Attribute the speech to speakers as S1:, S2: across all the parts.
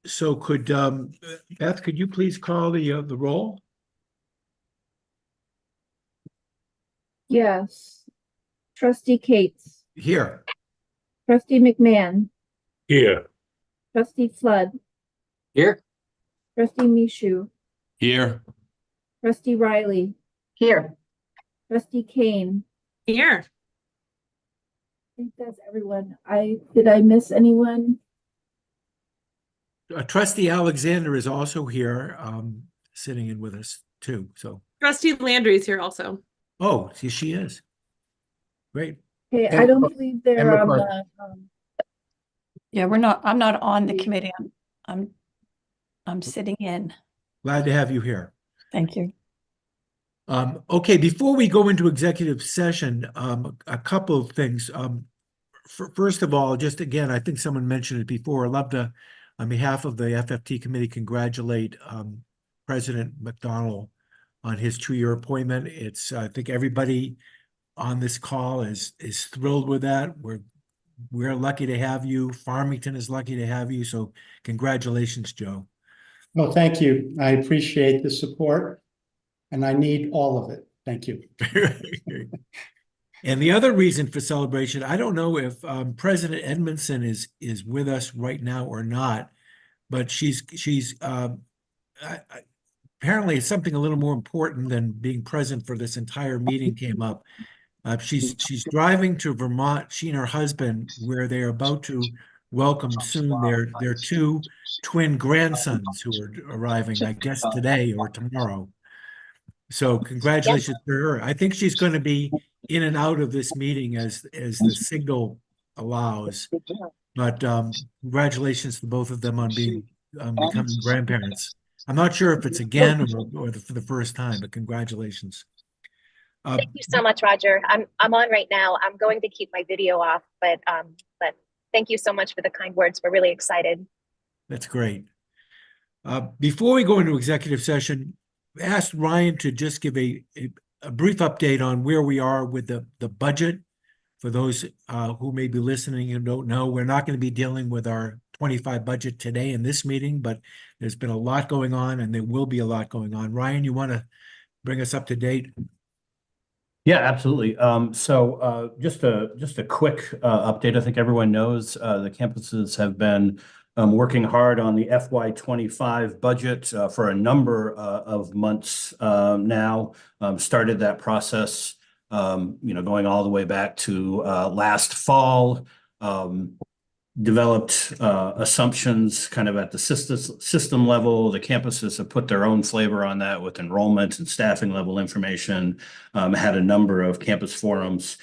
S1: So could, Beth, could you please call the roll?
S2: Yes. Trustee Cates,
S1: Here.
S2: trustee McMahon,
S3: Here.
S2: trustee Flood,
S3: Here.
S2: trustee Mishu,
S3: Here.
S2: trustee Riley,
S4: Here.
S2: trustee Kane.
S5: Here.
S2: I think that's everyone. Did I miss anyone?
S1: Trustee Alexander is also here, sitting in with us too. So,
S5: Trustee Landry's here also.
S1: oh, she is. Great.
S2: Okay,
S3: And-
S2: I don't believe they're
S3: and
S2: on
S3: McCarthy.
S2: the,
S4: Yeah, I'm not on the committee. I'm sitting in.
S1: Glad to have you here.
S4: Thank you.
S1: Okay, before we go into executive session, a couple of things. First of all, just again, I think someone mentioned it before. I'd love to, on behalf of the FFT committee, congratulate President McDonald on his 2-year appointment. It's, I think everybody on this call is thrilled with that. We're lucky to have you. Farmington is lucky to have you. So congratulations, Joe.
S6: Well, thank you. I appreciate the support and I need all of it. Thank you.
S1: And the other reason for celebration, I don't know if President Edmondson is with us right now or not, but she's apparently something a little more important than being present for this entire meeting came up. She's driving to Vermont, she and her husband, where they're about to welcome soon their 2 twin grandsons who are arriving, I guess today or tomorrow. So congratulations to her. I think she's going to be in and out of this meeting as the signal allows. But congratulations to both of them on becoming grandparents. I'm not sure if it's again or for the first time, but congratulations.
S7: Thank you so much, Roger. I'm on right now. I'm going to keep my video off, but thank you so much for the kind words. We're really excited.
S1: That's great. Before we go into executive session, I asked Ryan to just give a brief update on where we are with the budget. For those who may be listening and don't know, we're not going to be dealing with our 25 budget today in this meeting, but there's been a lot going on and there will be a lot going on. Ryan, you want to bring us up to date?
S8: Yeah, absolutely. So just a quick update. I think everyone knows the campuses have been working hard on the FY25 budget for a number of months now. Started that process, going all the way back to last fall. Developed assumptions kind of at the system level. The campuses have put their own flavor on that with enrollment and staffing level information. Had a number of campus forums.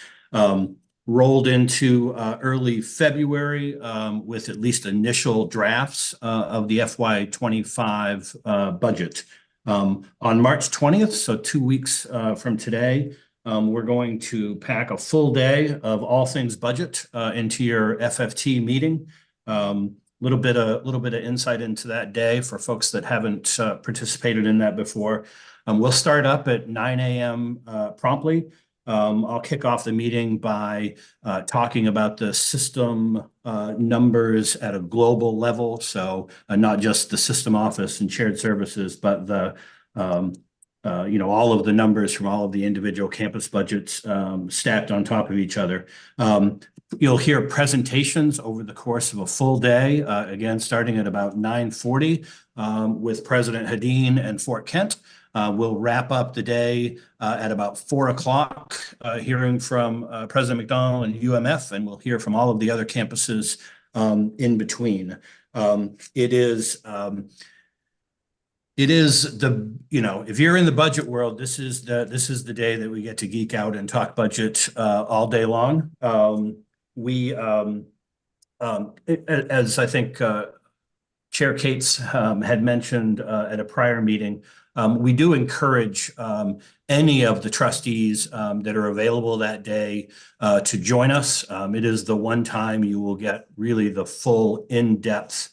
S8: Rolled into early February with at least initial drafts of the FY25 budget. On March 20th, so 2 weeks from today, we're going to pack a full day of all things budget into your FFT meeting. Little bit of insight into that day for folks that haven't participated in that before. We'll start up at 9 a.m. Promptly. I'll kick off the meeting by talking about the system numbers at a global level. So not just the system office and shared services, but the all of the numbers from all of the individual campus budgets stacked on top of each other. You'll hear presentations over the course of a full day, again, starting at about 9:40 with President Hedin and Fort Kent. We'll wrap up the day at about 4 o'clock, hearing from President McDonald and UMF, and we'll hear from all of the other campuses in between. It is the, if you're in the budget world, this is the day that we get to geek out and talk budget all day long. As I think Chair Cates had mentioned at a prior meeting, we do encourage any of the trustees that are available that day to join us. It is the one time you will get really the full in-depth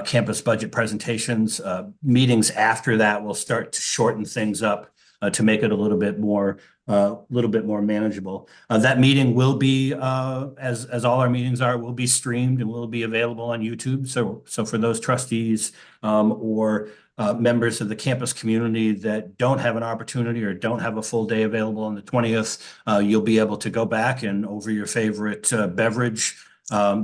S8: campus budget presentations. Meetings after that will start to shorten things up to make it a little bit more manageable. That meeting will be, as all our meetings are, will be streamed and will be available on YouTube. So for those trustees or members of the campus community that don't have an opportunity or don't have a full day available on the 20th, you'll be able to go back and over your favorite beverage,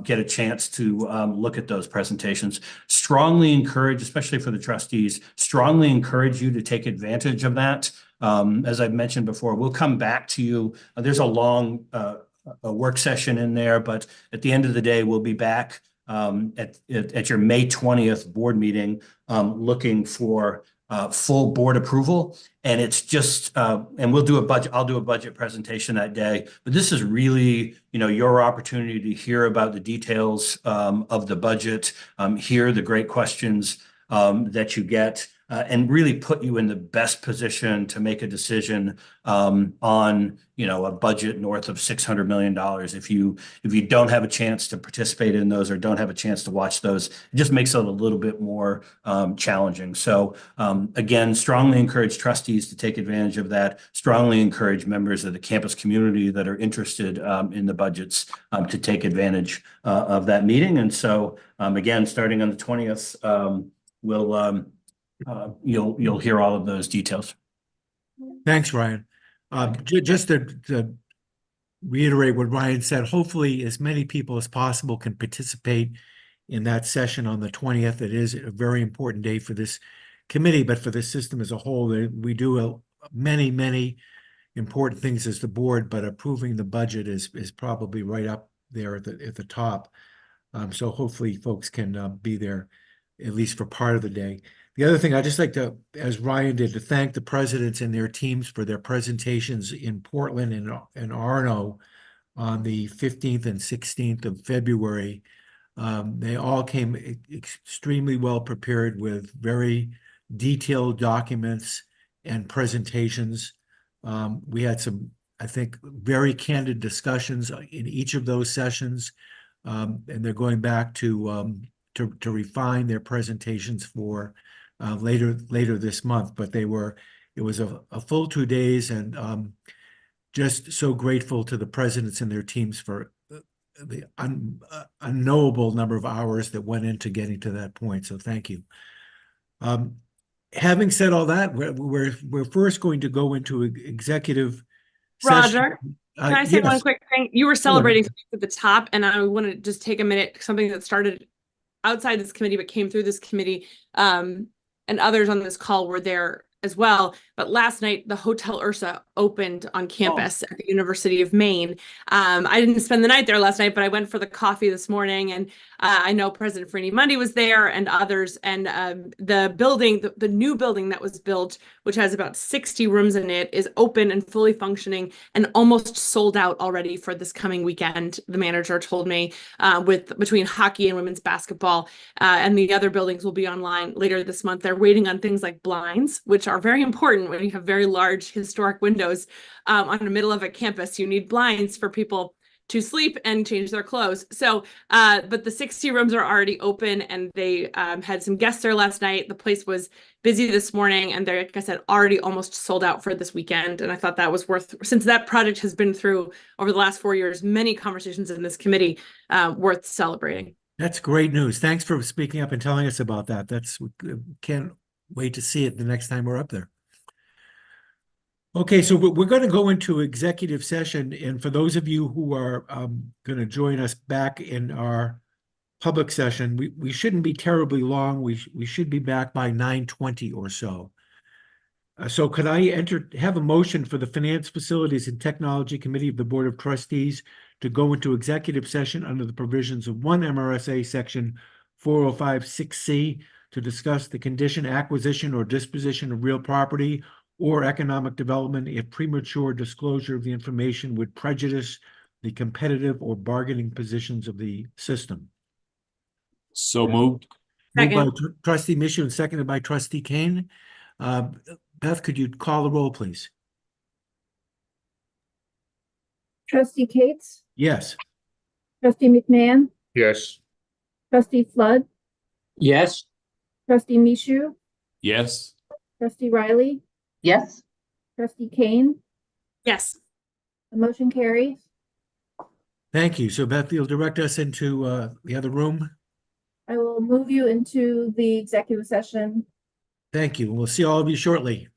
S8: get a chance to look at those presentations. Strongly encourage, especially for the trustees, strongly encourage you to take advantage of that. As I've mentioned before, we'll come back to you. There's a long a work session in there, but at the end of the day, we'll be back at your May 20th board meeting, looking for full board approval. And it's just, and we'll do a budget, I'll do a budget presentation that day, but this is really, your opportunity to hear about the details of the budget, hear the great questions that you get, and really put you in the best position to make a decision on, a budget north of $600 million. If you don't have a chance to participate in those or don't have a chance to watch those, it just makes it a little bit more challenging. So again, strongly encourage trustees to take advantage of that. Strongly encourage members of the campus community that are interested in the budgets to take advantage of that meeting. And so again, starting on the 20th, you'll hear all of those details.
S1: Thanks, Ryan. Just to reiterate what Ryan said, hopefully as many people as possible can participate in that session on the 20th. It is a very important day for this committee, but for the system as a whole. We do many, many important things as the board, but approving the budget is probably right up there at the top. So hopefully folks can be there at least for part of the day. The other thing I'd just like to, as Ryan did, to thank the presidents and their teams for their presentations in Portland and Arno on the 15th and 16th of February. They all came extremely well prepared with very detailed documents and presentations. We had some, I think, very candid discussions in each of those sessions, and they're going back to refine their presentations for later this month. But it was a full 2 days, and just so grateful to the presidents and their teams for the unknowable number of hours that went into getting to that point. So thank you. Having said all that, we're first going to go into executive session.
S5: Roger, can I say
S1: Yes.
S5: one quick thing? You were celebrating something at the top, and I want to just take a minute, something that started outside this committee but came through this committee, and others on this call were there as well. But last night, the Hotel Ursa opened on campus at the University of Maine. I didn't spend the night there last night, but I went for the coffee this morning, and I know President Franny Mundy was there and others. And the building, the new building that was built, which has about 60 rooms in it, is open and fully functioning and almost sold out already for this coming weekend. The manager told me, between hockey and women's basketball, and the other buildings will be online later this month. They're waiting on things like blinds, which are very important when you have very large historic windows on the middle of a campus. You need blinds for people to sleep and change their clothes. So, but the 60 rooms are already open, and they had some guests there last night. The place was busy this morning, and they're, like I said, already almost sold out for this weekend. And I thought that was since that project has been through over the last 4 years, many conversations in this committee, worth celebrating.
S1: That's great news. Thanks for speaking up and telling us about that. Can't wait to see it the next time we're up there. Okay, so we're going to go into executive session, and for those of you who are going to join us back in our public session, we shouldn't be terribly long. We should be back by 9:20 or so. So could I have a motion for the Finance, Facilities, and Technology Committee of the Board of Trustees to go into executive session under the provisions of 1 MRSA Section 405(6)(c) to discuss the condition, acquisition, or disposition of real property or economic development if premature disclosure of the information would prejudice the competitive or bargaining positions of the system.
S3: So moved.
S1: Moved by
S5: Second.
S1: Trustee Micheaux and seconded by Trustee Kane. Beth, could you call the roll, please?
S2: Trustee Cates,
S1: Yes.
S2: trustee McMahon,
S3: Yes.
S2: trustee Flood,
S9: Yes.
S2: trustee Micheaux,
S3: Yes.
S2: trustee Riley,
S9: Yes.
S2: Trustee Kane,
S5: Yes.
S2: the motion carries.
S1: Thank you. So Beth, you'll direct us into the other room.
S2: I will move you into the executive session.
S1: Thank you. We'll see all of you shortly.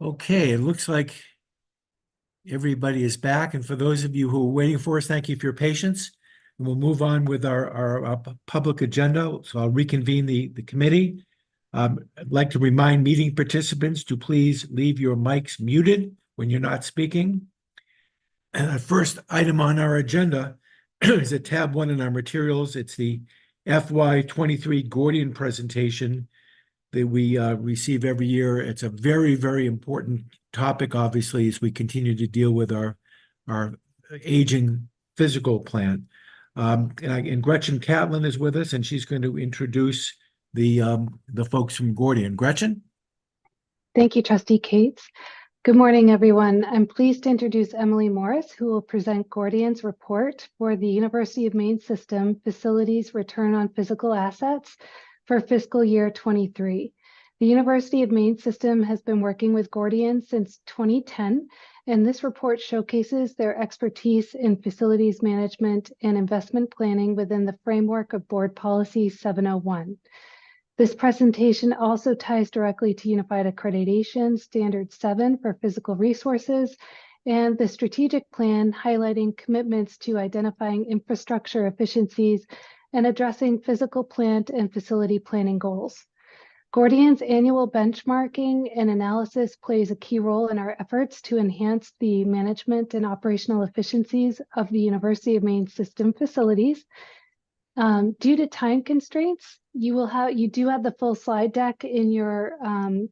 S1: Okay, it looks like everybody is back. And for those of you who are waiting for us, thank you for your patience. And we'll move on with our public agenda. So I'll reconvene the committee. I'd like to remind meeting participants to please leave your mics muted when you're not speaking. And the first item on our agenda is at tab 1 in our materials. It's the FY23 Gordian presentation that we receive every year. It's a very, very important topic, obviously, as we continue to deal with our aging physical plant. And Gretchen Catlin is with us, and she's going to introduce the folks from Gordian. Gretchen?
S9: Thank you, Trustee Cates. Good morning, everyone. I'm pleased to introduce Emily Morris, who will present Gordian's report for the University of Maine System Facilities Return on Physical Assets for fiscal year 23. The University of Maine System has been working with Gordian since 2010, and this report showcases their expertise in facilities management and investment planning within the framework of Board Policy 701. This presentation also ties directly to Unified Accreditation Standard 7 for physical resources and the strategic plan highlighting commitments to identifying infrastructure efficiencies and addressing physical plant and facility planning goals. Gordian's annual benchmarking and analysis plays a key role in our efforts to enhance the management and operational efficiencies of the University of Maine System facilities. Due to time constraints, you do have the full slide deck in your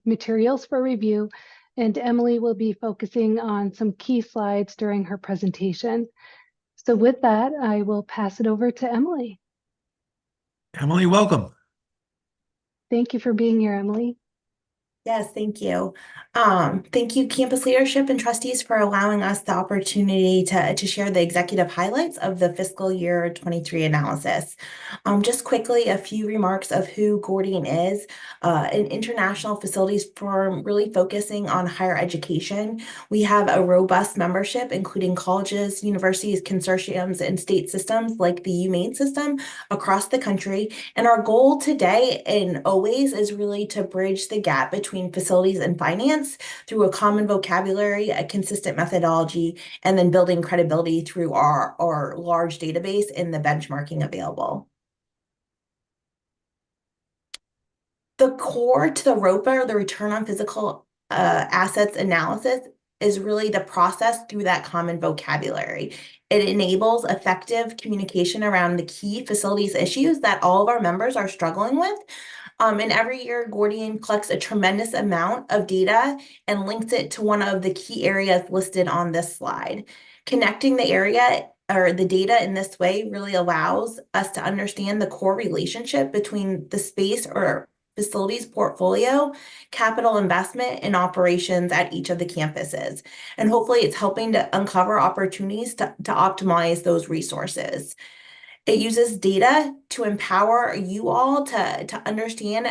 S9: materials for review, and Emily will be focusing on some key slides during her presentation. So with that, I will pass it over to Emily.
S1: Emily, welcome.
S9: Thank you for being here, Emily.
S10: Yes, thank you. Thank you, campus leadership and trustees, for allowing us the opportunity to share the executive highlights of the fiscal year 23 analysis. Just quickly, a few remarks of who Gordian is, an international facilities firm really focusing on higher education. We have a robust membership, including colleges, universities, consortiums, and state systems like the UMaine system across the country. And our goal today and always is really to bridge the gap between facilities and finance through a common vocabulary, a consistent methodology, and then building credibility through our large database and the benchmarking available. The core to the ROPA, or the return on physical assets analysis, is really the process through that common vocabulary. It enables effective communication around the key facilities issues that all of our members are struggling with. And every year, Gordian collects a tremendous amount of data and links it to one of the key areas listed on this slide. Connecting the area or the data in this way really allows us to understand the core relationship between the space or facilities portfolio, capital investment, and operations at each of the campuses. And hopefully it's helping to uncover opportunities to optimize those resources. It uses data to empower you all to understand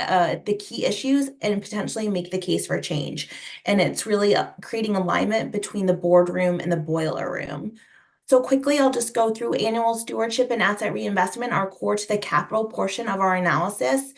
S10: the key issues and potentially make the case for change. And it's really creating alignment between the boardroom and the boiler room. So quickly, I'll just go through annual stewardship and asset reinvestment are core to the capital portion of our analysis.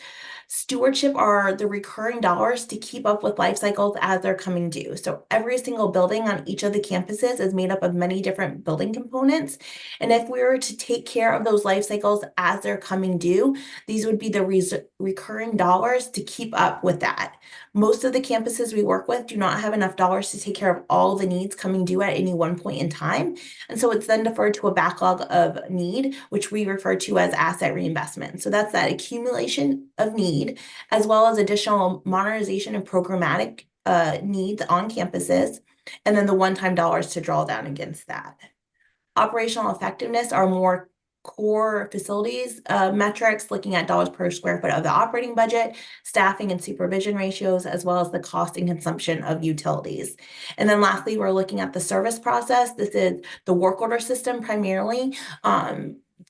S10: Stewardship are the recurring dollars to keep up with life cycles as they're coming due. So every single building on each of the campuses is made up of many different building components. And if we were to take care of those life cycles as they're coming due, these would be the recurring dollars to keep up with that. Most of the campuses we work with do not have enough dollars to take care of all the needs coming due at any one point in time. And so it's then deferred to a backlog of need, which we refer to as asset reinvestment. So that's that accumulation of need, as well as additional modernization and programmatic needs on campuses, and then the one-time dollars to draw down against that. Operational effectiveness are more core facilities metrics, looking at dollars per square foot of the operating budget, staffing and supervision ratios, as well as the cost and consumption of utilities. And then lastly, we're looking at the service process. This is the work order system primarily.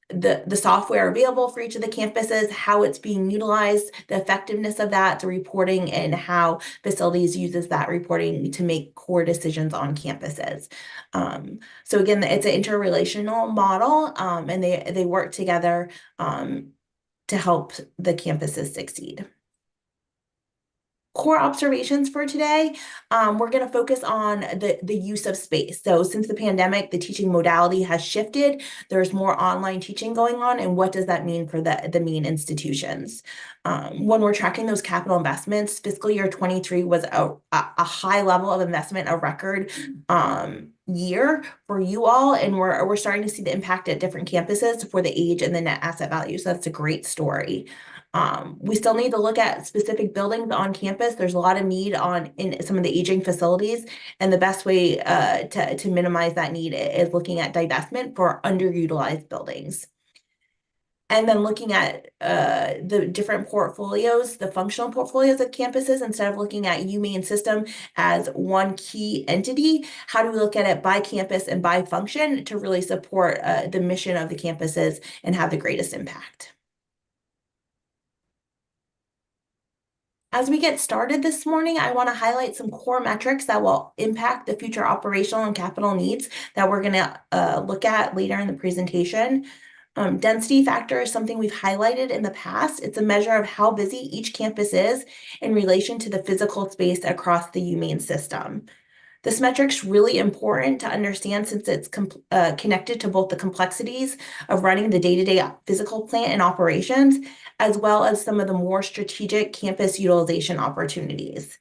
S10: The software available for each of the campuses, how it's being utilized, the effectiveness of that, the reporting, and how facilities uses that reporting to make core decisions on campuses. So again, it's an interrelational model, and they work together to help the campuses succeed. core observations for today, we're going to focus on the use of space. So since the pandemic, the teaching modality has shifted. There's more online teaching going on, and what does that mean for the main institutions? When we're tracking those capital investments, fiscal year 23 was a high level of investment, a record year for you all, and we're starting to see the impact at different campuses for the age and the net asset value. So that's a great story. We still need to look at specific buildings on campus. There's a lot of need in some of the aging facilities, and the best way to minimize that need is looking at divestment for underutilized buildings. And then looking at the different portfolios, the functional portfolios of campuses, instead of looking at UMain system as one key entity, how do we look at it by campus and by function to really support the mission of the campuses and have the greatest impact? As we get started this morning, I want to highlight some core metrics that will impact the future operational and capital needs that we're going to look at later in the presentation. Density factor is something we've highlighted in the past. It's a measure of how busy each campus is in relation to the physical space across the UMain system. This metric's really important to understand since it's connected to both the complexities of running the day-to-day physical plant and operations, as well as some of the more strategic campus utilization opportunities.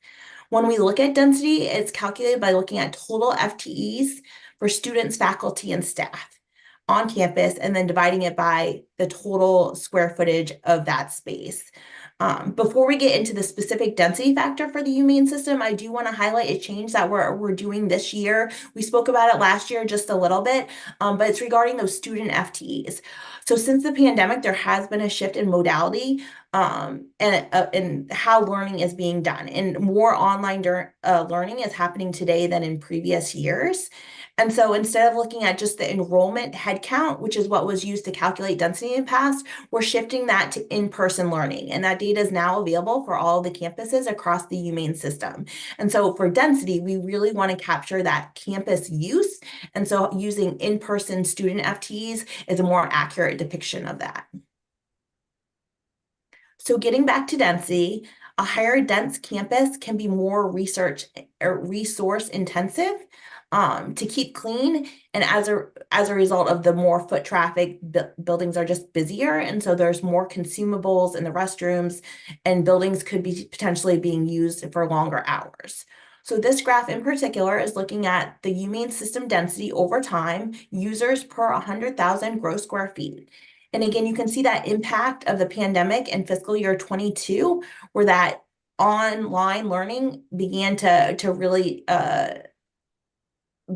S10: When we look at density, it's calculated by looking at total FTEs for students, faculty, and staff on campus, and then dividing it by the total square footage of that space. Before we get into the specific density factor for the UMain system, I do want to highlight a change that we're doing this year. We spoke about it last year just a little bit, but it's regarding those student FTEs. So since the pandemic, there has been a shift in modality and how learning is being done. And more online learning is happening today than in previous years. And so instead of looking at just the enrollment headcount, which is what was used to calculate density in the past, we're shifting that to in-person learning. And that data is now available for all of the campuses across the UMain system. And so for density, we really want to capture that campus use. And so using in-person student FTEs is a more accurate depiction of that. So getting back to density, a higher dense campus can be more resource intensive to keep clean, and as a result of the more foot traffic, buildings are just busier, and so there's more consumables in the restrooms, and buildings could be potentially being used for longer hours. So this graph in particular is looking at the UMain system density over time, users per 100,000 gross square feet. And again, you can see that impact of the pandemic in fiscal year 22, where that online learning began to really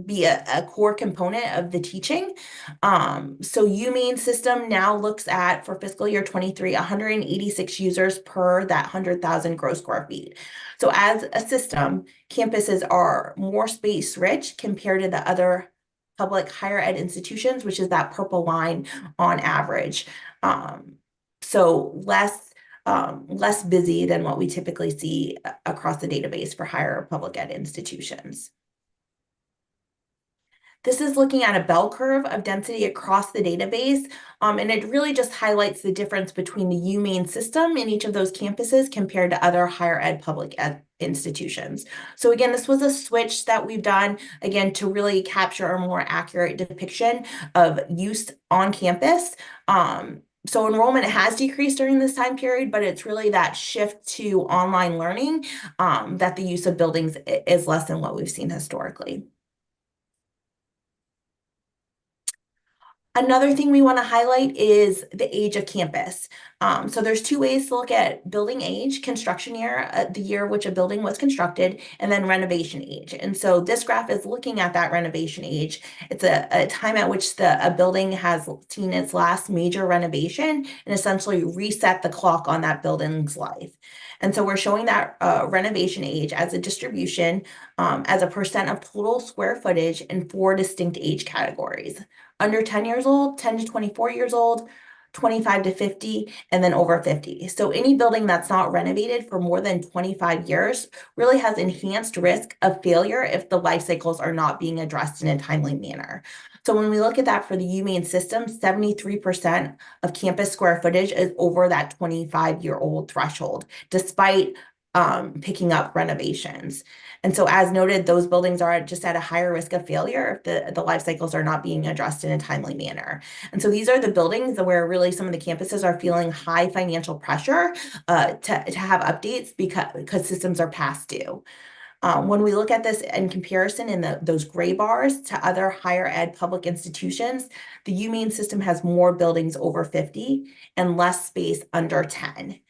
S10: be a core component of the teaching. So UMain system now looks at, for fiscal year 23, 186 users per that 100,000 gross square feet. So as a system, campuses are more space rich compared to the other public higher ed institutions, which is that purple line on average. So less busy than what we typically see across the database for higher public ed institutions. This is looking at a bell curve of density across the database, and it really just highlights the difference between the UMain system in each of those campuses compared to other higher ed public ed institutions. So again, this was a switch that we've done, again, to really capture a more accurate depiction of use on campus. So enrollment has decreased during this time period, but it's really that shift to online learning that the use of buildings is less than what we've seen historically. Another thing we want to highlight is the age of campus. So there's two ways to look at building age: construction year, the year which a building was constructed, and then renovation age. And so this graph is looking at that renovation age. It's a time at which a building has seen its last major renovation and essentially reset the clock on that building's life. And so we're showing that renovation age as a distribution as a percent of total square footage in 4 distinct age categories: under 10 years old, 10 to 24 years old, 25 to 50, and then over 50. So any building that's not renovated for more than 25 years really has enhanced risk of failure if the life cycles are not being addressed in a timely manner. So when we look at that for the UMain system, 73% of campus square footage is over that 25-year-old threshold, despite picking up renovations. And so as noted, those buildings are just at a higher risk of failure if the life cycles are not being addressed in a timely manner. And so these are the buildings where really some of the campuses are feeling high financial pressure to have updates because systems are past due. When we look at this in comparison in those gray bars to other higher ed public institutions, the UMaine system has more buildings over 50 and less space under 10.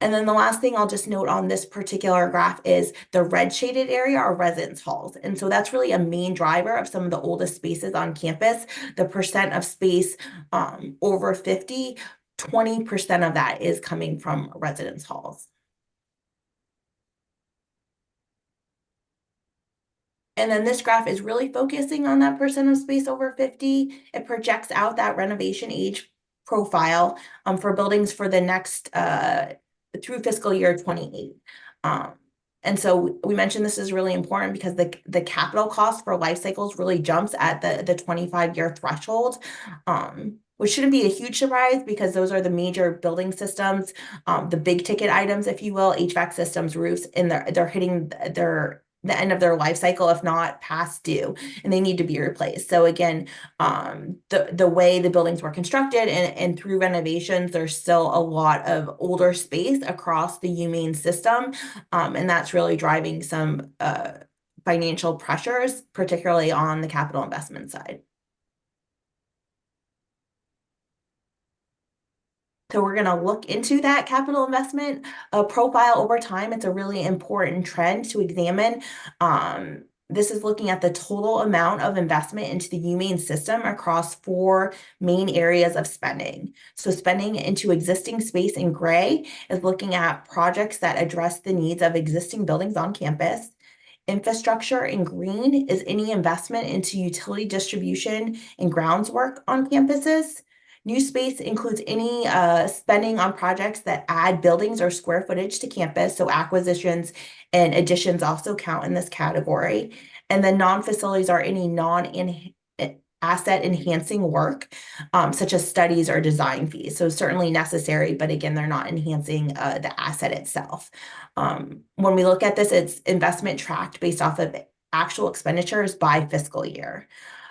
S10: And then the last thing I'll just note on this particular graph is the red shaded area are residence halls. And so that's really a main driver of some of the oldest spaces on campus. The percent of space over 50, 20% of that is coming from residence halls. And then this graph is really focusing on that percent of space over 50. It projects out that renovation age profile for buildings for the next through fiscal year 28. And so we mentioned this is really important because the capital cost for life cycles really jumps at the 25-year threshold, which shouldn't be a huge surprise because those are the major building systems, the big ticket items, if you will, HVAC systems, roofs, and they're hitting the end of their life cycle, if not past due, and they need to be replaced. So again, the way the buildings were constructed and through renovations, there's still a lot of older space across the UMaine system, and that's really driving some financial pressures, particularly on the capital investment side. So we're going to look into that capital investment profile over time. It's a really important trend to examine. This is looking at the total amount of investment into the UMaine system across 4 main areas of spending. So spending into existing space in gray is looking at projects that address the needs of existing buildings on campus. Infrastructure in green is any investment into utility distribution and grounds work on campuses. New space includes any spending on projects that add buildings or square footage to campus. So acquisitions and additions also count in this category. And then non-facilities are any non-asset enhancing work, such as studies or design fees. So certainly necessary, but again, they're not enhancing the asset itself. When we look at this, it's investment tracked based off of actual expenditures by fiscal year.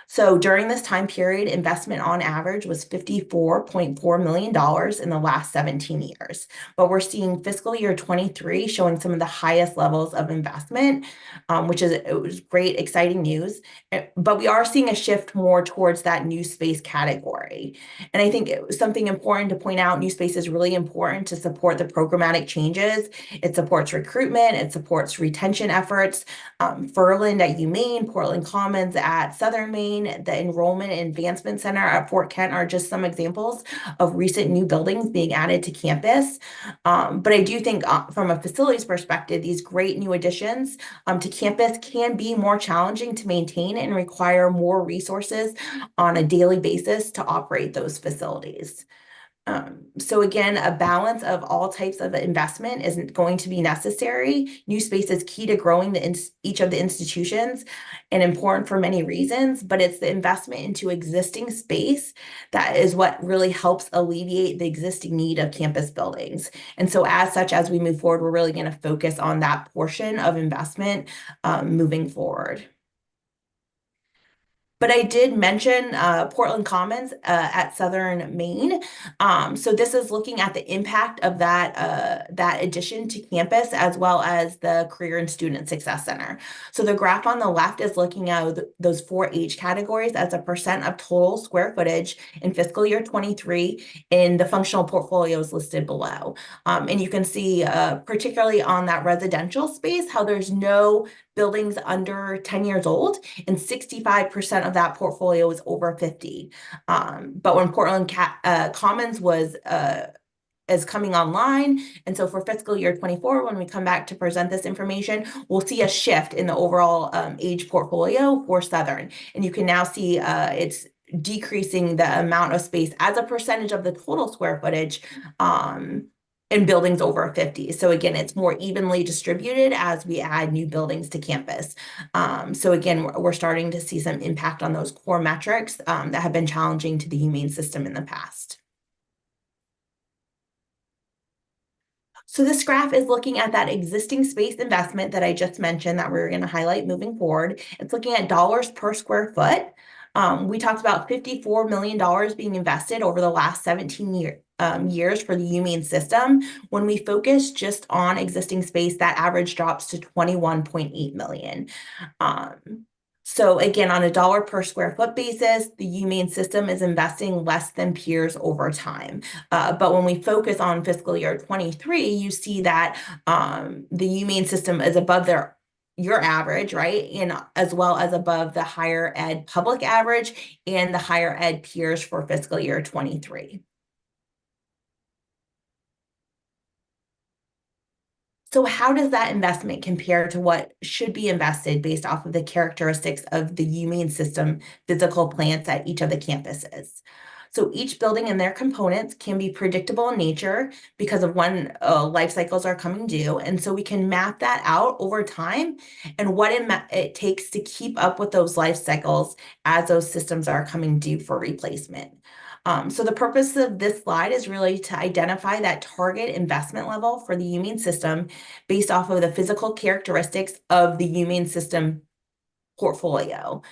S10: So during this time period, investment on average was $54.4 million in the last 17 years. But we're seeing fiscal year 23 showing some of the highest levels of investment, which was great, exciting news. But we are seeing a shift more towards that new space category. And I think it was something important to point out. New space is really important to support the programmatic changes. It supports recruitment. It supports retention efforts. Furland at UMaine, Portland Commons at Southern Maine, the Enrollment and Advancement Center at Fort Kent are just some examples of recent new buildings being added to campus. But I do think from a facilities perspective, these great new additions to campus can be more challenging to maintain and require more resources on a daily basis to operate those facilities. So again, a balance of all types of investment isn't going to be necessary. New space is key to growing each of the institutions and important for many reasons, but it's the investment into existing space that is what really helps alleviate the existing need of campus buildings. And so as such, as we move forward, we're really going to focus on that portion of investment moving forward. But I did mention Portland Commons at Southern Maine. So this is looking at the impact of that addition to campus, as well as the Career and Student Success Center. So the graph on the left is looking at those 4 age categories as a percent of total square footage in fiscal year 23, and the functional portfolios listed below. And you can see, particularly on that residential space, how there's no buildings under 10 years old, and 65% of that portfolio is over 50. But when Portland Commons is coming online, and so for fiscal year 24, when we come back to present this information, we'll see a shift in the overall age portfolio for Southern. And you can now see it's decreasing the amount of space as a percentage of the total square footage in buildings over 50. So again, it's more evenly distributed as we add new buildings to campus. So again, we're starting to see some impact on those core metrics that have been challenging to the UMaine system in the past. So this graph is looking at that existing space investment that I just mentioned that we're going to highlight moving forward. It's looking at dollars per square foot. We talked about $54 million being invested over the last 17 years for the UMaine system. When we focus just on existing space, that average drops to 21.8 million. So again, on a dollar per square foot basis, the UMaine system is investing less than peers over time. But when we focus on fiscal year 23, you see that the UMaine system is above your average, right? And as well as above the higher ed public average and the higher ed peers for fiscal year 23. So how does that investment compare to what should be invested based off of the characteristics of the UMaine system physical plants at each of the campuses? So each building and their components can be predictable in nature because of when life cycles are coming due. And so we can map that out over time and what it takes to keep up with those life cycles as those systems are coming due for replacement. So the purpose of this slide is really to identify that target investment level for the UMaine system based off of the physical characteristics of the UMaine system portfolio.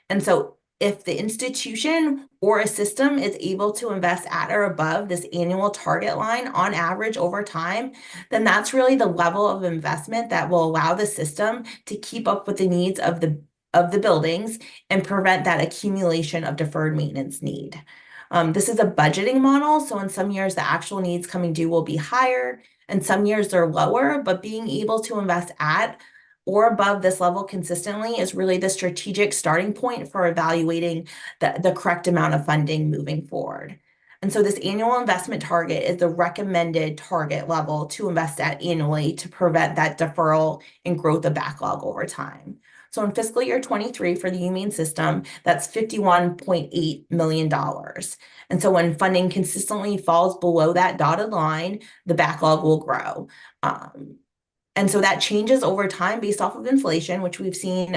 S10: And so if the institution or a system is able to invest at or above this annual target line on average over time, then that's really the level of investment that will allow the system to keep up with the needs of the buildings and prevent that accumulation of deferred maintenance need. This is a budgeting model, so in some years the actual needs coming due will be higher, and some years they're lower, but being able to invest at or above this level consistently is really the strategic starting point for evaluating the correct amount of funding moving forward. And so this annual investment target is the recommended target level to invest at annually to prevent that deferral and growth of backlog over time. So in fiscal year 23 for the UMaine system, that's $51.8 million. And so when funding consistently falls below that dotted line, the backlog will grow. And so that changes over time based off of inflation, which we've seen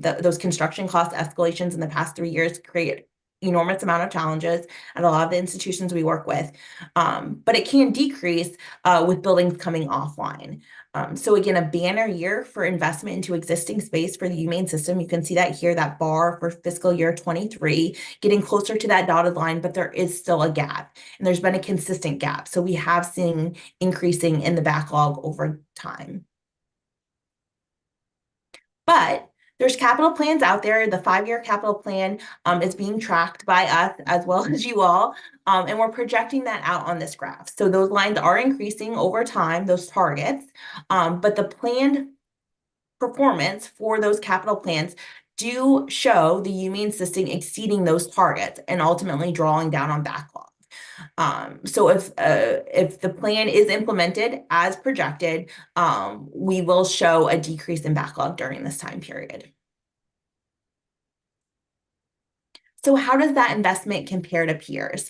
S10: those construction cost escalations in the past 3 years create enormous amount of challenges at a lot of the institutions we work with. But it can decrease with buildings coming offline. So again, a banner year for investment into existing space for the UMaine system. You can see that here, that bar for fiscal year 23, getting closer to that dotted line, but there is still a gap and there's been a consistent gap. So we have seen increasing in the backlog over time. But there's capital plans out there. The 5-year capital plan is being tracked by us as well as you all. And we're projecting that out on this graph. So those lines are increasing over time, those targets, but the planned performance for those capital plans do show the UMaine system exceeding those targets and ultimately drawing down on backlog. So if the plan is implemented as projected, we will show a decrease in backlog during this time period. So how does that investment compare to peers?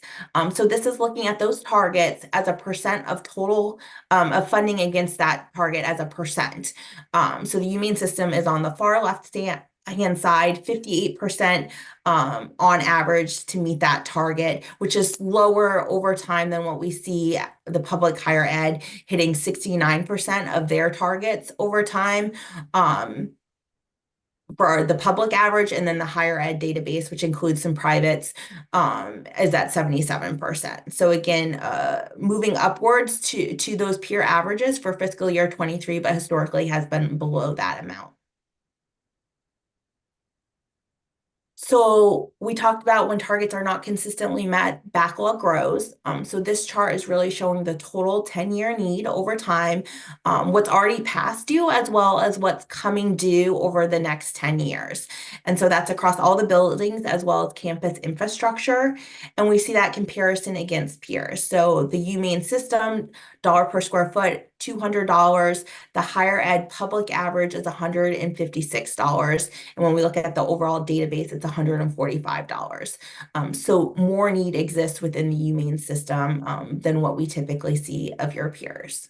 S10: So this is looking at those targets as a percent of total of funding against that target as a percent. So the UMaine system is on the far left hand side, 58% on average to meet that target, which is lower over time than what we see the public higher ed hitting 69% of their targets over time. For the public average, and then the higher ed database, which includes some privates, is at 77%. So again, moving upwards to those peer averages for fiscal year 23, but historically has been below that amount. So we talked about when targets are not consistently met, backlog grows. So this chart is really showing the total 10-year need over time, what's already past due, as well as what's coming due over the next 10 years. And so that's across all the buildings as well as campus infrastructure. And we see that comparison against peers. So the UMaine system, dollar per square foot, $200. The higher ed public average is $156. And when we look at the overall database, it's $145. So more need exists within the UMaine system than what we typically see of your peers.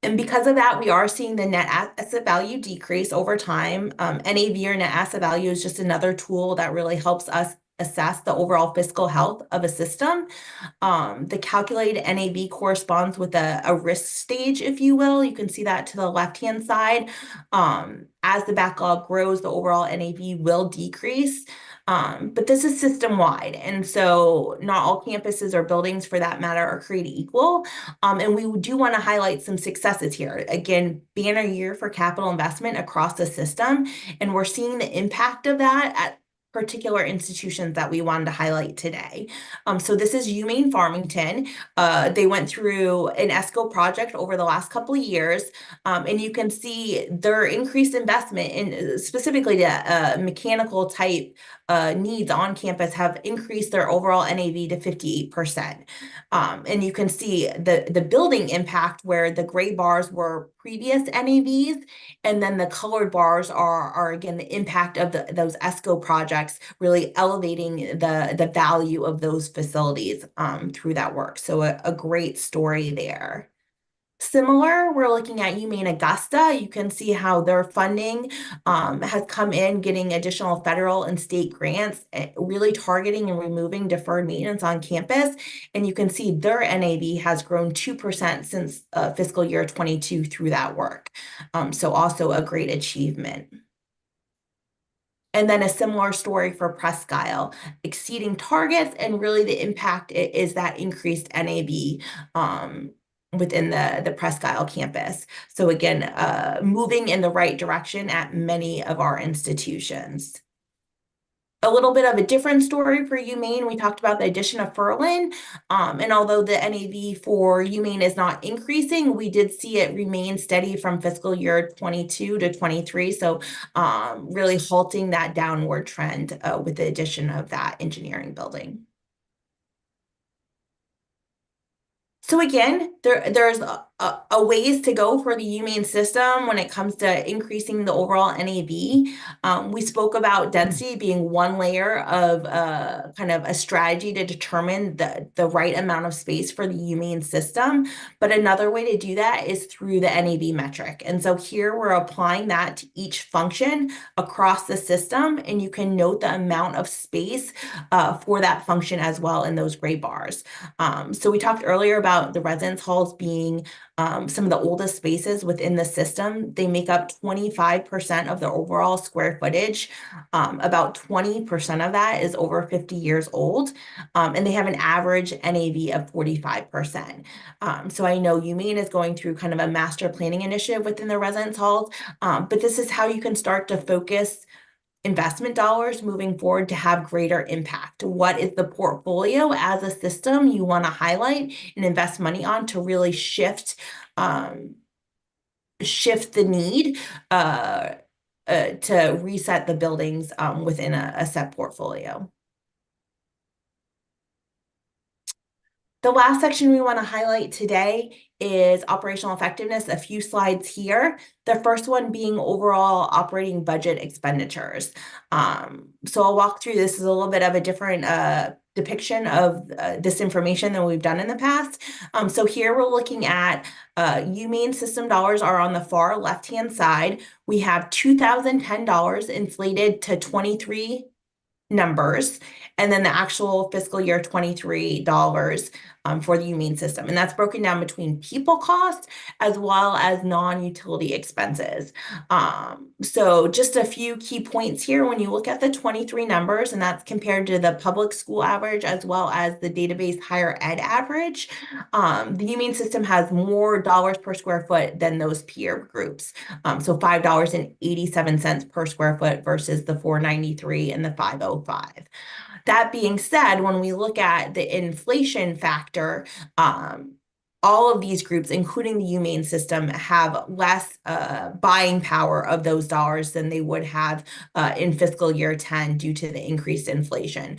S10: And because of that, we are seeing the net asset value decrease over time. NAV or net asset value is just another tool that really helps us assess the overall fiscal health of a system. The calculated NAV corresponds with a risk stage, if you will. You can see that to the left-hand side. As the backlog grows, the overall NAV will decrease. But this is system-wide, and so not all campuses or buildings, for that matter, are created equal. And we do want to highlight some successes here. Again, banner year for capital investment across the system, and we're seeing the impact of that at particular institutions that we wanted to highlight today. So this is UMaine Farmington. They went through an ESCO project over the last couple of years, and you can see their increased investment in specifically the mechanical type needs on campus have increased their overall NAV to 58%. And you can see the building impact where the gray bars were previous NAVs, and then the colored bars are again the impact of those ESCO projects really elevating the value of those facilities through that work. So a great story there. Similar, we're looking at UMaine Augusta. You can see how their funding has come in, getting additional federal and state grants, really targeting and removing deferred maintenance on campus. And you can see their NAV has grown 2% since fiscal year 22 through that work. So also a great achievement. And then a similar story for Presque Isle, exceeding targets, and really the impact is that increased NAV within the Presque Isle campus. So again, moving in the right direction at many of our institutions. A little bit of a different story for UMaine. We talked about the addition of Furlan, and although the NAV for UMaine is not increasing, we did see it remain steady from fiscal year 22 to 23. So really halting that downward trend with the addition of that engineering building. So again, there's a ways to go for the UMaine system when it comes to increasing the overall NAV. We spoke about density being one layer of kind of a strategy to determine the right amount of space for the UMaine system. But another way to do that is through the NAV metric. And so here we're applying that to each function across the system. And you can note the amount of space for that function as well in those gray bars. So we talked earlier about the residence halls being some of the oldest spaces within the system. They make up 25% of the overall square footage. About 20% of that is over 50 years old, and they have an average NAV of 45%. So I know UMaine is going through kind of a master planning initiative within the residence halls, but this is how you can start to focus investment dollars moving forward to have greater impact. What is the portfolio as a system you want to highlight and invest money on to really shift the need to reset the buildings within a set portfolio. The last section we want to highlight today is operational effectiveness, a few slides here. The first one being overall operating budget expenditures. So I'll walk through this as a little bit of a different depiction of this information than we've done in the past. So here we're looking at UMaine system dollars are on the far left-hand side. We have $2,010 inflated to 23 numbers, and then the actual fiscal year 23 dollars for the UMaine system. And that's broken down between people costs as well as non-utility expenses. So just a few key points here. When you look at the 23 numbers, and that's compared to the public school average as well as the database higher ed average, the UMaine system has more dollars per square foot than those peer groups. So $5.87 per square foot versus the $4.93 and the $5.05. That being said, when we look at the inflation factor, all of these groups, including the UMaine system, have less buying power of those dollars than they would have in fiscal year 10 due to the increased inflation.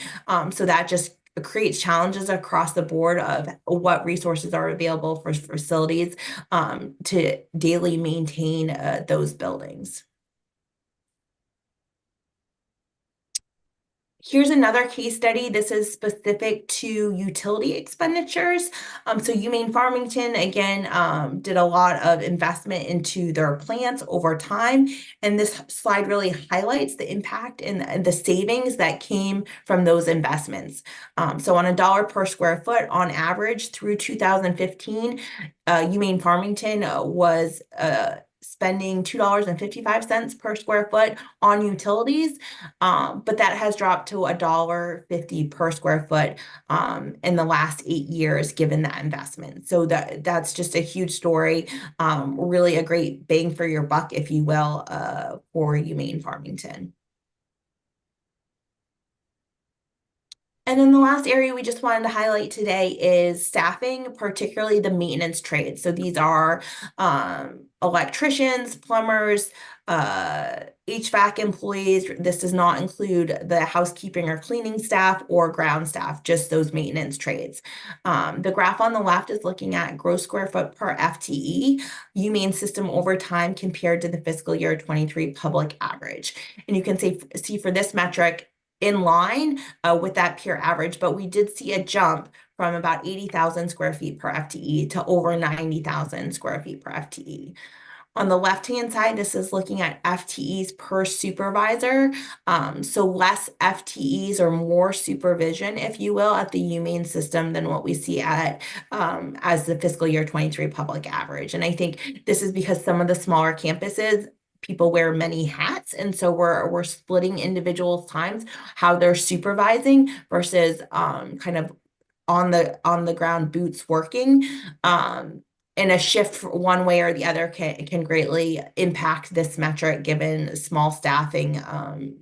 S10: So that just creates challenges across the board of what resources are available for facilities to daily maintain those buildings. Here's another case study. This is specific to utility expenditures. So UMaine Farmington, again, did a lot of investment into their plants over time. And this slide really highlights the impact and the savings that came from those investments. So on $1 per square foot on average through 2015, UMaine Farmington was spending $2.55 per square foot on utilities, but that has dropped to $1.50 per square foot in the last 8 years, given that investment. So that's just a huge story, really a great bang for your buck, if you will, for UMaine Farmington. And then the last area we just wanted to highlight today is staffing, particularly the maintenance trades. So these are electricians, plumbers, HVAC employees. This does not include the housekeeping or cleaning staff or ground staff, just those maintenance trades. The graph on the left is looking at gross square foot per FTE, UMaine system over time compared to the fiscal year 23 public average. And you can see for this metric, in line with that peer average, but we did see a jump from about 80,000 square feet per FTE to over 90,000 square feet per FTE. On the left-hand side, this is looking at FTEs per supervisor. So less FTEs or more supervision, if you will, at the UMaine system than what we see at as the fiscal year 23 public average. And I think this is because some of the smaller campuses, people wear many hats, and so we're splitting individuals' times, how they're supervising versus kind of on the ground boots working. And a shift one way or the other can greatly impact this metric, given small staffing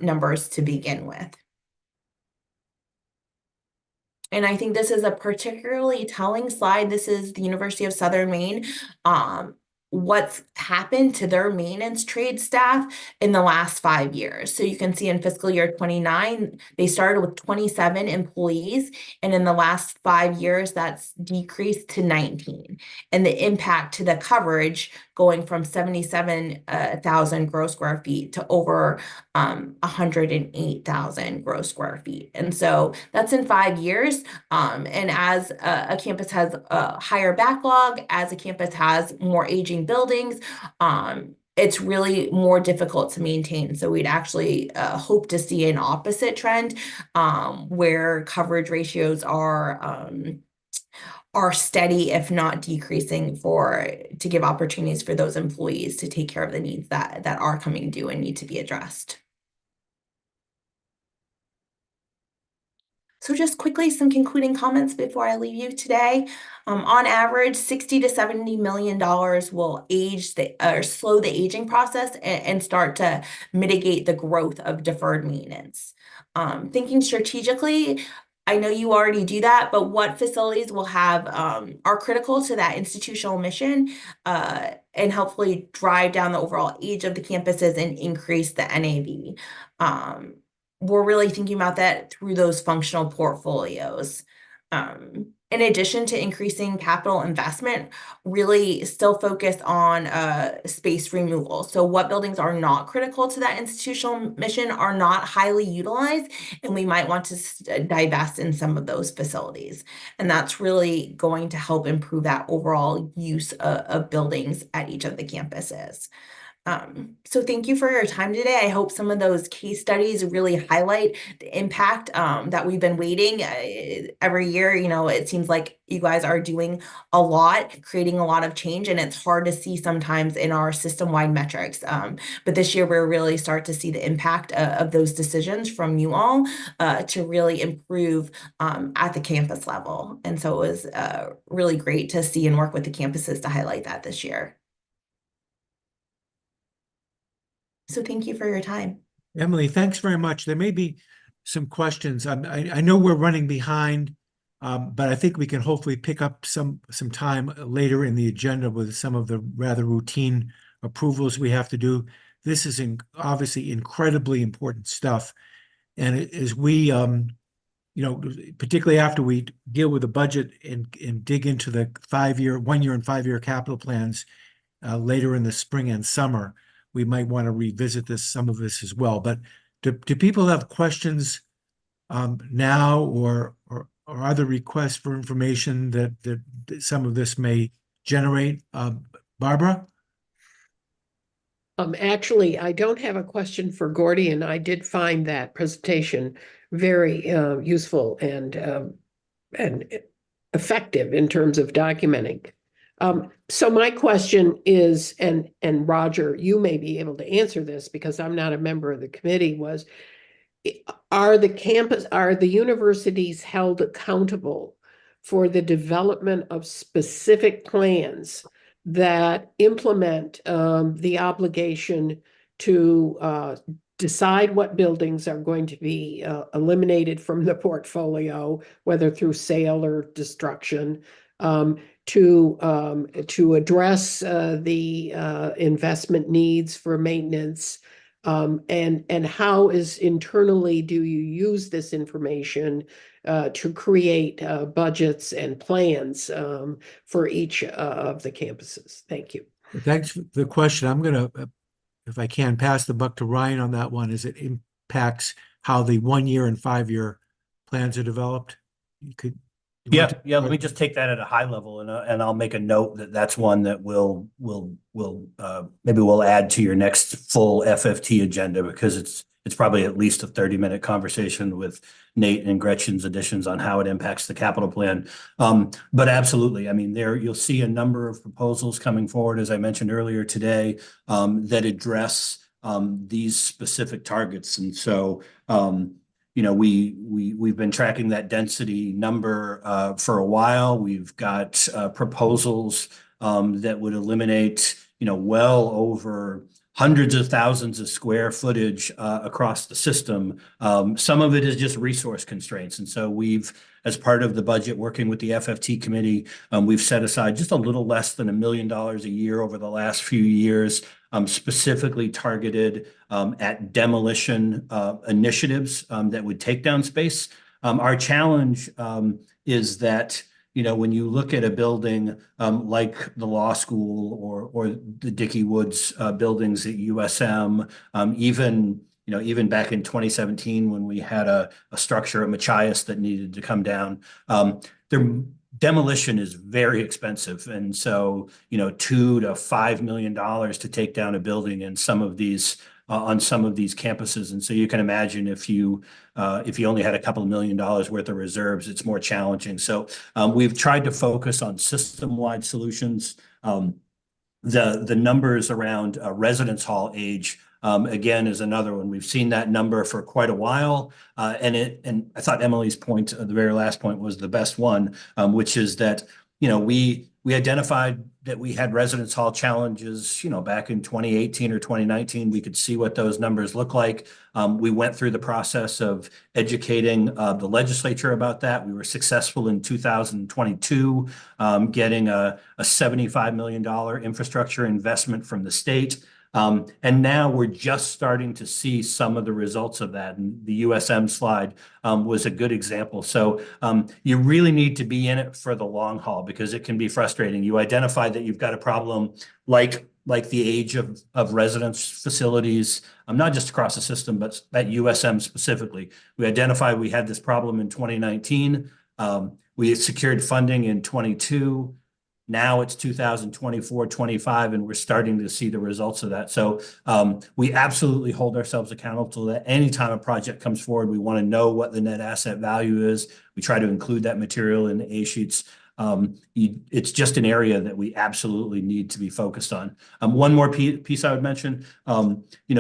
S10: numbers to begin with. And I think this is a particularly telling slide. This is the University of Southern Maine. What's happened to their maintenance trade staff in the last 5 years. So you can see in fiscal year 29, they started with 27 employees, and in the last 5 years, that's decreased to 19. And the impact to the coverage going from 77,000 gross square feet to over 108,000 gross square feet. And so that's in 5 years. And as a campus has a higher backlog, as a campus has more aging buildings, it's really more difficult to maintain. So we'd actually hope to see an opposite trend, where coverage ratios are steady, if not decreasing, to give opportunities for those employees to take care of the needs that are coming due and need to be addressed. So just quickly, some concluding comments before I leave you today. On average, $60 to $70 million will slow the aging process and start to mitigate the growth of deferred maintenance. Thinking strategically, I know you already do that, but what facilities will have are critical to that institutional mission and hopefully drive down the overall age of the campuses and increase the NAV. We're really thinking about that through those functional portfolios. In addition to increasing capital investment, really still focus on space removal. So what buildings are not critical to that institutional mission, are not highly utilized, and we might want to divest in some of those facilities. And that's really going to help improve that overall use of buildings at each of the campuses. So thank you for your time today. I hope some of those case studies really highlight the impact that we've been waiting every year. You know, it seems like you guys are doing a lot, creating a lot of change, and it's hard to see sometimes in our system-wide metrics. But this year, we're really start to see the impact of those decisions from you all to really improve at the campus level. And so it was really great to see and work with the campuses to highlight that this year. So thank you for your time.
S1: Emily, thanks very much. There may be some questions. I know we're running behind, but I think we can hopefully pick up some time later in the agenda with some of the rather routine approvals we have to do. This is obviously incredibly important stuff. And as we, particularly after we deal with the budget and dig into the 1-year and 5-year capital plans later in the spring and summer, we might want to revisit some of this as well. But do people have questions now or other requests for information that some of this may generate? Barbara?
S11: Actually, I don't have a question for Gordy, I did find that presentation very useful and effective in terms of documenting. So my question is, and Roger, you may be able to answer this because I'm not a member of the committee, was are the universities held accountable for the development of specific plans that implement the obligation to decide what buildings are going to be eliminated from the portfolio, whether through sale or destruction, to address the investment needs for maintenance, and how internally do you use this information to create budgets and plans for each of the campuses? Thank you.
S1: Thanks for the question. I'm going to, if I can, pass the buck to Ryan on that one, as it impacts how the 1 year and 5 year plans are developed. You want
S8: Yeah. Let me just take that at a high level, and I'll make a note that that's one that we'll maybe we'll add to your next full FFT agenda, because it's probably at least a 30-minute conversation with Nate and Gretchen's additions on how it impacts the capital plan. But absolutely, I mean, you'll see a number of proposals coming forward, as I mentioned earlier today, that address these specific targets. And so, we've been tracking that density number for a while. We've got proposals that would eliminate, well over hundreds of thousands of square footage across the system. Some of it is just resource constraints. And so we've, as part of the budget, working with the FFT committee, we've set aside just a little less than $1 million a year over the last few years, specifically targeted at demolition initiatives that would take down space. Our challenge is that, when you look at a building like the law school or the Dickey Woods buildings at USM, even back in 2017 when we had a structure at Machias that needed to come down, their demolition is very expensive. And so, $2 to $5 million to take down a building in some of these on some of these campuses. And so you can imagine if you only had a couple of $1 million worth of reserves, it's more challenging. So we've tried to focus on system-wide solutions. The numbers around residence hall age, again, is another one. We've seen that number for quite a while. And I thought Emily's point, the very last point, was the best one, which is that, we identified that we had residence hall challenges, back in 2018 or 2019. We could see what those numbers look like. We went through the process of educating the legislature about that. We were successful in 2022, getting a $75 million infrastructure investment from the state. And now we're just starting to see some of the results of that. And the USM slide was a good example. So you really need to be in it for the long haul, because it can be frustrating. You identify that you've got a problem like the age of residence facilities, not just across the system, but at USM specifically. We identified we had this problem in 2019. We had secured funding in 22. Now it's 2024, 25, and we're starting to see the results of that. So we absolutely hold ourselves accountable to that. Anytime a project comes forward, we want to know what the net asset value is. We try to include that material in the A sheets. It's just an area that we absolutely need to be focused on. One more piece I would mention,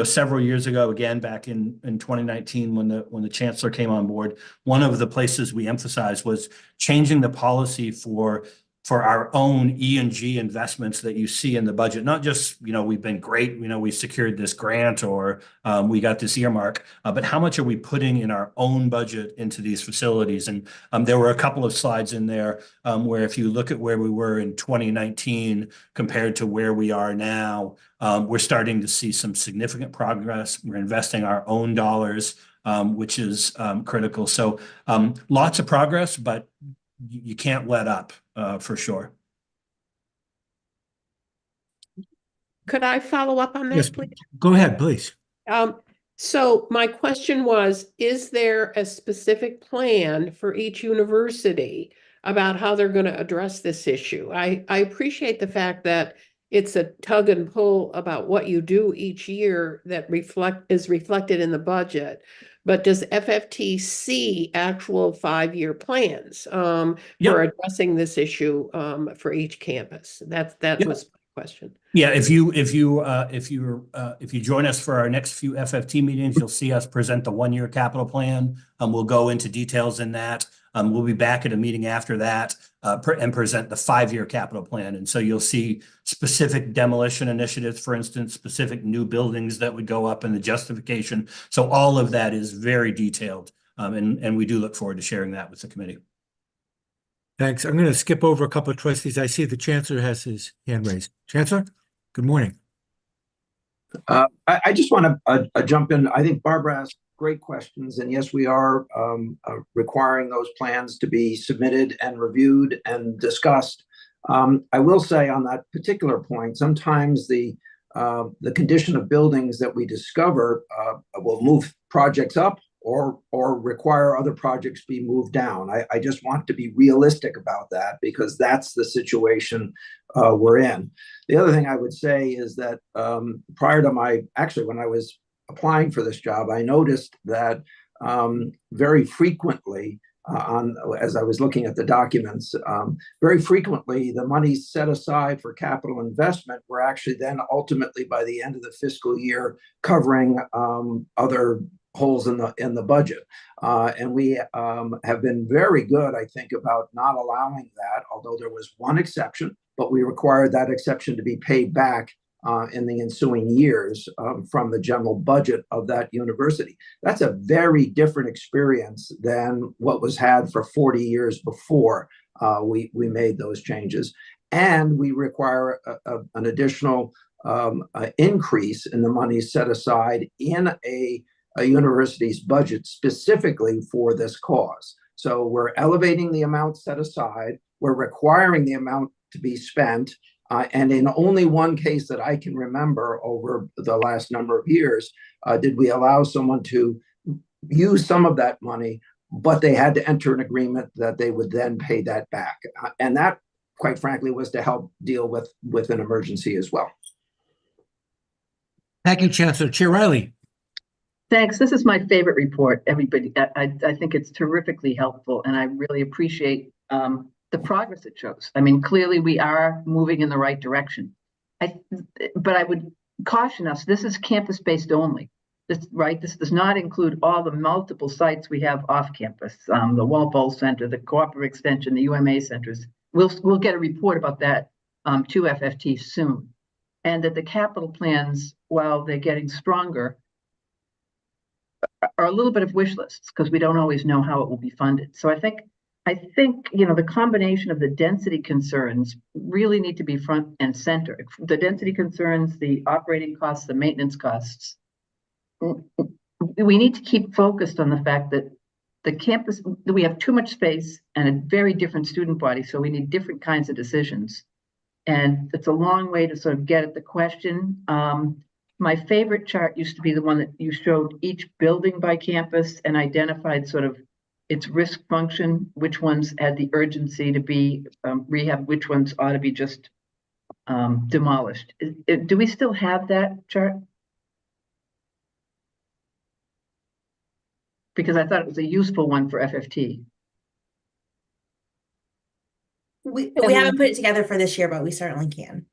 S8: several years ago, again, back in 2019, when the chancellor came on board, one of the places we emphasized was changing the policy for our own E&G investments that you see in the budget. Not just, we've been great, we secured this grant or we got this earmark, but how much are we putting in our own budget into these facilities? And there were a couple of slides in there where if you look at where we were in 2019 compared to where we are now, we're starting to see some significant progress. We're investing our own dollars, which is critical. So lots of progress, but you can't let up, for sure.
S11: Could I follow up on that,
S1: Yes,
S11: please?
S1: go ahead, please.
S11: So my question was, is there a specific plan for each university about how they're going to address this issue? I appreciate the fact that it's a tug and pull about what you do each year that is reflected in the budget. But does FFT see actual 5-year plans
S1: Yep.
S11: for addressing this issue for each campus? That
S1: Yep.
S11: was my question.
S8: Yeah, if you join us for our next few FFT meetings, you'll see us present the 1-year capital plan. We'll go into details in that. We'll be back at a meeting after that and present the 5-year capital plan. And so you'll see specific demolition initiatives, for instance, specific new buildings that would go up and the justification. So all of that is very detailed. And we do look forward to sharing that with the committee.
S1: Thanks. I'm going to skip over a couple of trustees. I see the Chancellor has his hand raised. Chancellor, good morning.
S12: I just want to jump in. I think Barbara asked great questions, and yes, we are requiring those plans to be submitted and reviewed and discussed. I will say on that particular point, sometimes the condition of buildings that we discover will move projects up or require other projects be moved down. I just want to be realistic about that because that's the situation we're in. The other thing I would say is that prior to actually when I was applying for this job, I noticed that very frequently as I was looking at the documents, very frequently the monies set aside for capital investment were actually then ultimately by the end of the fiscal year covering other holes in the budget. And we have been very good, I think, about not allowing that, although there was one exception, but we required that exception to be paid back in the ensuing years from the general budget of that university. That's a very different experience than what was had for 40 years before we made those changes. And we require an additional increase in the money set aside in a university's budget specifically for this cause. So we're elevating the amount set aside, we're requiring the amount to be spent, and in only one case that I can remember over the last number of years, did we allow someone to use some of that money, but they had to enter an agreement that they would then pay that back. And that, quite frankly, was to help deal with an emergency as well.
S1: Thank you, Chancellor. Chair Riley.
S13: Thanks. This is my favorite report, everybody. I think it's terrifically helpful, and I really appreciate the progress it shows. I mean, clearly we are moving in the right direction. But I would caution us, this is campus-based only. This does not include all the multiple sites we have off campus, the Walpole Center, the Cooperative Extension, the UMA centers. We'll get a report about that to FFT soon. And that the capital plans, while they're getting stronger, are a little bit of wish lists because we don't always know how it will be funded. So I think the combination of the density concerns really need to be front and center. The density concerns, the operating costs, the maintenance costs. We need to keep focused on the fact that the campus, we have too much space and a very different student body, so we need different kinds of decisions. And it's a long way to sort of get at the question. My favorite chart used to be the one that you showed each building by campus and identified sort of its risk function, which ones had the urgency to be rehab, which ones ought to be just demolished. Do we still have that chart? Because I thought it was a useful one for FFT.
S10: We haven't put it together for this year, but we certainly can.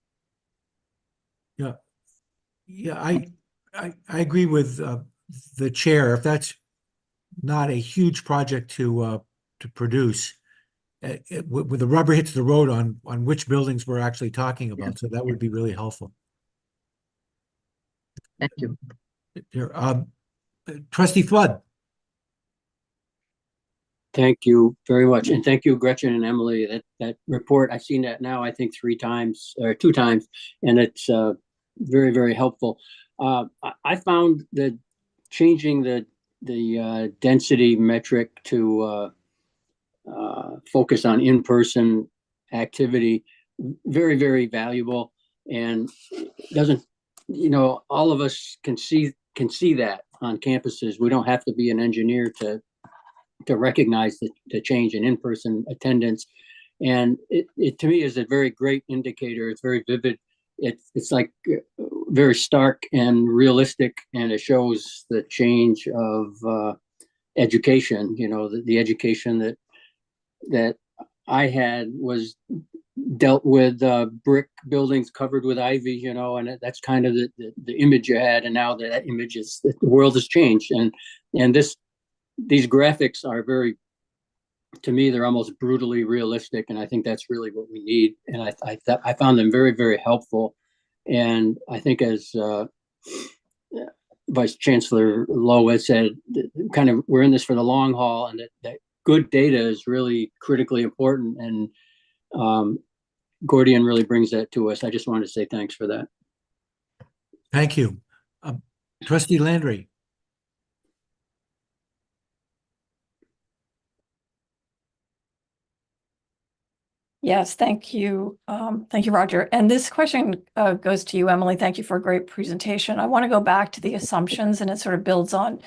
S1: Yeah, I agree with the chair. If that's not a huge project to produce, with the rubber hits the road on which buildings we're actually talking about, so that would be really helpful.
S13: Thank you.
S1: Here, Trustee Flood.
S14: Thank you very much. And thank you, Gretchen and Emily. That report, I've seen that now, I think 3 times or 2 times, and it's very, very helpful. I found that changing the density metric to focus on in-person activity very, very valuable, and doesn't, all of us can can see that on campuses. We don't have to be an engineer to recognize the change in in-person attendance. And it to me is a very great indicator. It's very vivid. It's like very stark and realistic, and it shows the change of education. You know, the education that I had was dealt with brick buildings covered with ivy, you know, and that's kind of the image you had. And now that image is, the world has changed. And these graphics are very, to me, they're almost brutally realistic. And I think that's really what we need. And I found them very, very helpful. And I think as Vice Chancellor Lowe has said, kind of, we're in this for the long haul, and that good data is really critically important. And Gordian really brings that to us. I just wanted to say thanks for that.
S1: Thank you. Trustee Landry.
S4: Yes, thank you. Thank you, Roger. And this question goes to you, Emily. Thank you for a great presentation. I want to go back to the assumptions, and it sort of builds on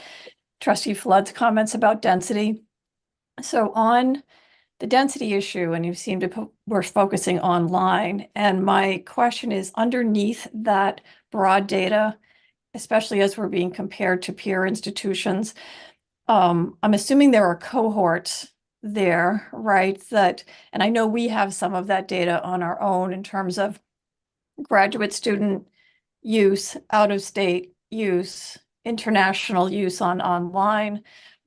S4: Trustee Flood's comments about density. So on the density issue, and you seem to we're focusing online, and my question is, underneath that broad data, especially as we're being compared to peer institutions, I'm assuming there are cohorts there, right? And I know we have some of that data on our own in terms of graduate student use, out-of-state use, international use online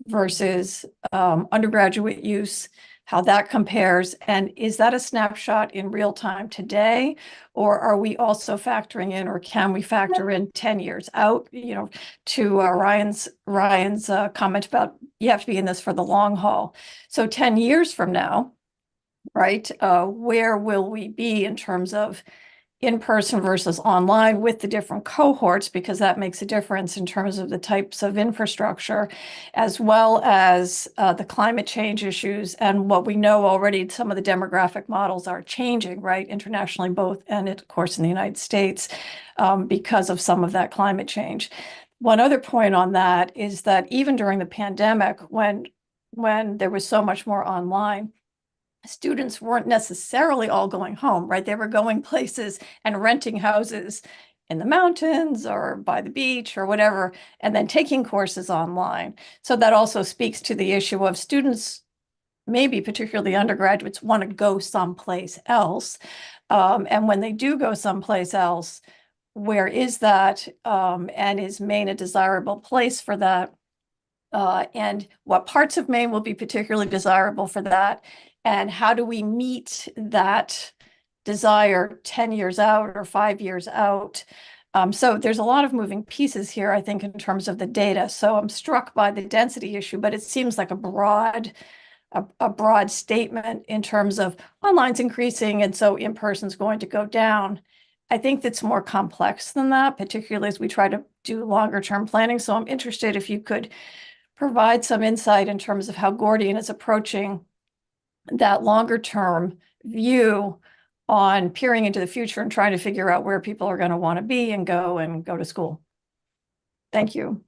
S4: versus undergraduate use, how that compares. And is that a snapshot in real time today, or are we also factoring in, or can we factor in 10 years out, you know, to Ryan's comment about you have to be in this for the long haul. So 10 years from now, right, where will we be in terms of in-person versus online with the different cohorts, because that makes a difference in terms of the types of infrastructure, as well as the climate change issues and what we know already. Some of the demographic models are changing, right, internationally, both, and of course in the United States, because of some of that climate change. One other point on that is that even during the pandemic, when there was so much more online, students weren't necessarily all going home, right? They were going places and renting houses in the mountains or by the beach or whatever, and then taking courses online. So that also speaks to the issue of students, maybe particularly undergraduates, want to go someplace else. And when they do go someplace else, where is that? And is Maine a desirable place for that? And what parts of Maine will be particularly desirable for that? And how do we meet that desire 10 years out or 5 years out? So there's a lot of moving pieces here, I think, in terms of the data. So I'm struck by the density issue, but it seems like a broad statement in terms of online's increasing, and so in-person's going to go down. I think that's more complex than that, particularly as we try to do longer term planning. So I'm interested if you could provide some insight in terms of how Gordian is approaching that longer term view on peering into the future and trying to figure out where people are going to want to be and go to school. Thank you.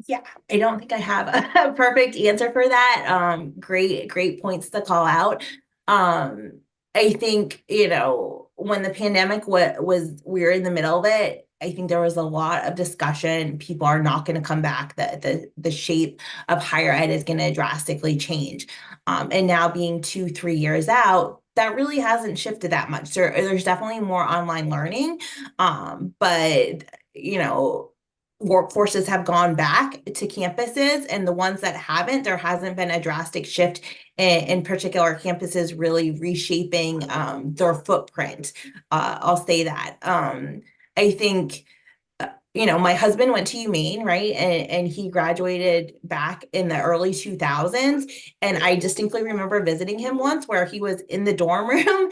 S10: Yeah, I don't think I have a perfect answer for that. Great points to call out. I think, you know, when the pandemic was we were in the middle of it, I think there was a lot of discussion. People are not going to come back. The shape of higher ed is going to drastically change. And now being 2-3 years out, that really hasn't shifted that much. There's definitely more online learning. But, you know, workforces have gone back to campuses, and the ones that haven't, there hasn't been a drastic shift in particular campuses really reshaping their footprint. I'll say that. I think, you know, my husband went to UMaine, right? And he graduated back in the early 2000s. And I distinctly remember visiting him once where he was in the dorm room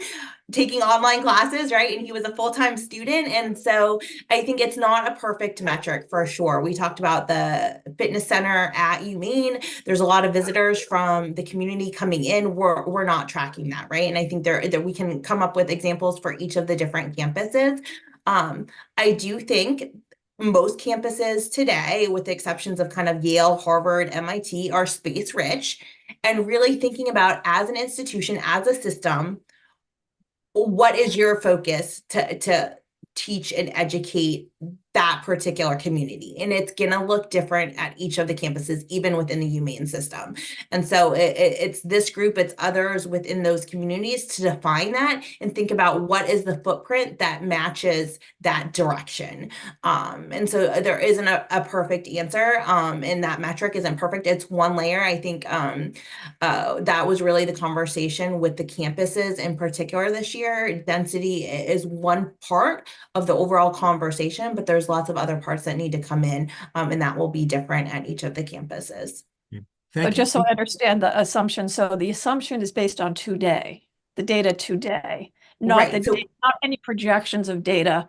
S10: taking online classes, right? And he was a full-time student. And so I think it's not a perfect metric for sure. We talked about the fitness center at UMaine. There's a lot of visitors from the community coming in. We're not tracking that, right? And I think that we can come up with examples for each of the different campuses. I do think Most campuses today, with the exceptions of kind of Yale, Harvard, MIT, are space rich, and really thinking about, as an institution, as a system, what is your focus to teach and educate that particular community? And it's going to look different at each of the campuses, even within the UMaine system. And so it's this group, it's others within those communities to define that and think about what is the footprint that matches that direction. And so there isn't a perfect answer, and that metric isn't perfect. It's one layer. I think that was really the conversation with the campuses in particular this year. Density is one part of the overall conversation, but there's lots of other parts that need to come in, and that will be different at each of the campuses.
S4: But just so I understand the assumption, so the assumption is based on today, the data today, not
S10: Right,
S4: the
S10: so-
S4: not any projections of data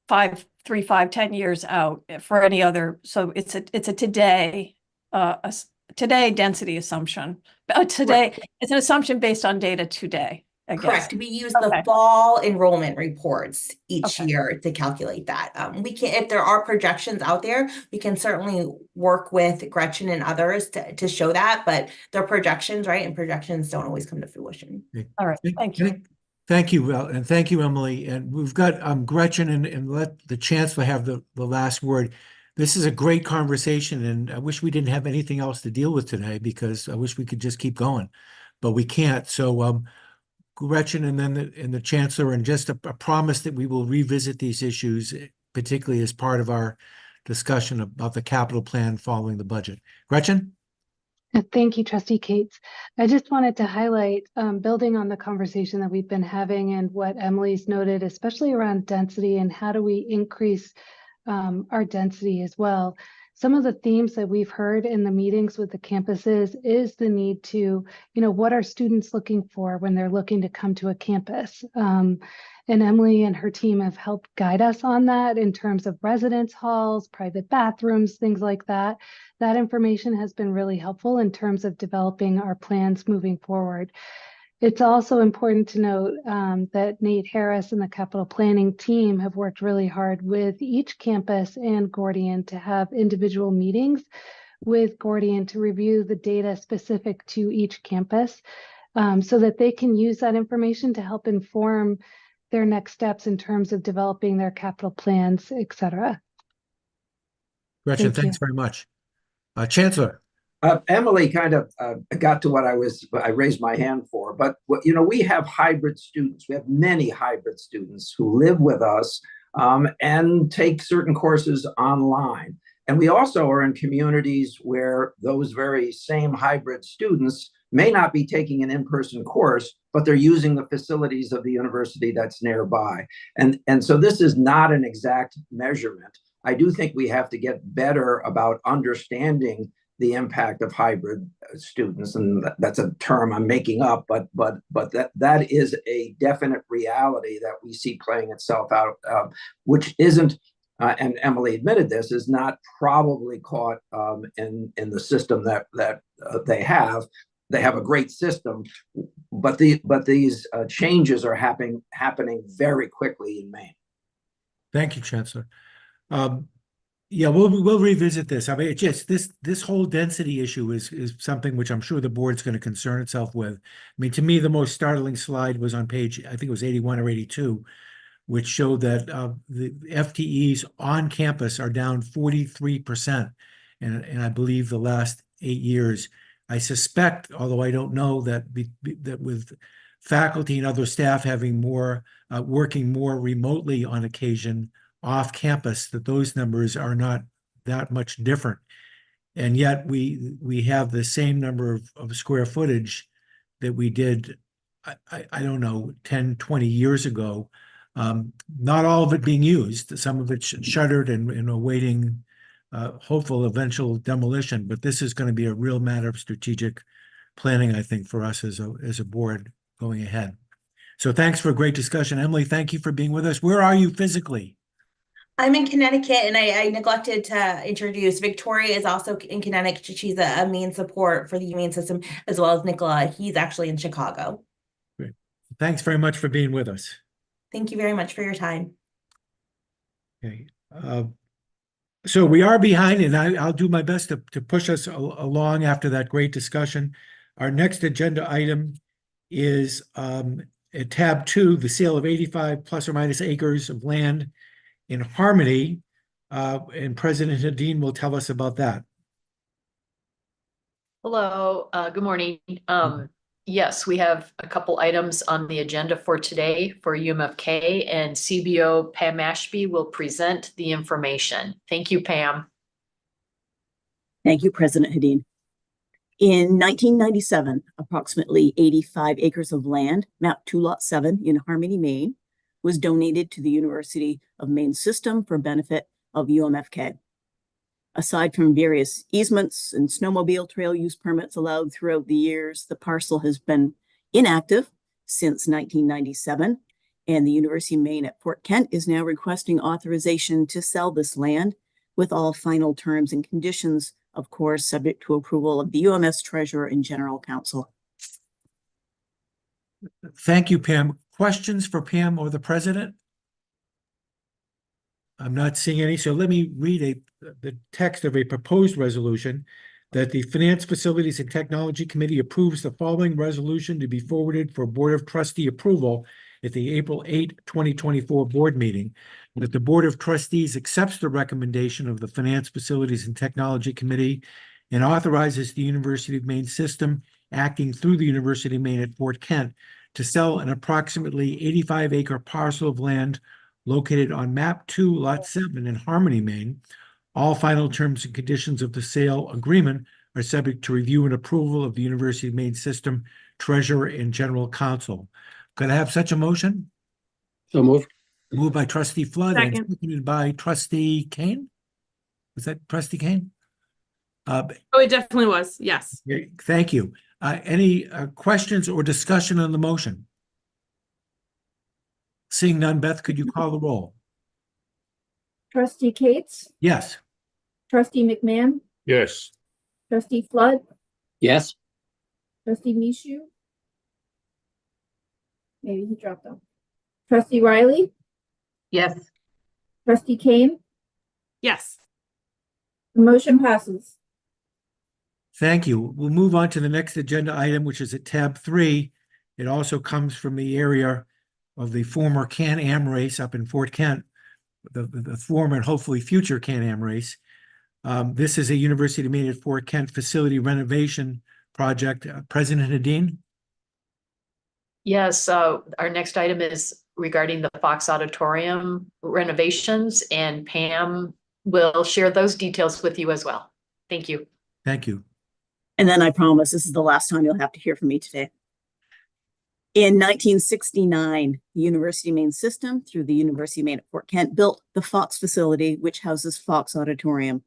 S4: 3, 5, 10 years out for any other. So it's a today today density assumption. Today it's an assumption based on data today. I guess.
S10: Correct. We use the fall enrollment reports each
S4: Okay.
S10: year to calculate that. We can, if there are projections out there, we can certainly work with Gretchen and others to show that, but they're projections, right? And projections don't always come to fruition.
S4: All right. Thank you.
S1: Thank you, and thank you, Emily. And we've got Gretchen and let the chancellor have the last word. This is a great conversation, and I wish we didn't have anything else to deal with today, because I wish we could just keep going, but we can't. So Gretchen and then the chancellor, and just a promise that we will revisit these issues, particularly as part of our discussion about the capital plan following the budget. Gretchen?
S9: Thank you, Trustee Cates. I just wanted to highlight, building on the conversation that we've been having and what Emily's noted, especially around density and how do we increase our density as well. Some of the themes that we've heard in the meetings with the campuses is the need to, what are students looking for when they're looking to come to a campus? And Emily and her team have helped guide us on that in terms of residence halls, private bathrooms, things like that. That information has been really helpful in terms of developing our plans moving forward. It's also important to note that Nate Harris and the capital planning team have worked really hard with each campus and Gordian to have individual meetings with Gordian to review the data specific to each campus, so that they can use that information to help inform their next steps in terms of developing their capital plans, et cetera.
S1: Gretchen, thanks very much. Chancellor.
S12: Emily kind of got to what I raised my hand for, but we have hybrid students. We have many hybrid students who live with us and take certain courses online. And we also are in communities where those very same hybrid students may not be taking an in-person course, but they're using the facilities of the university that's nearby. And so this is not an exact measurement. I do think we have to get better about understanding the impact of hybrid students, and that's a term I'm making up, but that is a definite reality that we see playing itself out, which isn't, and Emily admitted this, is not probably caught in the system that they have. They have a great system, but these changes are happening very quickly in Maine.
S1: Thank you, Chancellor. Yeah, we'll revisit this. I mean, it's just this whole density issue is something which I'm sure the board's going to concern itself with. I mean, to me, the most startling slide was on page, I think it was 81 or 82, which showed that the FTEs on campus are down 43%, and I believe the last 8 years. I suspect, although I don't know, that that with faculty and other staff having more working more remotely on occasion off campus, that those numbers are not that much different. And yet we have the same number of square footage that we did, I don't know, 10, 20 years ago. Not all of it being used, some of it shuttered and awaiting hopeful eventual demolition, but this is going to be a real matter of strategic planning, I think, for us as a board going ahead. So thanks for a great discussion. Emily, thank you for being with us. Where are you physically?
S10: I'm in Connecticut, and I neglected to introduce Victoria is also in Connecticut. She's a main support for the UMaine system, as well as Nicola. He's actually in Chicago.
S1: Great. Thanks very much for being with us.
S10: Thank you very much for your time.
S1: Okay. So we are behind, and I'll do my best to push us along after that great discussion. Our next agenda item is at tab 2, the sale of 85 plus or minus acres of land in Harmony. And President Hadeen will tell us about that.
S15: Hello, good morning. Yes, we have a couple items on the agenda for today for UMFK, and CBO Pam Ashby will present the information. Thank you, Pam.
S16: Thank you, President Hadeen. In 1997, approximately 85 acres of land, map 2 lot 7 in Harmony, Maine, was donated to the University of Maine system for benefit of UMFK. Aside from various easements and snowmobile trail use permits allowed throughout the years, the parcel has been inactive since 1997, and the University of Maine at Fort Kent is now requesting authorization to sell this land with all final terms and conditions, of course, subject to approval of the UMS Treasurer and General Counsel.
S1: Thank you, Pam. Questions for Pam or the President? I'm not seeing any, so let me read the text of a proposed resolution that the Finance, Facilities, and Technology Committee approves the following resolution to be forwarded for Board of Trustee approval at the April 8, 2024 board meeting, that the Board of Trustees accepts the recommendation of the Finance, Facilities, and Technology Committee and authorizes the University of Maine system, acting through the University of Maine at Fort Kent, to sell an approximately 85-acre parcel of land located on map 2, lot 7 in Harmony, Maine. All final terms and conditions of the sale agreement are subject to review and approval of the University of Maine system, Treasurer, and General Counsel. Could I have such a motion?
S14: So moved.
S1: Moved by Trustee Flood and
S5: Second.
S1: seconded by Trustee Kane? Was that Trustee Kane?
S5: Oh, it definitely was. Yes.
S1: Thank you. Any questions or discussion on the motion? Seeing none, Beth, could you call the roll?
S2: Trustee Cates,
S1: Yes.
S2: trustee McMahon,
S3: Yes.
S2: trustee Flood,
S14: Yes.
S2: trustee Mishu. Maybe he dropped off. Trustee Riley,
S13: Yes.
S2: trustee Kane,
S5: Yes.
S2: the motion passes.
S1: Thank you. We'll move on to the next agenda item, which is at tab 3. It also comes from the area of the former Can-Am race up in Fort Kent, the former and hopefully future Can-Am race. This is a University of Maine at Fort Kent facility renovation project. President Hadeen?
S15: Yes, our next item is regarding the Fox Auditorium renovations, and Pam will share those details with you as well. Thank you.
S1: Thank you.
S16: And then I promise this is the last time you'll have to hear from me today. In 1969, the University of Maine system, through the University of Maine at Fort Kent, built the Fox facility, which houses Fox Auditorium.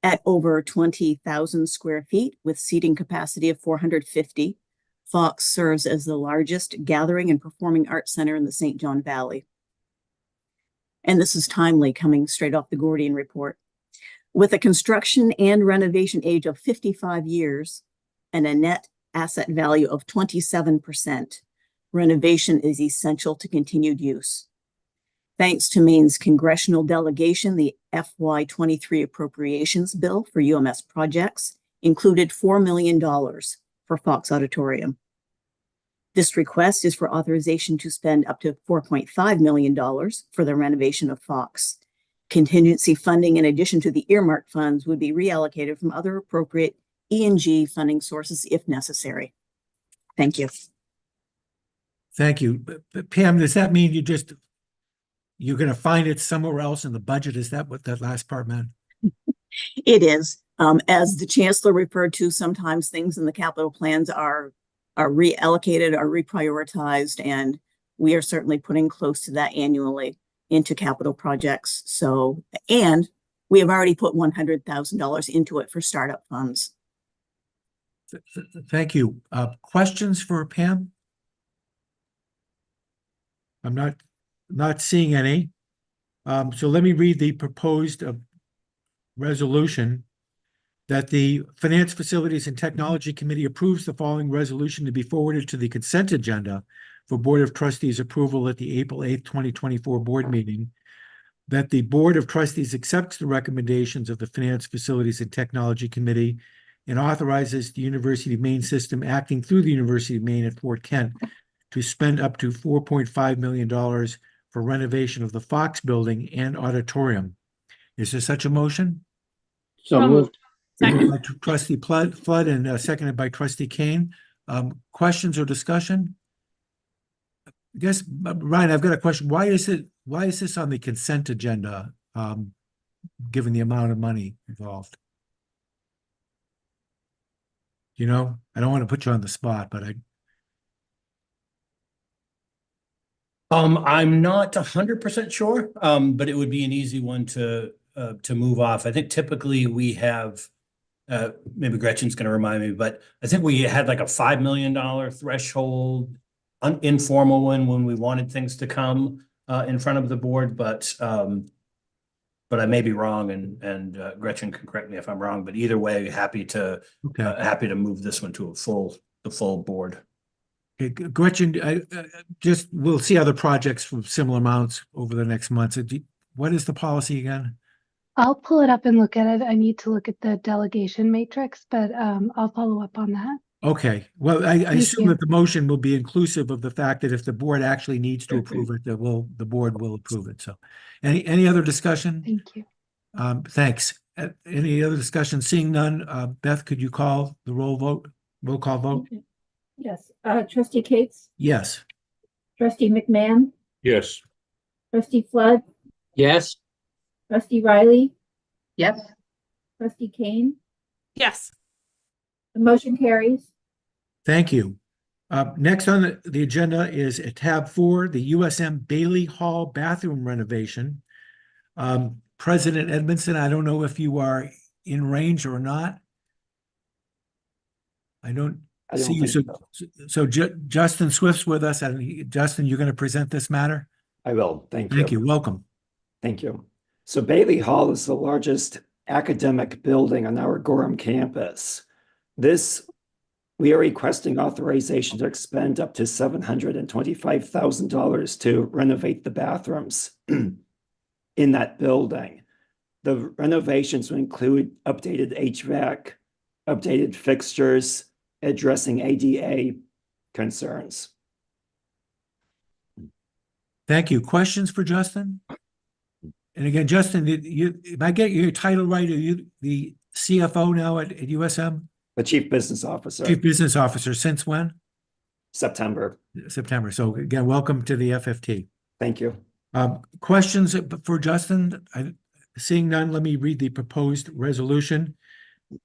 S16: At over 20,000 square feet with seating capacity of 450, Fox serves as the largest gathering and performing arts center in the St. John Valley. And this is timely, coming straight off the Gordian report. With a construction and renovation age of 55 years and a net asset value of 27%, renovation is essential to continued use. Thanks to Maine's congressional delegation, the FY23 appropriations bill for UMS projects included $4 million for Fox Auditorium. This request is for authorization to spend up to $4.5 million for the renovation of Fox. Contingency funding, in addition to the earmarked funds, would be reallocated from other appropriate E&G funding sources if necessary. Thank you.
S1: Thank you. But Pam, does that mean you're going to find it somewhere else in the budget? Is that what that last part meant?
S16: It is. As the chancellor referred to, sometimes things in the capital plans are reallocated, are reprioritized, and we are certainly putting close to that annually into capital projects. So, and we have already put $100,000 into it for startup funds.
S1: Thank you. Questions for Pam? I'm not seeing any. So let me read the proposed resolution that the Finance, Facilities, and Technology Committee approves the following resolution to be forwarded to the consent agenda for Board of Trustees approval at the April 8th, 2024 board meeting. that the Board of Trustees accepts the recommendations of the Finance, Facilities, and Technology Committee and authorizes the University of Maine system acting through the University of Maine at Fort Kent to spend up to $4.5 million for renovation of the Fox Building and auditorium. Is there such a motion?
S14: So moved.
S1: Moved by Trustee Flood and seconded by Trustee Kane. Questions or discussion? I guess, Ryan, I've got a question. Why is this on the consent agenda, given the amount of money involved? You know, I don't want to put you on the spot, but
S8: I'm not 100% sure, but it would be an easy one to move off. I think typically we have, maybe Gretchen's going to remind me, but I think we had like a $5 million threshold, informal one when we wanted things to come in front of the board, but I may be wrong, and Gretchen can correct me if I'm wrong. But either way, happy to move this one to the full board.
S1: okay, Gretchen, we'll see other projects from similar amounts over the next months. What is the policy again?
S9: I'll pull it up and look at it. I need to look at the delegation matrix, but I'll follow up on that.
S1: Okay, well, I assume
S9: you.
S1: that the motion will be inclusive of the fact that if the board actually needs to approve it, the board will approve it. So, any other discussion?
S9: Thank you.
S1: Thanks. Any other discussion? Seeing none, Beth, could you call the roll call vote?
S2: Yes, Trustee Cates,
S1: Yes.
S2: Trustee McMahon,
S3: Yes.
S2: Trustee Flood,
S14: Yes.
S2: Trustee Riley,
S13: Yes,
S2: Trustee Kane.
S5: Yes.
S2: The motion carries.
S1: Thank you. Next on the agenda is at tab 4, the USM Bailey Hall bathroom renovation. President Edmondson, I don't know if you are in range or not. I don't see you. So Justin Swift's with us, and Justin, you're going to present this matter?
S17: I will. Thank you.
S1: Thank you. Welcome.
S17: Thank you. So Bailey Hall is the largest academic building on our Gorham campus. We are requesting authorization to expend up to $725,000 to renovate the bathrooms in that building. The renovations will include updated HVAC, updated fixtures, addressing ADA concerns.
S1: Thank you. Questions for Justin? And again, Justin, if I get your title right, are you the CFO now at USM?
S17: The Chief Business Officer.
S1: Chief Business Officer, since when?
S17: September.
S1: September. So again, welcome to the FFT.
S17: Thank you.
S1: Questions for Justin? Seeing none, let me read the proposed resolution.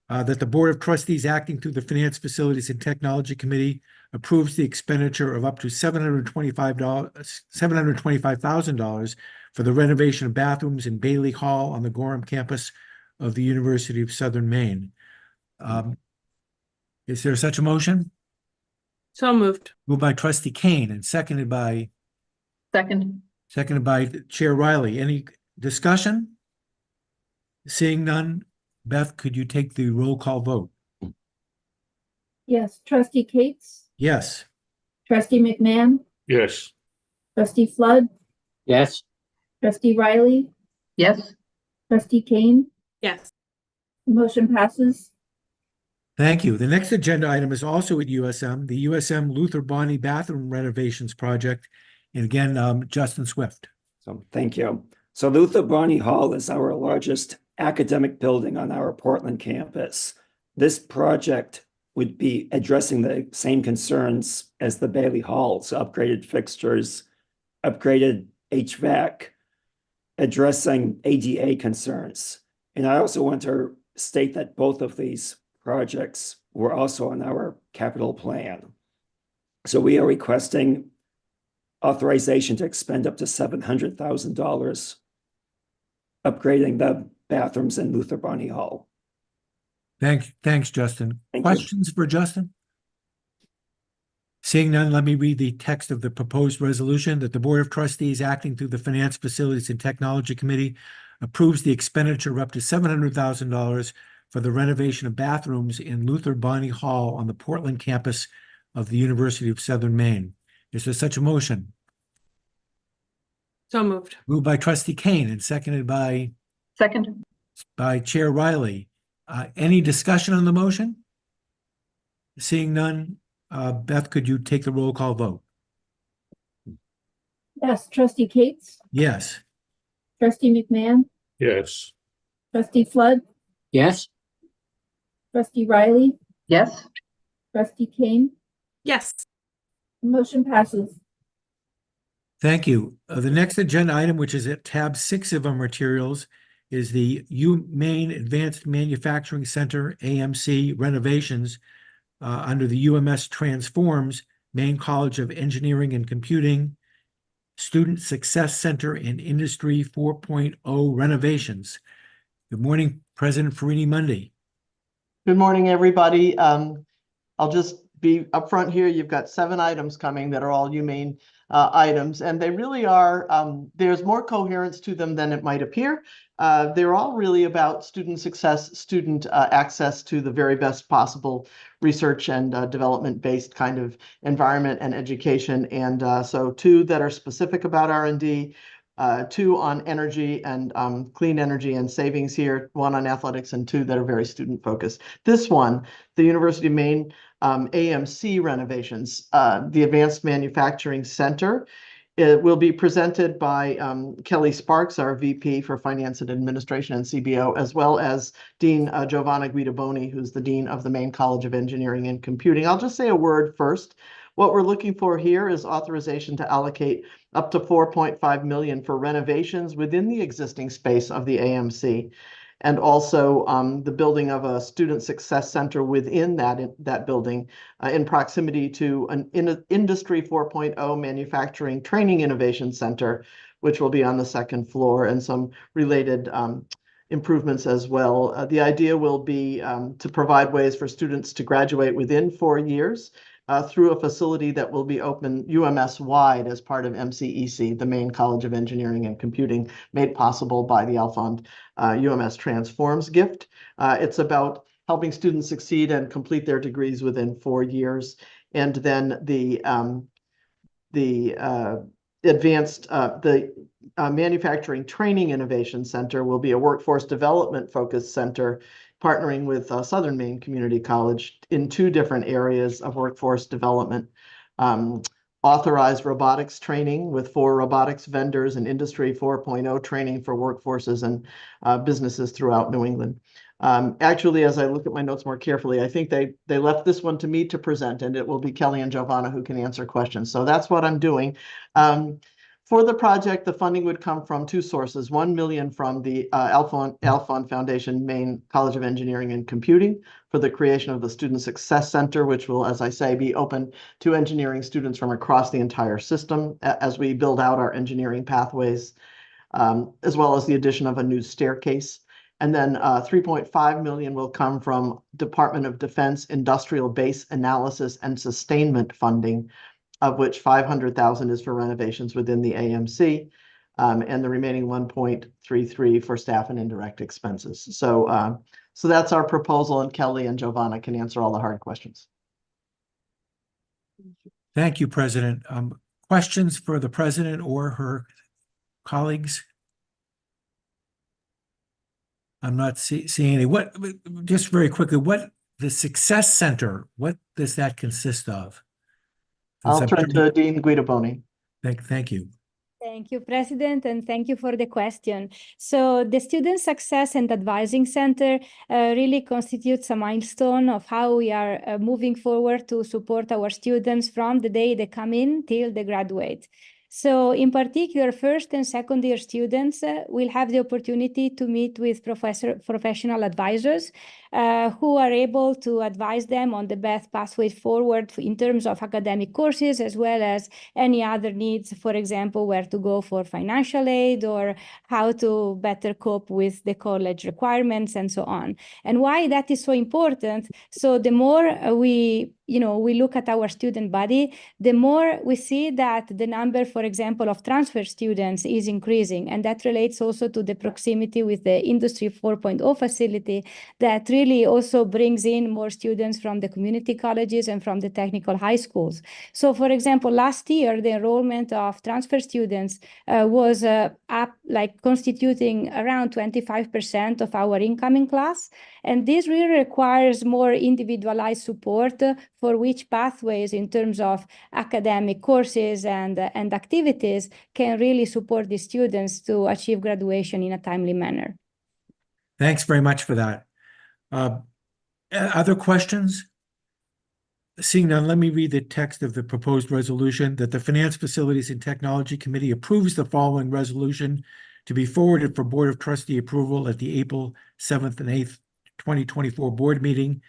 S1: That the Board of Trustees acting through the Finance, Facilities, and Technology Committee approves the expenditure of up to $725,000 for the renovation of bathrooms in Bailey Hall on the Gorham campus of the University of Southern Maine. Is there such a motion?
S5: So moved.
S1: Moved by Trustee Kane and seconded by Chair Riley. Any discussion? Seeing none, Beth, could you take the roll call vote?
S2: Yes, Trustee Cates,
S1: Yes.
S2: Trustee McMahon,
S3: Yes.
S2: Trustee Flood,
S14: Yes.
S2: Trustee Riley,
S13: yes,
S2: Trustee Kane.
S5: Yes.
S2: The motion passes.
S1: Thank you. The next agenda item is also at USM, the USM Luther Bonney Bathroom Renovations Project. And again, Justin Swift.
S17: So thank you. So Luther Bonney Hall is our largest academic building on our Portland campus. This project would be addressing the same concerns as the Bailey Halls, upgraded fixtures, upgraded HVAC, addressing ADA concerns. And I also want to state that both of these projects were also on our capital plan. So we are requesting authorization to expend up to $700,000 upgrading the bathrooms in Luther Bonney Hall.
S1: Thanks, Justin.
S17: Thank you.
S1: Questions for Justin? Seeing none, let me read the text of the proposed resolution that the Board of Trustees acting through the Finance, Facilities, and Technology Committee approves the expenditure of up to $700,000 for the renovation of bathrooms in Luther Bonney Hall on the Portland campus of the University of Southern Maine. Is there such a motion?
S5: So moved.
S1: Moved by trustee Kane and seconded by
S13: Second,
S1: Chair Riley. Any discussion on the motion? Seeing none, Beth, could you take the roll call vote?
S2: Yes, trustee Cates,
S1: Yes.
S2: trustee McMahon,
S3: Yes.
S2: trustee Flood,
S14: Yes,
S2: trustee Riley,
S13: yes,
S2: trustee Kane,
S5: Yes.
S2: motion passes.
S1: Thank you. The next agenda item, which is at tab 6 of our materials, is the UMaine Advanced Manufacturing Center, AMC renovations under the UMS Transforms Maine College of Engineering and Computing Student Success Center and Industry 4.0 renovations. Good morning, President Farini Mundy.
S18: Good morning, everybody. I'll just be upfront here. You've got 7 items coming that are all UMaine items, and they really are, there's more coherence to them than it might appear. They're all really about student success, student access to the very best possible research and development-based kind of environment and education. And so 2 that are specific about R&D, 2 on energy and clean energy and savings here, 1 on athletics, and 2 that are very student focused. This one, the University of Maine AMC renovations, the Advanced Manufacturing Center. It will be presented by Kelly Sparks, our VP for Finance and Administration and CBO, as well as Dean Giovanna Guidoboni, who's the Dean of the Maine College of Engineering and Computing. I'll just say a word first. What we're looking for here is authorization to allocate up to $4.5 million for renovations within the existing space of the AMC. And also the building of a student success center within that building in proximity to an Industry 4.0 manufacturing training innovation center, which will be on the 2nd floor, and some related improvements as well. The idea will be to provide ways for students to graduate within 4 years through a facility that will be open UMS-wide as part of MCEC, the Maine College of Engineering and Computing, made possible by the Alfond UMS Transforms gift. It's about helping students succeed and complete their degrees within 4 years. And then the Manufacturing Training Innovation Center will be a workforce development focused center, partnering with Southern Maine Community College in 2 different areas of workforce development. Authorized robotics training with 4 robotics vendors and Industry 4.0 training for workforces and businesses throughout New England. Actually, as I look at my notes more carefully, I think they left this one to me to present, and it will be Kelly and Giovanna who can answer questions. So that's what I'm doing. For the project, the funding would come from 2 sources, $1 million from the Alfond Foundation, Maine College of Engineering and Computing, for the creation of the Student Success Center, which will, as I say, be open to engineering students from across the entire system as we build out our engineering pathways, as well as the addition of a new staircase. And then $3.5 million will come from Department of Defense Industrial Base Analysis and Sustainment funding, of which $500,000 is for renovations within the AMC, and the remaining $1.33 for staff and indirect expenses. So that's our proposal, and Kelly and Giovanna can answer all the hard questions.
S1: Thank you, President. Questions for the President or her colleagues? I'm not seeing any. Just very quickly, the Success Center, what does that consist of?
S18: I'll turn to Dean Guidoboni.
S1: Thank you.
S19: Thank you, President, and thank you for the question. So the Student Success and Advising Center really constitutes a milestone of how we are moving forward to support our students from the day they come in till they graduate. So in particular, 1st and 2nd year students will have the opportunity to meet with professional advisors who are able to advise them on the best pathways forward in terms of academic courses, as well as any other needs, for example, where to go for financial aid or how to better cope with the college requirements and so on. And why that is so important, so the more we look at our student body, the more we see that the number, for example, of transfer students is increasing. And that relates also to the proximity with the Industry 4.0 facility that really really also brings in more students from the community colleges and from the technical high schools. So for example, last year, the enrollment of transfer students was up, like constituting around 25% of our incoming class. And this really requires more individualized support for which pathways in terms of academic courses and activities can really support the students to achieve graduation in a timely manner.
S1: Thanks very much for that. Other questions? Seeing none, let me read the text of the proposed resolution that the Finance, Facilities, and Technology Committee approves the following resolution to be forwarded for Board of Trustee approval at the April 7th and 8th, 2024 board meeting,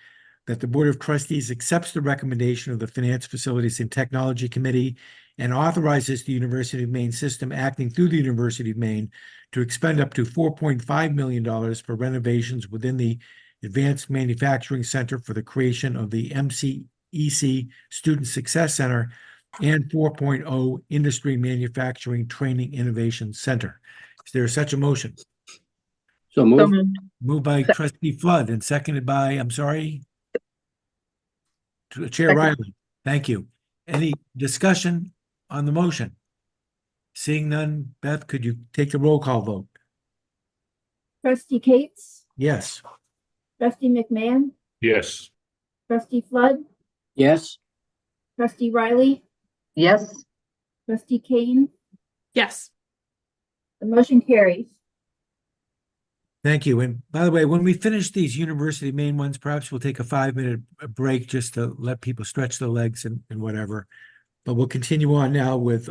S1: that the Board of Trustees accepts the recommendation of the Finance, Facilities, and Technology Committee and authorizes the University of Maine system acting through the University of Maine to expend up to $4.5 million for renovations within the Advanced Manufacturing Center for the creation of the MCEC Student Success Center and 4.0 Industry Manufacturing Training Innovation Center. Is there such a motion?
S14: So moved.
S1: Moved by Trustee Flood and seconded by, I'm sorry, Chair Riley. Thank you. Any discussion on the motion? Seeing none, Beth, could you take the roll call vote?
S2: Trustee Cates,
S1: Yes.
S2: Trustee McMahon,
S3: Yes.
S2: Trustee Flood,
S14: Yes.
S2: Trustee Riley,
S13: Yes.
S2: Trustee Kane.
S5: Yes.
S2: The motion carries.
S1: Thank you. And by the way, when we finish these University of Maine ones, perhaps we'll take a 5-minute break just to let people stretch their legs and whatever. But we'll continue on now with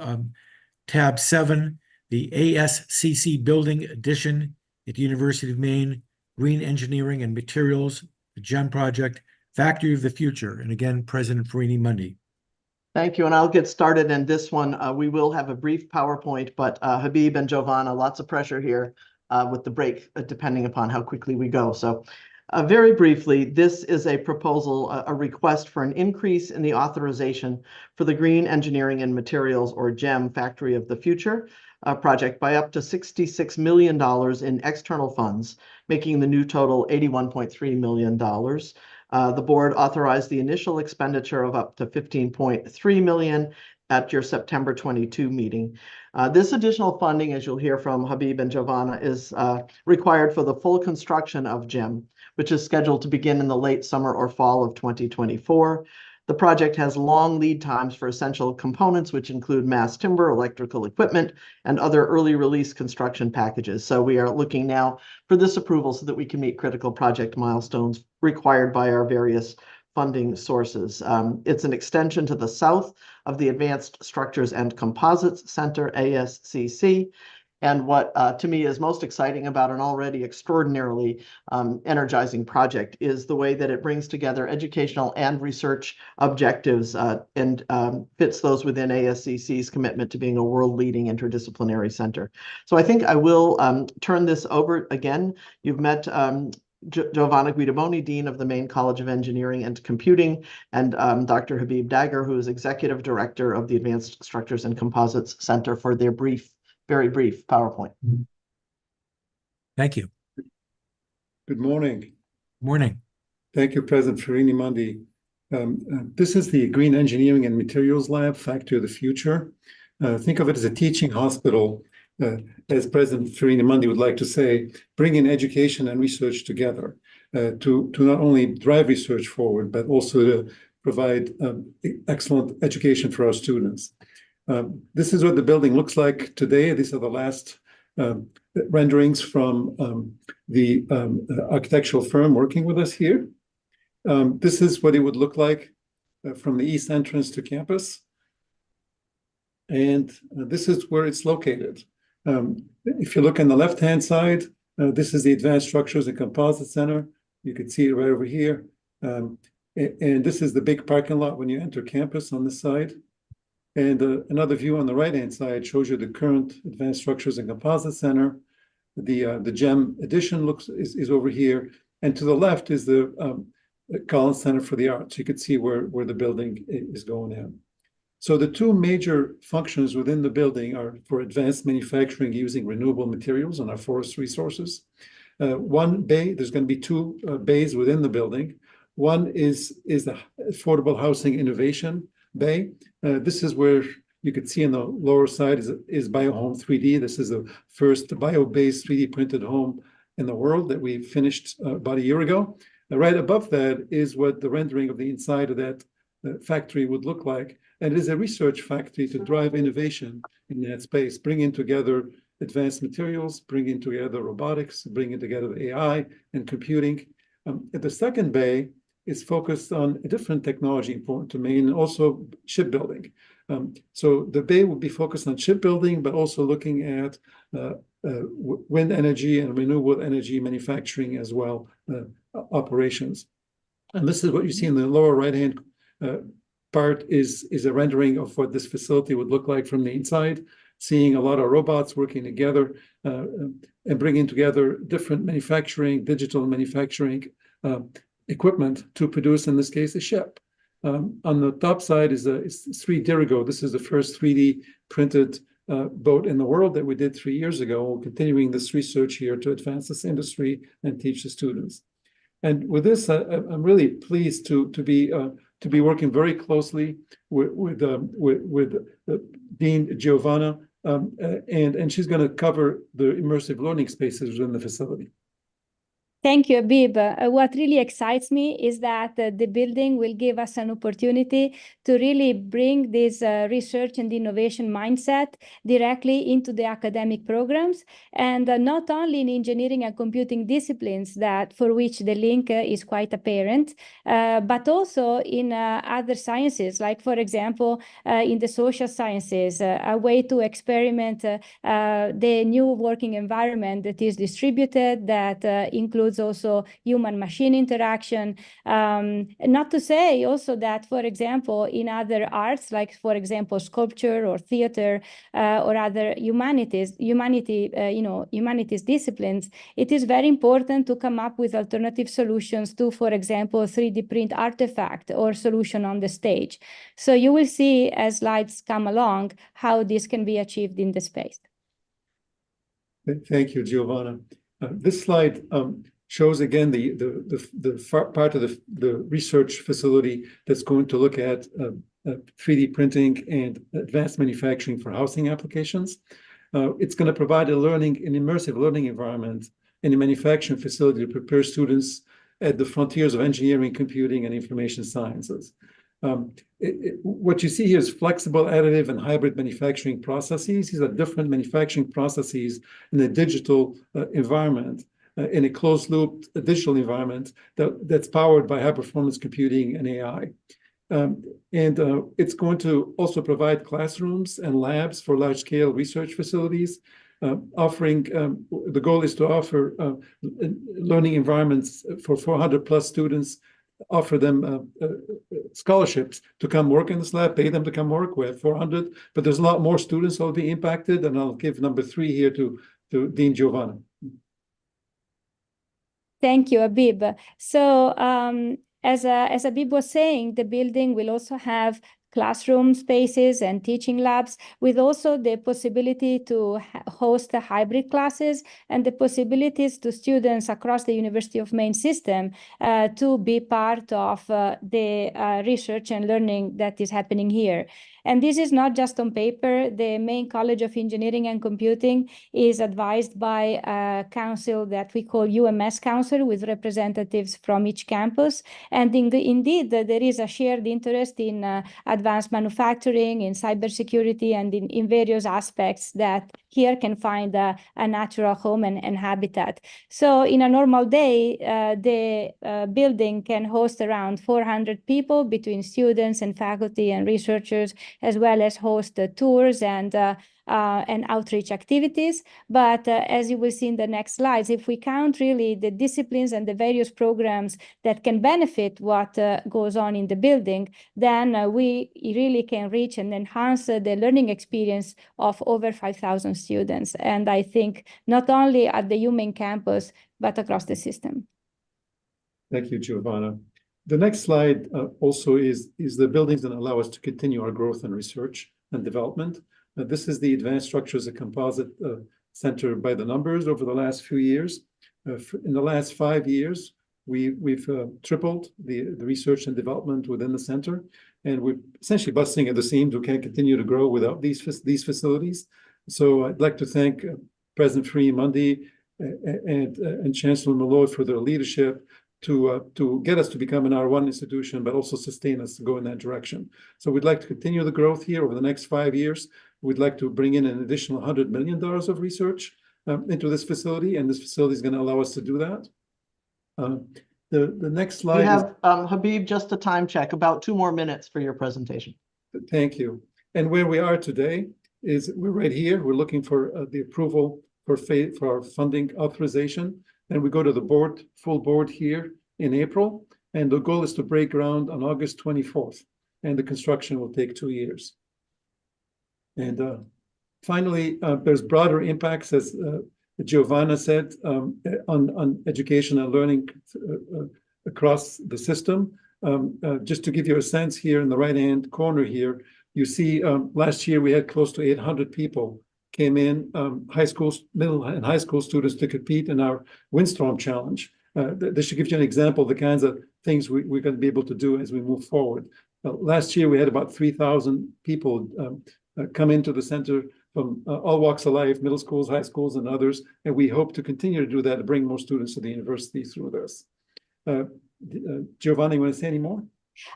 S1: tab 7, the ASCC Building Addition at the University of Maine, Green Engineering and Materials, the GEM Project, Factory of the Future. And again, President Farini Mundy.
S18: Thank you, and I'll get started in this one. We will have a brief PowerPoint, but Habib and Giovanna, lots of pressure here with the break, depending upon how quickly we go. So very briefly, this is a proposal, a request for an increase in the authorization for the Green Engineering and Materials, or GEM, Factory of the Future project by up to $66 million in external funds, making the new total $81.3 million. The board authorized the initial expenditure of up to $15.3 million at your September 22 meeting. This additional funding, as you'll hear from Habib and Giovanna, is required for the full construction of GEM, which is scheduled to begin in the late summer or fall of 2024. The project has long lead times for essential components, which include mass timber, electrical equipment, and other early release construction packages. So we are looking now for this approval so that we can meet critical project milestones required by our various funding sources. It's an extension to the south of the Advanced Structures and Composites Center, ASCC. And what to me is most exciting about an already extraordinarily energizing project is the way that it brings together educational and research objectives and fits those within ASCC's commitment to being a world-leading interdisciplinary center. So I think I will turn this over again. You've met Giovanna Guidamoni, Dean of the Maine College of Engineering and Computing, and Dr. Habib Dagher, who is Executive Director of the Advanced Structures and Composites Center, for their very brief PowerPoint.
S1: Thank you.
S20: Good morning.
S1: Morning.
S20: Thank you, President Farini Mundy. This is the Green Engineering and Materials Lab, Factory of the Future. Think of it as a teaching hospital, as President Farini Mundy would like to say, bringing education and research together to not only drive research forward, but also to provide excellent education for our students. This is what the building looks like today. These are the last renderings from the architectural firm working with us here. This is what it would look like from the east entrance to campus. And this is where it's located. If you look on the left-hand side, this is the Advanced Structures and Composites Center. You can see it right over here. And this is the big parking lot when you enter campus on this side. And another view on the right-hand side shows you the current Advanced Structures and Composites Center. The GEM addition is over here. And to the left is the Collins Center for the Arts. You can see where the building is going in. So the two major functions within the building are for advanced manufacturing using renewable materials and our forest resources. One bay, there's going to be two bays within the building. One is the Affordable Housing Innovation Bay. This is where you could see on the lower side is BioHome 3D. This is the first bio-based 3D printed home in the world that we finished about a year ago. Right above that is what the rendering of the inside of that factory would look like. And it is a research factory to drive innovation in that space, bringing together advanced materials, bringing together robotics, bringing together AI and computing. The second bay is focused on a different technology important to Maine, also shipbuilding. So the bay will be focused on shipbuilding, but also looking at wind energy and renewable energy manufacturing as well, operations. And this is what you see in the lower right-hand part is a rendering of what this facility would look like from the inside, seeing a lot of robots working together and bringing together different manufacturing, digital manufacturing equipment to produce, in this case, a ship. On the top side is 3 Dirigo. This is the first 3D printed boat in the world that we did 3 years ago. We're continuing this research here to advance this industry and teach the students. And with this, I'm really pleased to be working very closely with Dean Giovanna, and she's going to cover the immersive learning spaces within the facility.
S19: Thank you, Habib. What really excites me is that the building will give us an opportunity to really bring this research and innovation mindset directly into the academic programs, and not only in engineering and computing disciplines that for which the link is quite apparent, but also in other sciences, like, for example, in the social sciences, a way to experiment the new working environment that is distributed, that includes also human-machine interaction. Not to say also that, for example, in other arts, like, for example, sculpture or theater or other humanities disciplines, it is very important to come up with alternative solutions to, for example, 3D print artifact or solution on the stage. So you will see as slides come along how this can be achieved in the space.
S20: Thank you, Giovanna. This slide shows again the part of the research facility that's going to look at 3D printing and advanced manufacturing for housing applications. It's going to provide an immersive learning environment in a manufacturing facility to prepare students at the frontiers of engineering, computing, and information sciences. What you see here is flexible, additive, and hybrid manufacturing processes. These are different manufacturing processes in a digital environment, in a closed-loop digital environment that's powered by high-performance computing and AI. It's going to also provide classrooms and labs for large-scale research facilities, the goal is to offer learning environments for 400+ students, offer them scholarships to come work in this lab, pay them to come work. We have 400, but there's a lot more students that will be impacted, and I'll give number 3 here to Dean Giovanna.
S19: Thank you, Habib. So as Habib was saying, the building will also have classroom spaces and teaching labs, with also the possibility to host the hybrid classes and the possibilities to students across the University of Maine system to be part of the research and learning that is happening here. And this is not just on paper. The Maine College of Engineering and Computing is advised by a council that we call UMS Council, with representatives from each campus. And indeed, there is a shared interest in advanced manufacturing, in cybersecurity, and in various aspects that here can find a natural home and habitat. So in a normal day, the building can host around 400 people between students and faculty and researchers, as well as host tours and outreach activities. But as you will see in the next slides, if we count really the disciplines and the various programs that can benefit what goes on in the building, then we really can reach and enhance the learning experience of over 5,000 students. And I think not only at the UMaine campus, but across the system.
S20: Thank you, Giovanna. The next slide also is the buildings that allow us to continue our growth and research and development. This is the Advanced Structures and Composite center by the numbers over the last few years. In the last 5 years, we've tripled the research and development within the center, and we're essentially busting at the seams. We can't continue to grow without these facilities. So I'd like to thank President Free-Monday and Chancellor Malloy for their leadership to get us to become an R1 institution, but also sustain us to go in that direction. So we'd like to continue the growth here over the next 5 years. We'd like to bring in an additional $100 million of research into this facility, and this facility is going to allow us to do that. The next slide.
S18: We have, Habib, just a time check, about 2 more minutes for your presentation.
S20: Thank you. And where we are today is we're right here. We're looking for the approval for our funding authorization. And we go to the board, full board here in April. And the goal is to break ground on August 24th. And the construction will take 2 years. And finally, there's broader impacts, as Giovanna said, on education and learning across the system. Just to give you a sense, here in the right-hand corner here, you see last year we had close to 800 people came in, high school, middle and high school students, to compete in our Windstorm Challenge. This should give you an example of the kinds of things we're going to be able to do as we move forward. Last year we had about 3,000 people come into the center from all walks of life, middle schools, high schools, and others. And we hope to continue to do that, to bring more students to the university through this. Giovanni, you want to say any more?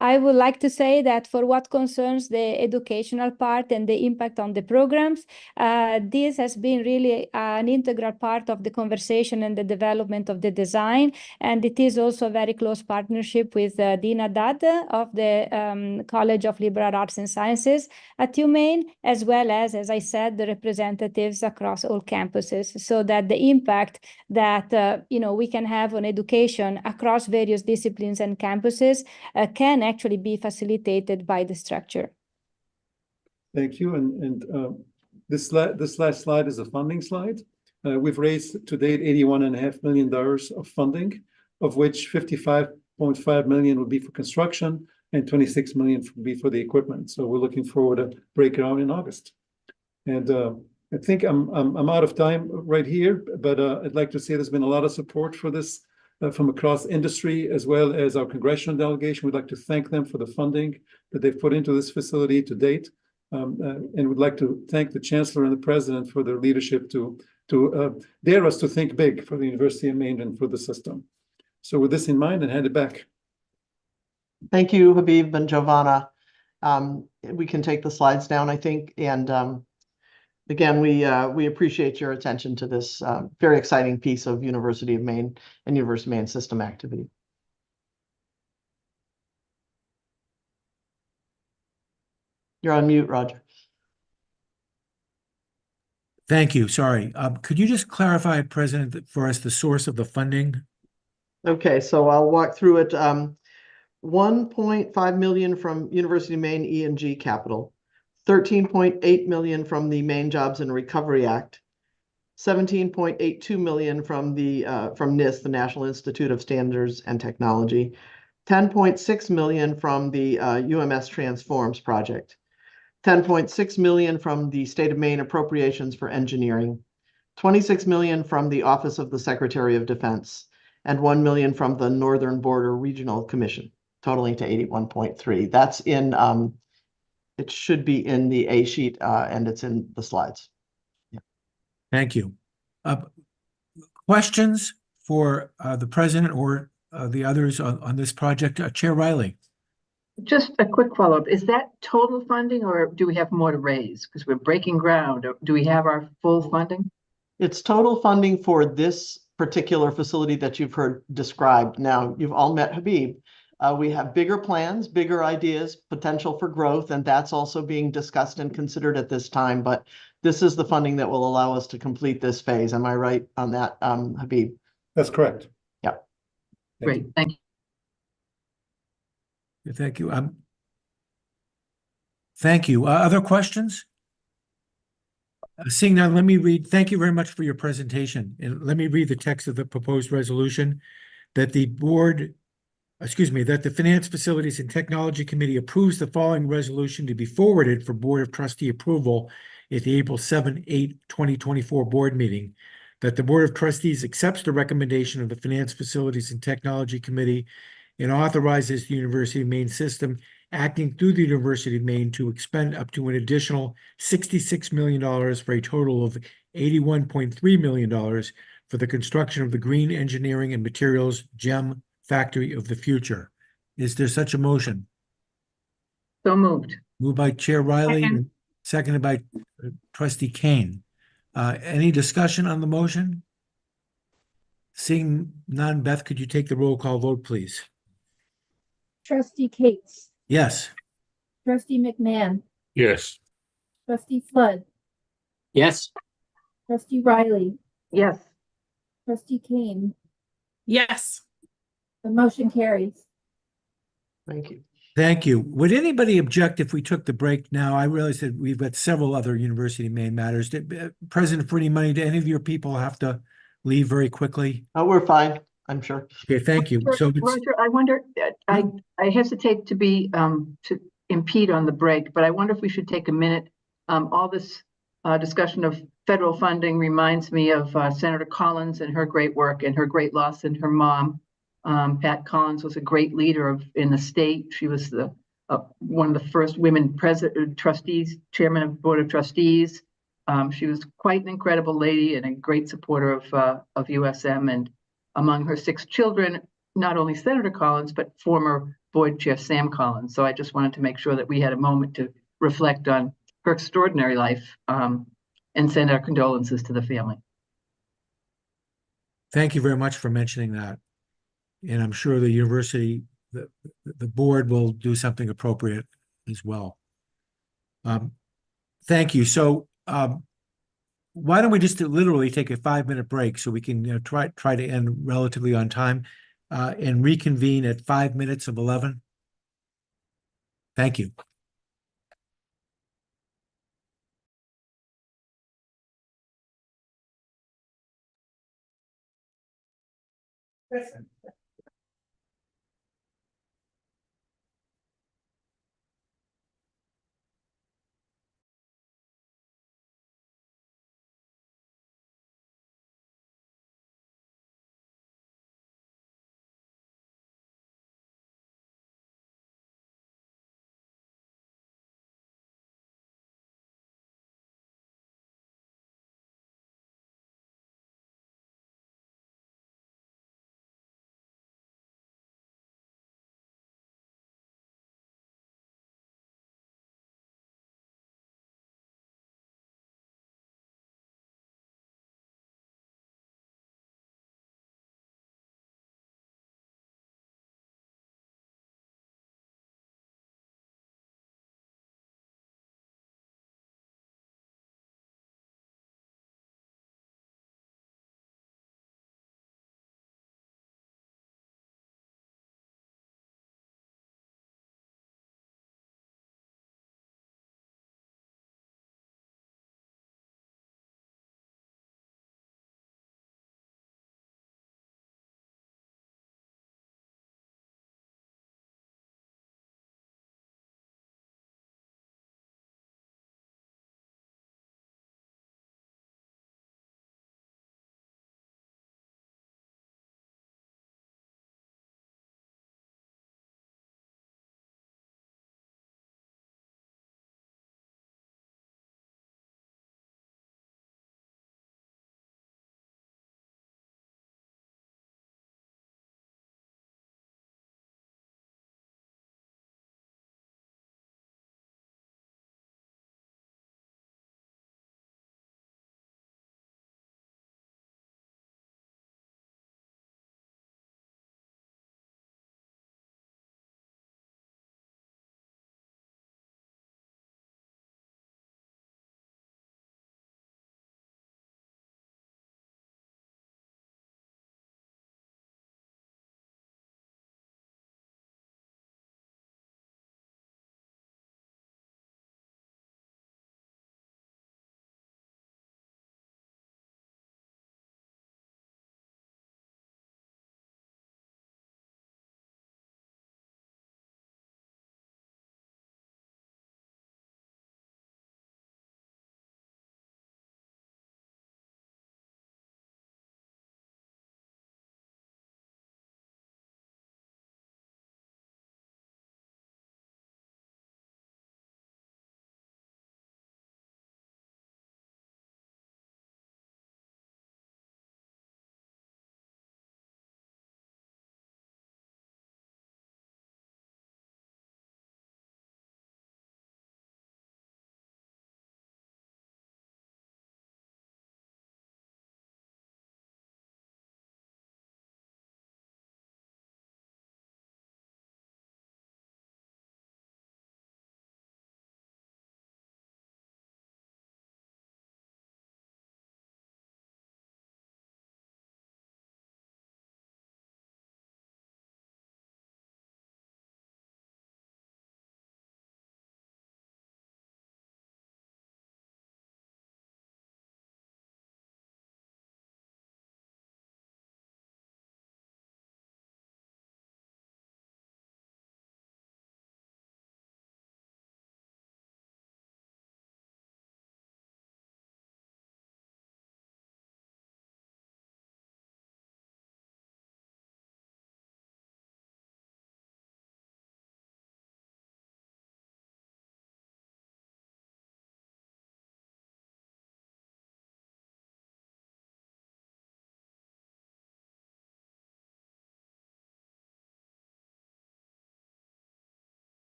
S19: I would like to say that for what concerns the educational part and the impact on the programs, this has been really an integral part of the conversation and the development of the design. And it is also a very close partnership with Dean Haddad of the College of Liberal Arts and Sciences at UMaine, as well as I said, the representatives across all campuses, so that the impact that we can have on education across various disciplines and campuses can actually be facilitated by the structure.
S20: Thank you. And this last slide is a funding slide. We've raised to date $81.5 million of funding, of which $55.5 million will be for construction and $26 million will be for the equipment. So we're looking forward to break ground in August. And I think I'm out of time right here, but I'd like to say there's been a lot of support for this from across industry, as well as our congressional delegation. We'd like to thank them for the funding that they've put into this facility to date. And we'd like to thank the Chancellor and the President for their leadership to dare us to think big for the University of Maine and for the system. So with this in mind, and hand it back.
S18: Thank you, Habib and Giovanna. We can take the slides down, I think. And again, we appreciate your attention to this very exciting piece of University of Maine and University of Maine system activity. You're on mute, Roger.
S1: Thank you. Sorry. Could you just clarify, President, for us the source of the funding?
S18: Okay, so I'll walk through it. $1.5 million from University of Maine E&G Capital. $13.8 million from the Maine Jobs and Recovery Act, $17.82 million from NIST, the National Institute of Standards and Technology, $10.6 million from the UMS Transforms project, $10.6 million from the State of Maine Appropriations for Engineering, $26 million from the Office of the Secretary of Defense, and $1 million from the Northern Border Regional Commission, totaling to 81.3. That's in it should be in the A sheet and it's in the slides. Yeah.
S1: Thank you. Questions for the President or the others on this project? Chair Riley.
S13: Just a quick follow-up. Is that total funding or do we have more to raise? Because we're breaking ground. Do we have our full funding?
S18: It's total funding for this particular facility that you've heard described. Now, you've all met Habib. We have bigger plans, bigger ideas, potential for growth, and that's also being discussed and considered at this time. But this is the funding that will allow us to complete this phase. Am I right on that, Habib?
S20: That's correct.
S18: Yeah.
S13: Great. Thank you.
S1: Thank you. Thank you. Other questions? Seeing none, let me read. Thank you very much for your presentation. And let me read the text of the proposed resolution that the Finance, Facilities, and Technology Committee approves the following resolution to be forwarded for Board of Trustee approval at the April 7-8, 2024 board meeting, that the Board of Trustees accepts the recommendation of the Finance, Facilities, and Technology Committee and authorizes the University of Maine system acting through the University of Maine to expend up to an additional $66 million for a total of $81.3 million for the construction of the Green Engineering and Materials GEM Factory of the Future. Is there such a motion?
S13: So moved.
S1: Moved by Chair Riley,
S13: Second.
S1: and seconded by Trustee Kane. Any discussion on the motion? Seeing none, Beth, could you take the roll call vote, please?
S2: Trustee Cates,
S1: Yes.
S2: trustee McMahon,
S3: Yes.
S2: trustee Flood,
S14: Yes.
S2: trustee Riley,
S13: Yes.
S2: trustee Kane.
S5: Yes.
S2: The motion carries.
S18: Thank you.
S1: Thank you. Would anybody object if we took the break now? I realize that we've got several other University of Maine matters. President Fernie Money, do any of your people have to leave very quickly?
S18: Oh, we're fine, I'm sure.
S1: Okay, thank you. So it's,
S13: Roger, I wonder, I hesitate to be, to impede on the break, but I wonder if we should take a minute. All this discussion of federal funding reminds me of Senator Collins and her great work and her great loss and her mom. Pat Collins was a great leader in the state. She was one of the first women trustees, chairman of the Board of Trustees. She was quite an incredible lady and a great supporter of USM. And among her 6 children, not only Senator Collins, but former Board Chair Sam Collins. So I just wanted to make sure that we had a moment to reflect on her extraordinary life and send our condolences to the family.
S1: thank you very much for mentioning that. And I'm sure the university, the board will do something appropriate as well. Thank you. So why don't we just literally take a 5-minute break so we can try to end relatively on time and reconvene at 5 minutes of 11? Thank you.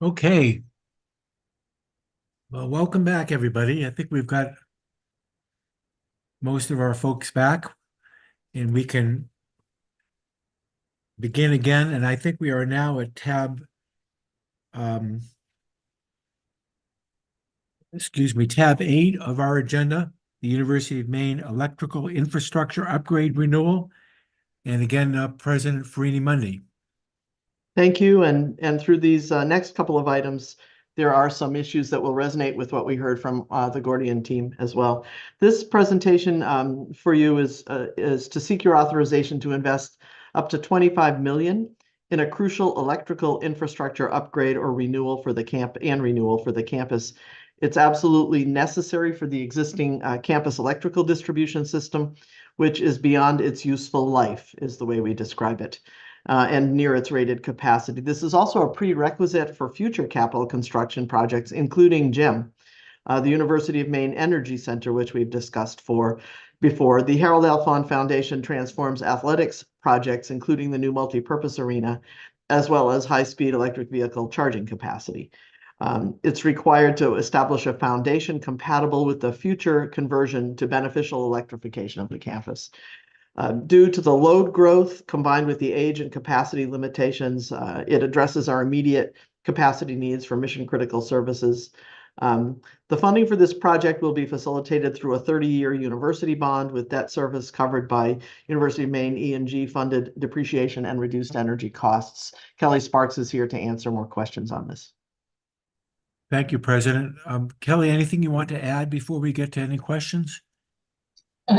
S1: Okay. Well, welcome back, everybody. I think we've got most of our folks back, and we can begin again. And I think we are now at tab, tab 8 of our agenda, the University of Maine Electrical Infrastructure Upgrade Renewal. And again, President Farini Mundy.
S18: Thank you. And through these next couple of items, there are some issues that will resonate with what we heard from the Gordian team as well. This presentation for you is to seek your authorization to invest up to $25 million in a crucial electrical infrastructure upgrade or renewal for the campus. It's absolutely necessary for the existing campus electrical distribution system, which is beyond its useful life, is the way we describe it, and near its rated capacity. This is also a prerequisite for future capital construction projects, including GEM, the University of Maine Energy Center, which we've discussed before. The Harold L. Fawn Foundation transforms athletics projects, including the new multipurpose arena, as well as high-speed electric vehicle charging capacity. It's required to establish a foundation compatible with the future conversion to beneficial electrification of the campus. Due to the load growth combined with the age and capacity limitations, it addresses our immediate capacity needs for mission-critical services. The funding for this project will be facilitated through a 30-year university bond with debt service covered by University of Maine E&G funded depreciation and reduced energy costs. Kelly Sparks is here to answer more questions on this.
S1: Thank you, President. Kelly, anything you want to add before we get to any questions?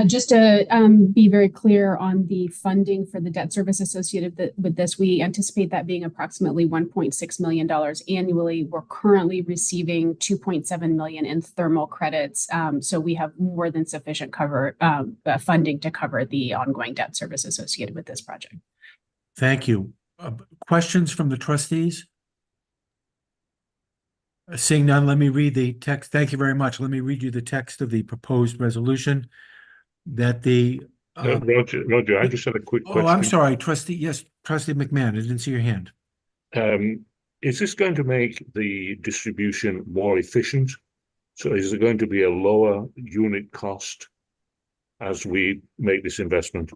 S21: Just to be very clear on the funding for the debt service associated with this, we anticipate that being approximately $1.6 million annually. We're currently receiving $2.7 million in thermal credits, so we have more than sufficient funding to cover the ongoing debt service associated with this project.
S1: Thank you. Questions from the trustees? Seeing none, let me read the text. Thank you very much. Let me read you the text of the proposed resolution that the
S22: Roger, I just had a quick question.
S1: Oh, I'm sorry, trustee. Yes, trustee McMahon. I didn't see your hand.
S22: Is this going to make the distribution more efficient? So is there going to be a lower unit cost as we make this investment?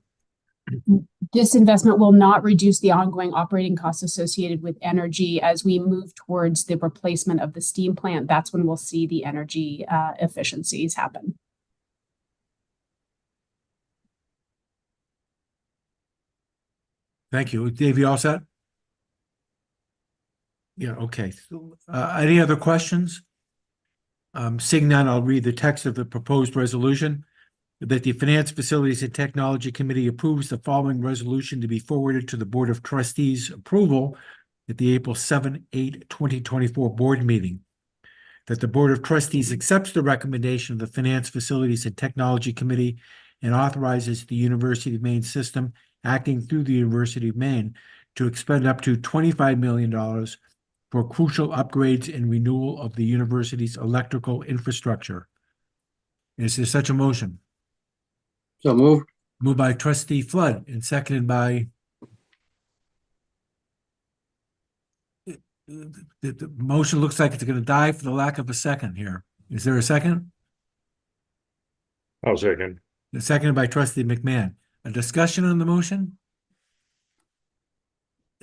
S21: This investment will not reduce the ongoing operating costs associated with energy. As we move towards the replacement of the steam plant, that's when we'll see the energy efficiencies happen.
S1: Thank you. Dave, you all set? Yeah, okay. Any other questions? Seeing none, I'll read the text of the proposed resolution. That the Finance, Facilities, and Technology Committee approves the following resolution to be forwarded to the Board of Trustees' approval at the April 7-8, 2024 board meeting. That the Board of Trustees accepts the recommendation of the Finance, Facilities, and Technology Committee and authorizes the University of Maine system, acting through the University of Maine, to expend up to $25 million for crucial upgrades and renewal of the university's electrical infrastructure. Is there such a motion?
S14: So moved.
S1: Moved by trustee Flood and seconded by the motion looks like it's going to die for the lack of a second here. Is there a second?
S22: I'll second.
S1: Seconded by trustee McMahon. A discussion on the motion?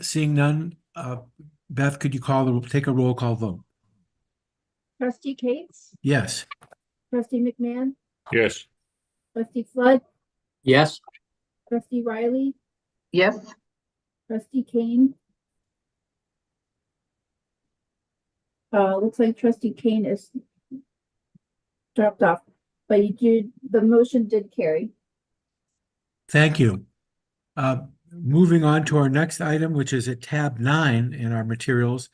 S1: Seeing none, Beth, could you take a roll call vote?
S2: Trustee Cates?
S1: Yes.
S2: Trustee McMahon?
S22: Yes.
S2: Trustee Flood?
S14: Yes.
S2: Trustee Riley?
S13: Yes.
S2: Trustee Kane? Looks like Trustee Kane is dropped off, but the motion did carry.
S1: Thank you. Moving on to our next item, which is at tab 9 in our materials,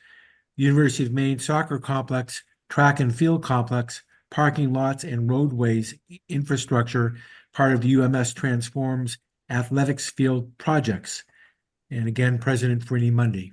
S1: University of Maine Soccer Complex, Track and Field Complex, Parking Lots and Roadways Infrastructure, part of the UMS Transforms Athletics Field Projects. And again, President Farini Mundy.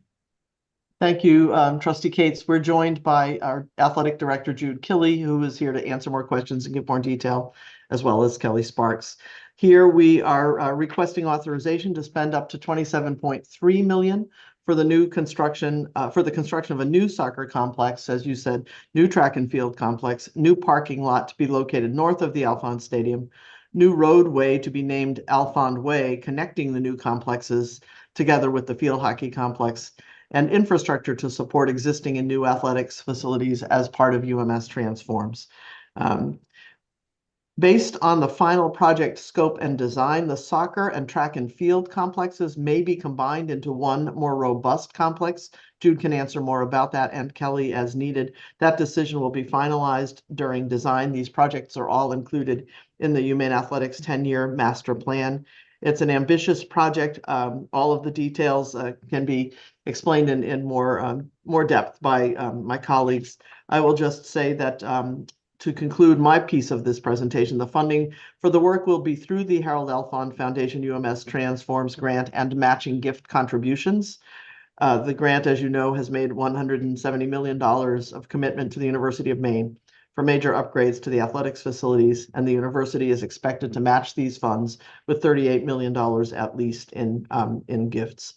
S18: Thank you, Trustee Cates. We're joined by our Athletic Director, Jude Killey, who is here to answer more questions and give more detail, as well as Kelly Sparks. Here we are requesting authorization to spend up to $27.3 million for the new construction, for the construction of a new soccer complex, as you said, new track and field complex, new parking lot to be located north of the Alphond Stadium, new roadway to be named Alphond Way, connecting the new complexes together with the field hockey complex, and infrastructure to support existing and new athletics facilities as part of UMS Transforms. Based on the final project scope and design, the soccer and track and field complexes may be combined into one more robust complex. Jude can answer more about that, and Kelly as needed. That decision will be finalized during design. These projects are all included in the UMaine Athletics 10-year master plan. It's an ambitious project. All of the details can be explained in more depth by my colleagues. I will just say that to conclude my piece of this presentation, the funding for the work will be through the Harold Alphond Foundation UMS Transforms grant and matching gift contributions. The grant, as you know, has made $170 million of commitment to the University of Maine for major upgrades to the athletics facilities, and the university is expected to match these funds with $38 million at least in gifts.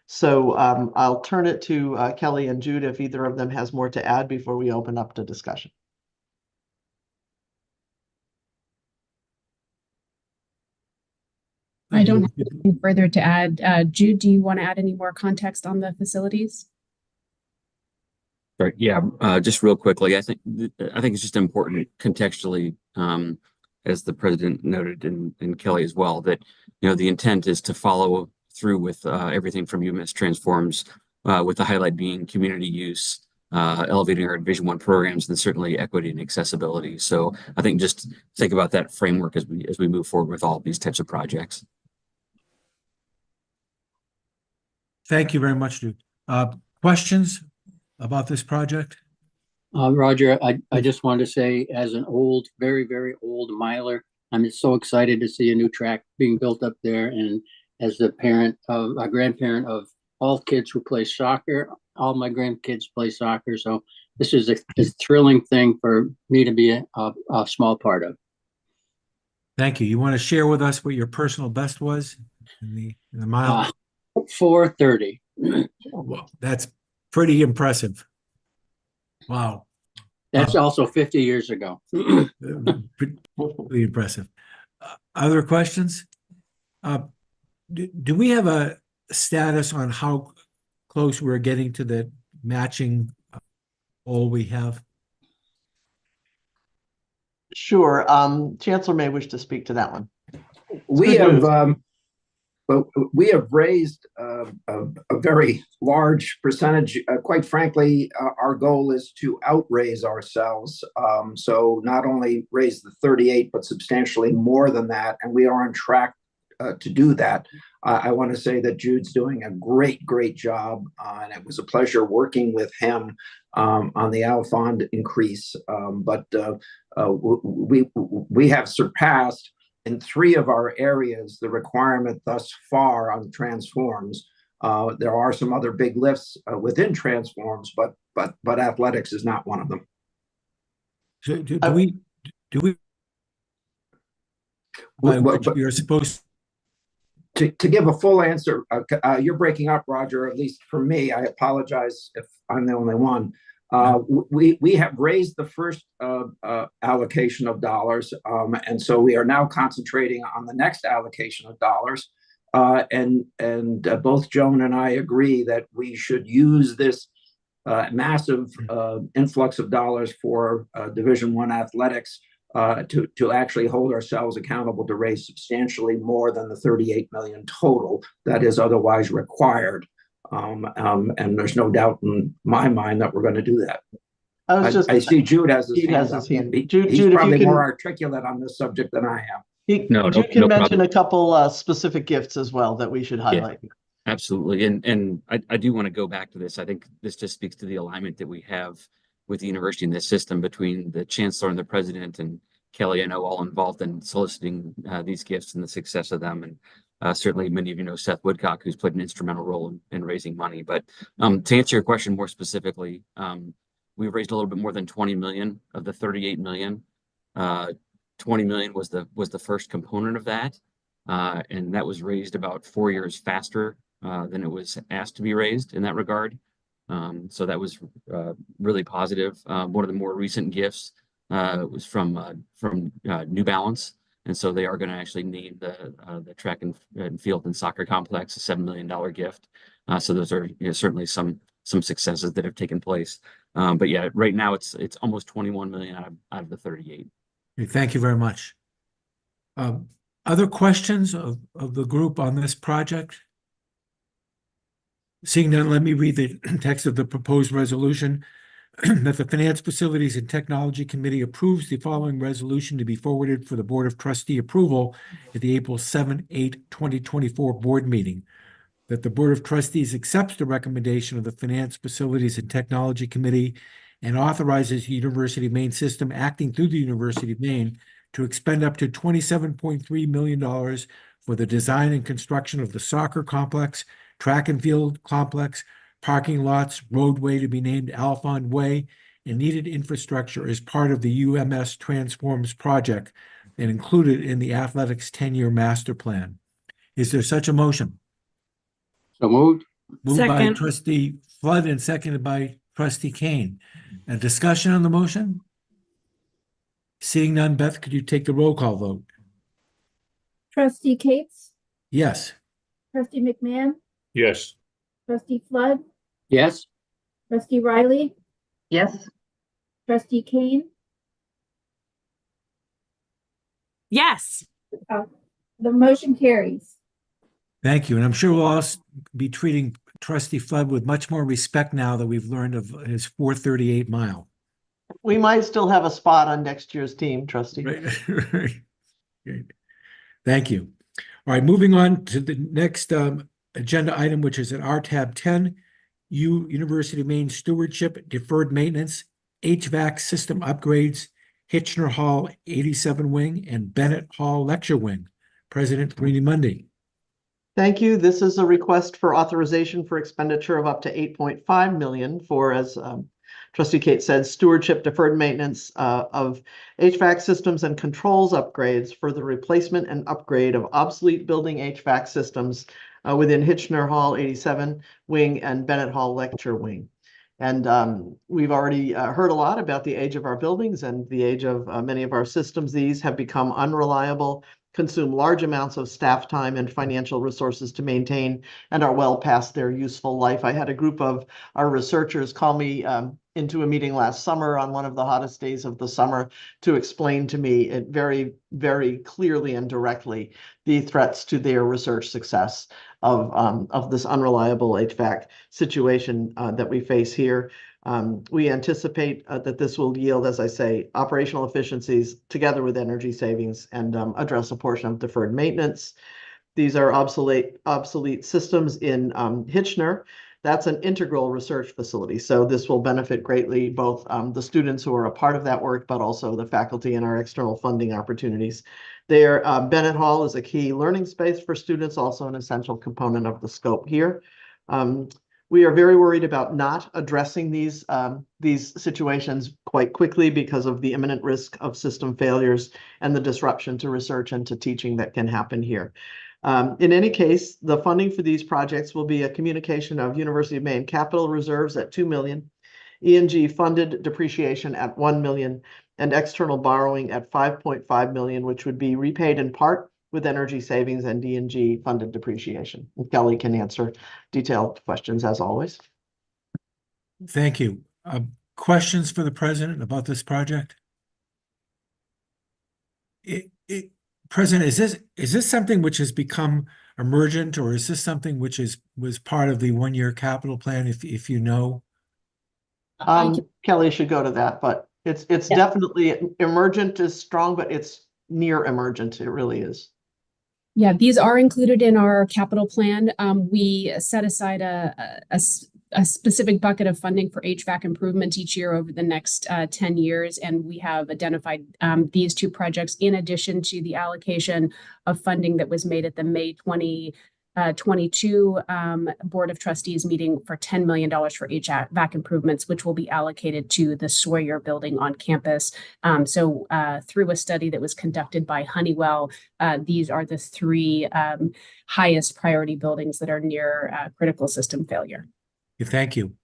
S18: So I'll turn it to Kelly and Jude if either of them has more to add before we open up to discussion.
S21: I don't have anything further to add. Jude, do you want to add any more context on the facilities?
S3: Right. Yeah. Just real quickly, I think it's just important contextually, as the president noted and Kelly as well, that the intent is to follow through with everything from UMS Transforms, with the highlight being community use, elevating our Division I programs, and certainly equity and accessibility. So I think just think about that framework as we move forward with all of these types of projects.
S1: Thank you very much, Jude. Questions about this project?
S14: Roger, I just wanted to say, as an old, very, very old miler, I'm just so excited to see a new track being built up there. And as the parent of a grandparent of all kids who play soccer, all my grandkids play soccer. So this is a thrilling thing for me to be a small part of.
S1: Thank you. You want to share with us what your personal best was in the mile?
S14: 4:30.
S1: Well, that's pretty impressive. Wow.
S14: That's also 50 years ago.
S1: Pretty impressive. Other questions? Do we have a status on how close we're getting to the matching goal we have?
S18: Sure. Chancellor may wish to speak to that one.
S12: We have raised a very large percentage. Quite frankly, our goal is to outraise ourselves. So not only raise the 38, but substantially more than that. And we are on track to do that. I want to say that Jude's doing a great job. And it was a pleasure working with him on the Alphond increase. But we have surpassed in 3 of our areas the requirement thus far on Transforms. There are some other big lifts within Transforms, but athletics is not one of them.
S1: So do we we are supposed
S12: to give a full answer? You're breaking up, Roger, at least for me. I apologize if I'm the only one. We have raised the first allocation of dollars, and so we are now concentrating on the next allocation of dollars. And both Joan and I agree that we should use this massive influx of dollars for Division I athletics to actually hold ourselves accountable to raise substantially more than the 38 million total that is otherwise required. And there's no doubt in my mind that we're going to do that. I see Jude has his hand up. He's probably more articulate on this subject than I am.
S18: Jude can mention a couple specific gifts as well that we should highlight.
S3: Yeah, absolutely. And I do want to go back to this. I think this just speaks to the alignment that we have with the university in this system between the chancellor and the president, and Kelly, I know, all involved in soliciting these gifts and the success of them. And certainly many of you know Seth Woodcock, who's played an instrumental role in raising money. But to answer your question more specifically, we've raised a little bit more than 20 million of the 38 million. 20 million was the first component of that. And that was raised about 4 years faster than it was asked to be raised in that regard. So that was really positive. One of the more recent gifts was from New Balance, and so they are going to actually name the track and field and soccer complex a $7 million gift. So those are certainly some successes that have taken place. But yeah, right now it's almost 21 million out of the 38.
S1: Okay, thank you very much. Other questions of the group on this project? Seeing none, let me read the text of the proposed resolution. That the Finance, Facilities, and Technology Committee approves the following resolution to be forwarded for the Board of Trustee approval at the April 7/8/2024 board meeting. That the Board of Trustees accepts the recommendation of the Finance, Facilities, and Technology Committee and authorizes the University of Maine system acting through the University of Maine to expend up to $27.3 million for the design and construction of the soccer complex, track and field complex, parking lots, roadway to be named Alphon Way, and needed infrastructure as part of the UMS Transforms project and included in the athletics 10-year master plan. Is there such a motion?
S14: So moved.
S1: Moved by
S5: Second.
S1: Trustee Flood and seconded by Trustee Kane. A discussion on the motion? Seeing none, Beth, could you take the roll call vote?
S2: Trustee Cates,
S1: Yes.
S2: Trustee McMahon,
S22: Yes.
S2: Trustee Flood,
S14: Yes.
S2: Trustee Riley,
S13: Yes,
S2: Trustee Kane.
S5: Yes.
S2: The motion carries.
S1: Thank you. And I'm sure we'll also be treating Trustee Flood with much more respect now that we've learned of his 438 mile.
S18: We might still have a spot on next year's team, trustee.
S1: Right. Great. Thank you. All right, moving on to the next agenda item, which is at our tab 10, University of Maine Stewardship, Deferred Maintenance, HVAC System Upgrades, Hitchner Hall 87 Wing, and Bennett Hall Lecture Wing. President Rini Mundy.
S18: Thank you. This is a request for authorization for expenditure of up to 8.5 million for, as Trustee Kate said, stewardship, deferred maintenance of HVAC systems and controls upgrades for the replacement and upgrade of obsolete building HVAC systems within Hitchner Hall 87 Wing and Bennett Hall Lecture Wing. And we've already heard a lot about the age of our buildings and the age of many of our systems. These have become unreliable, consume large amounts of staff time and financial resources to maintain, and are well past their useful life. I had a group of our researchers call me into a meeting last summer on one of the hottest days of the summer to explain to me it very, very clearly and directly the threats to their research success of this unreliable HVAC situation that we face here. We anticipate that this will yield, as I say, operational efficiencies together with energy savings and address a portion of deferred maintenance. These are obsolete systems in Hitchner. That's an integral research facility. So this will benefit greatly both the students who are a part of that work, but also the faculty and our external funding opportunities. There, Bennett Hall is a key learning space for students, also an essential component of the scope here. We are very worried about not addressing these situations quite quickly because of the imminent risk of system failures and the disruption to research and to teaching that can happen here. In any case, the funding for these projects will be a communication of University of Maine capital reserves at 2 million, E&G funded depreciation at 1 million, and external borrowing at 5.5 million, which would be repaid in part with energy savings and D&G funded depreciation. And Kelly can answer detailed questions as always.
S1: Thank you. Questions for the president about this project? President, is this something which has become emergent, or is this something which was part of the one-year capital plan, if you know?
S18: Kelly should go to that, but it's definitely emergent is strong, but it's near emergent. It really is.
S21: Yeah, these are included in our capital plan. We set aside a specific bucket of funding for HVAC improvement each year over the next 10 years. And we have identified these two projects in addition to the allocation of funding that was made at the May 22 Board of Trustees meeting for $10 million for HVAC improvements, which will be allocated to the Sawyer building on campus. So through a study that was conducted by Honeywell, these are the three highest priority buildings that are near critical system failure.
S1: Thank you.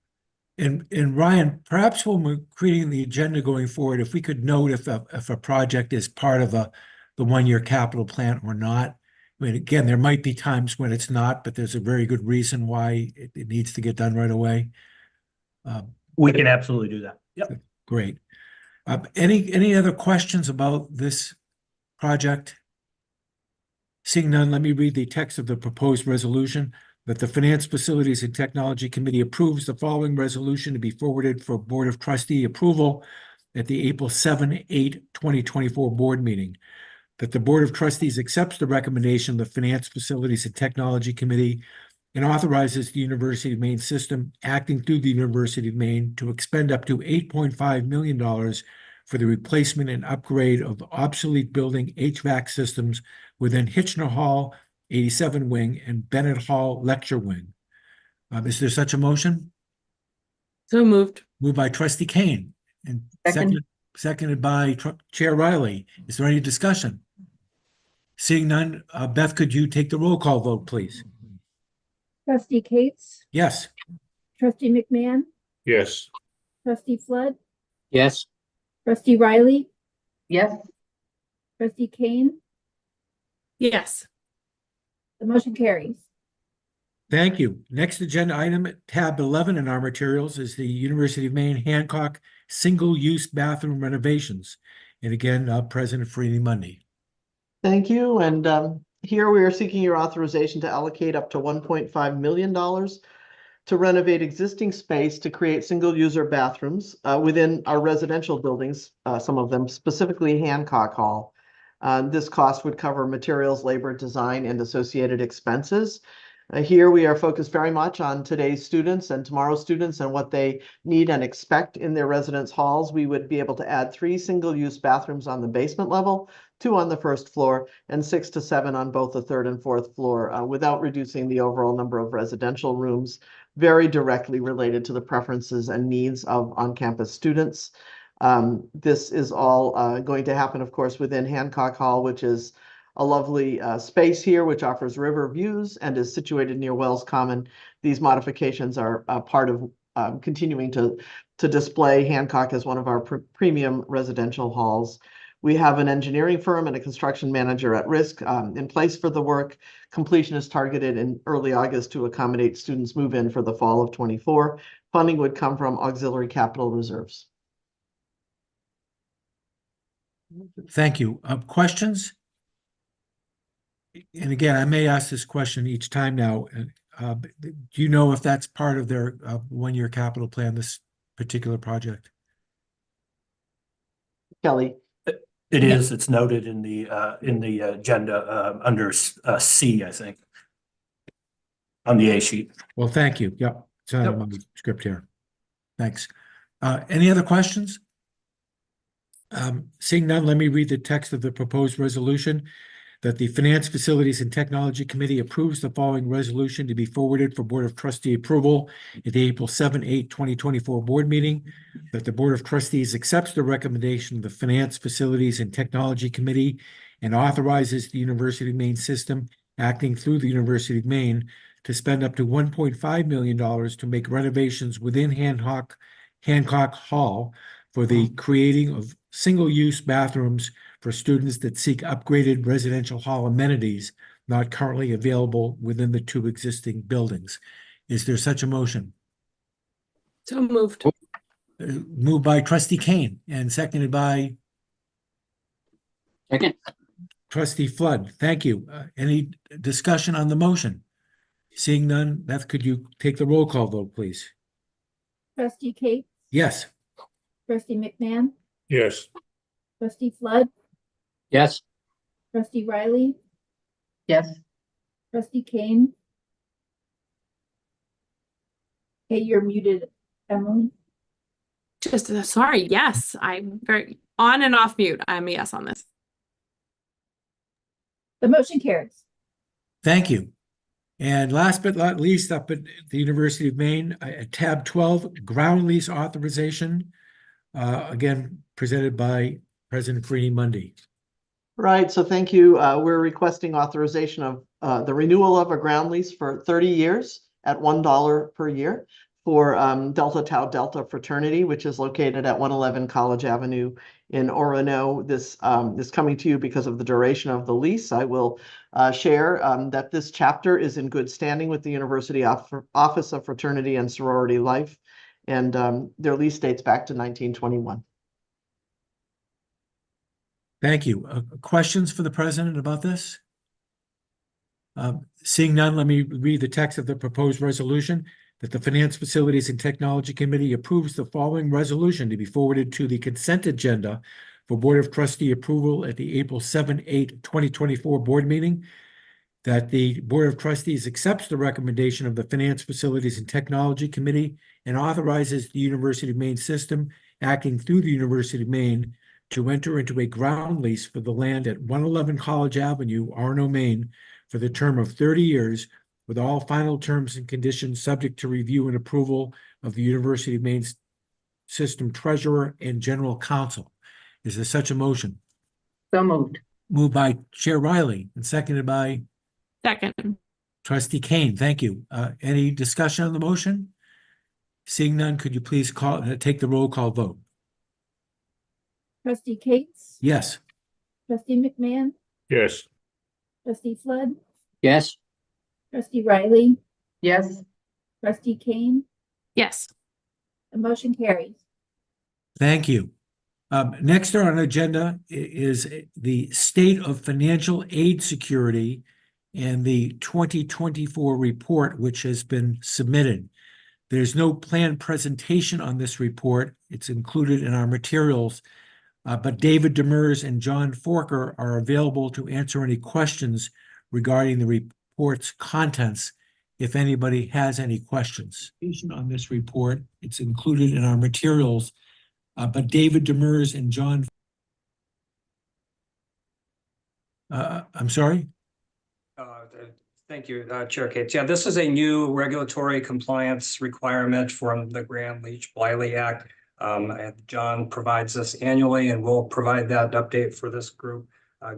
S1: And Ryan, perhaps when we're creating the agenda going forward, if we could note if a project is part of the 1-year capital plan or not. I mean, again, there might be times when it's not, but there's a very good reason why it needs to get done right away.
S8: We can absolutely do that. Yep.
S1: Great. Any other questions about this project? Seeing none, let me read the text of the proposed resolution. That the Finance, Facilities, and Technology Committee approves the following resolution to be forwarded for Board of Trustee approval at the April 7/8/2024 board meeting. That the Board of Trustees accepts the recommendation of the Finance, Facilities, and Technology Committee and authorizes the University of Maine system, acting through the University of Maine, to expend up to $8.5 million for the replacement and upgrade of obsolete building HVAC systems within Hitchner Hall 87 Wing and Bennett Hall Lecture Wing. Is there such a motion?
S5: So moved.
S1: Moved by Trustee Kane and seconded by Chair Riley. Is there any discussion? Seeing none, Beth, could you take the roll call vote, please?
S2: Trustee Cates,
S1: Yes.
S2: Trustee McMahon,
S22: Yes.
S2: Trustee Flood,
S14: Yes.
S2: Trustee Riley,
S13: Yes.
S2: Trustee Kane.
S5: Yes.
S2: The motion carries.
S1: Thank you. Next agenda item, tab 11 in our materials, is the University of Maine Hancock single-use bathroom renovations. And again, President Farini Mundy.
S18: Thank you. And here we are seeking your authorization to allocate up to $1.5 million to renovate existing space to create single-user bathrooms within our residential buildings, some of them, specifically Hancock Hall. This cost would cover materials, labor, design, and associated expenses. Here we are focused very much on today's students and tomorrow's students and what they need and expect in their residence halls. We would be able to add 3 single-use bathrooms on the basement level, 2 on the first floor, and 6 to 7 on both the 3rd and 4th floor, without reducing the overall number of residential rooms, very directly related to the preferences and needs of on-campus students. This is all going to happen, of course, within Hancock Hall, which is a lovely space here, which offers river views and is situated near Wells Common. These modifications are part of continuing to display Hancock as one of our premium residential halls. We have an engineering firm and a construction manager at risk in place for the work. Completion is targeted in early August to accommodate students move in for the fall of 24. Funding would come from auxiliary capital reserves.
S1: Thank you. Questions? And again, I may ask this question each time now. Do you know if that's part of their 1-year capital plan, this particular project?
S18: Kelly.
S8: It is. It's noted in the agenda under C, I think, on the A sheet.
S1: Well, thank you. Yep. It's on my script here. Thanks. Any other questions? Seeing none, let me read the text of the proposed resolution. That the Finance, Facilities, and Technology Committee approves the following resolution to be forwarded for Board of Trustee approval at the April 7/8/2024 board meeting. That the Board of Trustees accepts the recommendation of the Finance, Facilities, and Technology Committee and authorizes the University of Maine system, acting through the University of Maine, to spend up to $1.5 million to make renovations within Hancock Hall for the creating of single-use bathrooms for students that seek upgraded residential hall amenities not currently available within the 2 existing buildings. Is there such a motion?
S5: So moved.
S1: Moved by Trustee Kane and seconded by
S14: Second.
S1: Trustee Flood. Thank you. Any discussion on the motion? Seeing none, Beth, could you take the roll call vote, please?
S2: Trustee Cates,
S1: Yes.
S2: Trustee McMahon,
S22: Yes.
S2: Trustee Flood,
S14: Yes.
S2: Trustee Riley,
S13: Yes.
S2: Trustee Kane. Okay, you're muted, Emily.
S5: Just sorry. Yes, I'm very on and off mute. I'm a yes on this.
S2: The motion carries.
S1: Thank you. And last but not least, up at the University of Maine, tab 12, ground lease authorization. Again, presented by President Freeney Mundy.
S18: Right, so thank you. We're requesting authorization of the renewal of a ground lease for 30 years at $1 per year for Delta Tau Delta Fraternity, which is located at 111 College Avenue in Orono. This is coming to you because of the duration of the lease. I will share that this chapter is in good standing with the University Office of Fraternity and Sorority Life, and their lease dates back to 1921.
S1: Thank you. Questions for the president about this? Seeing none, let me read the text of the proposed resolution that the Finance, Facilities, and Technology Committee approves the following resolution to be forwarded to the consent agenda for Board of Trustee approval at the April 7-8, 2024 board meeting. That the Board of Trustees accepts the recommendation of the Finance, Facilities, and Technology Committee and authorizes the University of Maine system, acting through the University of Maine, to enter into a ground lease for the land at 111 College Avenue, Orono, Maine, for the term of 30 years, with all final terms and conditions subject to review and approval of the University of Maine system treasurer and general counsel. Is there such a motion?
S13: So moved.
S1: Moved by Chair Riley and seconded by
S5: Second.
S1: Trustee Kane. Thank you. Any discussion on the motion? Seeing none, could you please take the roll call vote?
S2: Trustee Cates,
S1: Yes.
S2: Trustee McMahon,
S22: Yes.
S2: Trustee Flood,
S14: Yes.
S2: Trustee Riley,
S13: Yes.
S2: Trustee Kane,
S5: Yes.
S2: the motion carries.
S1: Thank you. Next on our agenda is the state of financial aid security and the 2024 report, which has been submitted. There's no planned presentation on this report. It's included in our materials, but David Demers and John Forker are available to answer any questions regarding the report's contents, if anybody has any questions. On this report, it's included in our materials, but David Demers and John. I'm sorry?
S6: Thank you, Chair Cates. Yeah, this is a new regulatory compliance requirement from the Gramm-Leach-Bliley Act. And John provides this annually, and we'll provide that update for this group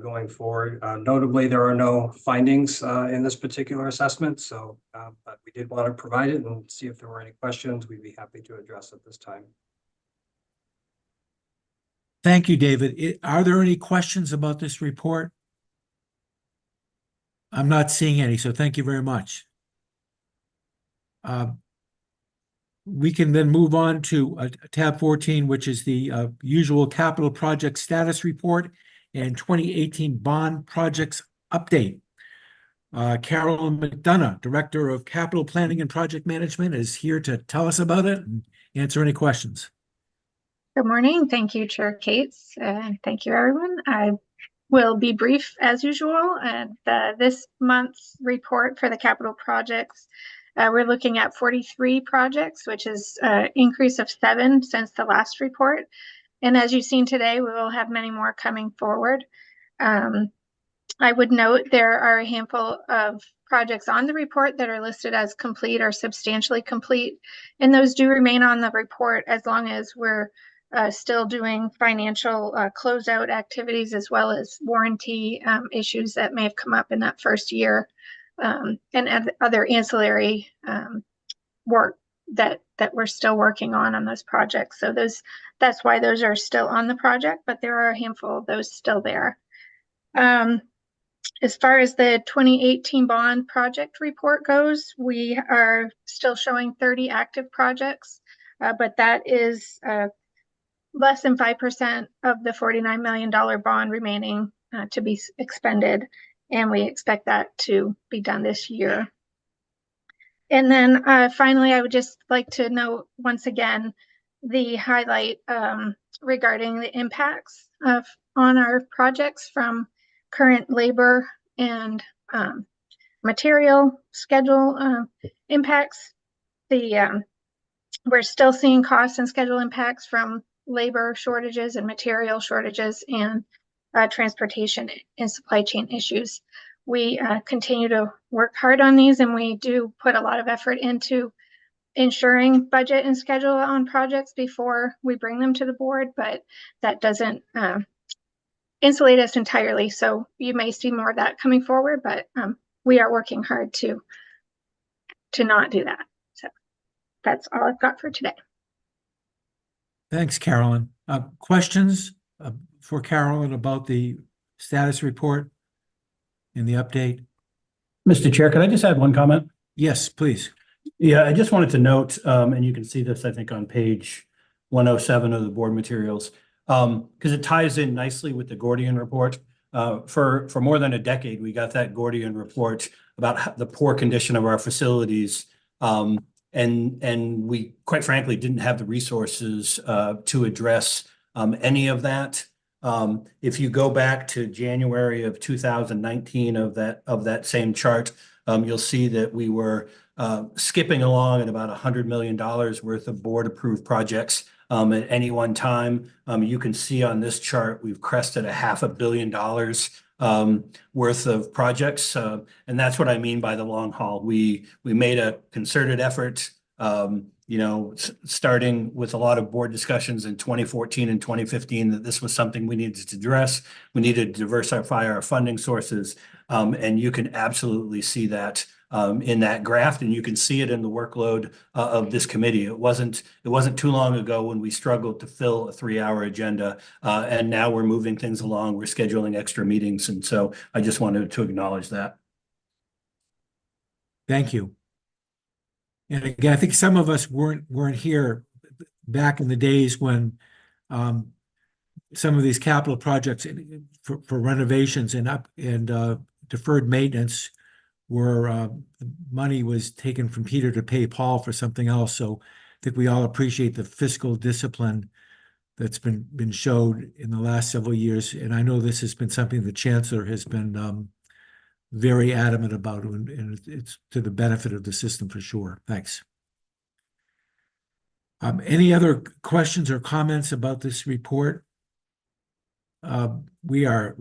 S6: going forward. Notably, there are no findings in this particular assessment, so but we did want to provide it and see if there were any questions. We'd be happy to address at this time.
S1: Thank you, David. Are there any questions about this report? I'm not seeing any, so thank you very much. We can then move on to tab 14, which is the usual capital project status report and 2018 bond projects update. Carolyn McDonough, Director of Capital Planning and Project Management, is here to tell us about it and answer any questions.
S7: Good morning. Thank you, Chair Cates, and thank you, everyone. I will be brief as usual. And this month's report for the capital projects, we're looking at 43 projects, which is an increase of 7 since the last report. And as you've seen today, we will have many more coming forward. I would note there are a handful of projects on the report that are listed as complete or substantially complete, and those do remain on the report as long as we're still doing financial closeout activities, as well as warranty issues that may have come up in that first year, and other ancillary work that we're still working on those projects. So that's why those are still on the project, but there are a handful of those still there. As far as the 2018 bond project report goes, we are still showing 30 active projects, but that is less than 5% of the $49 million bond remaining to be expended, and we expect that to be done this year. And then finally, I would just like to note once again the highlight regarding the impacts on our projects from current labor and material schedule impacts. We're still seeing cost and schedule impacts from labor shortages and material shortages and transportation and supply chain issues. we continue to work hard on these, and we do put a lot of effort into ensuring budget and schedule on projects before we bring them to the board, but that doesn't insulate us entirely. So you may see more of that coming forward, but we are working hard to not do that. So that's all I've got for today.
S1: Thanks, Carolyn. Questions for Carolyn about the status report and the update?
S8: Mr. Chair, could I just add one comment?
S1: Yes, please.
S8: Yeah, I just wanted to note, and you can see this, I think, on page 107 of the board materials, because it ties in nicely with the Gordian report. For more than a decade, we got that Gordian report about the poor condition of our facilities. And we, quite frankly, didn't have the resources to address any of that. If you go back to January of 2019 of that same chart, you'll see that we were skipping along at about $100 million worth of board-approved projects at any one time. You can see on this chart, we've crested $500 million worth of projects. And that's what I mean by the long haul. We made a concerted effort, starting with a lot of board discussions in 2014 and 2015, that this was something we needed to address. We needed to diversify our funding sources. And you can absolutely see that in that graph, and you can see it in the workload of this committee. It wasn't too long ago when we struggled to fill a 3-hour agenda, and now we're moving things along. We're scheduling extra meetings, and so I just wanted to acknowledge that.
S1: Thank you. And again, I think some of us weren't here back in the days when some of these capital projects for renovations and deferred maintenance where money was taken from Peter to pay Paul for something else. So I think we all appreciate the fiscal discipline that's been showed in the last several years. And I know this has been something the chancellor has been very adamant about, and it's to the benefit of the system for sure. Thanks. Any other questions or comments about this report? We are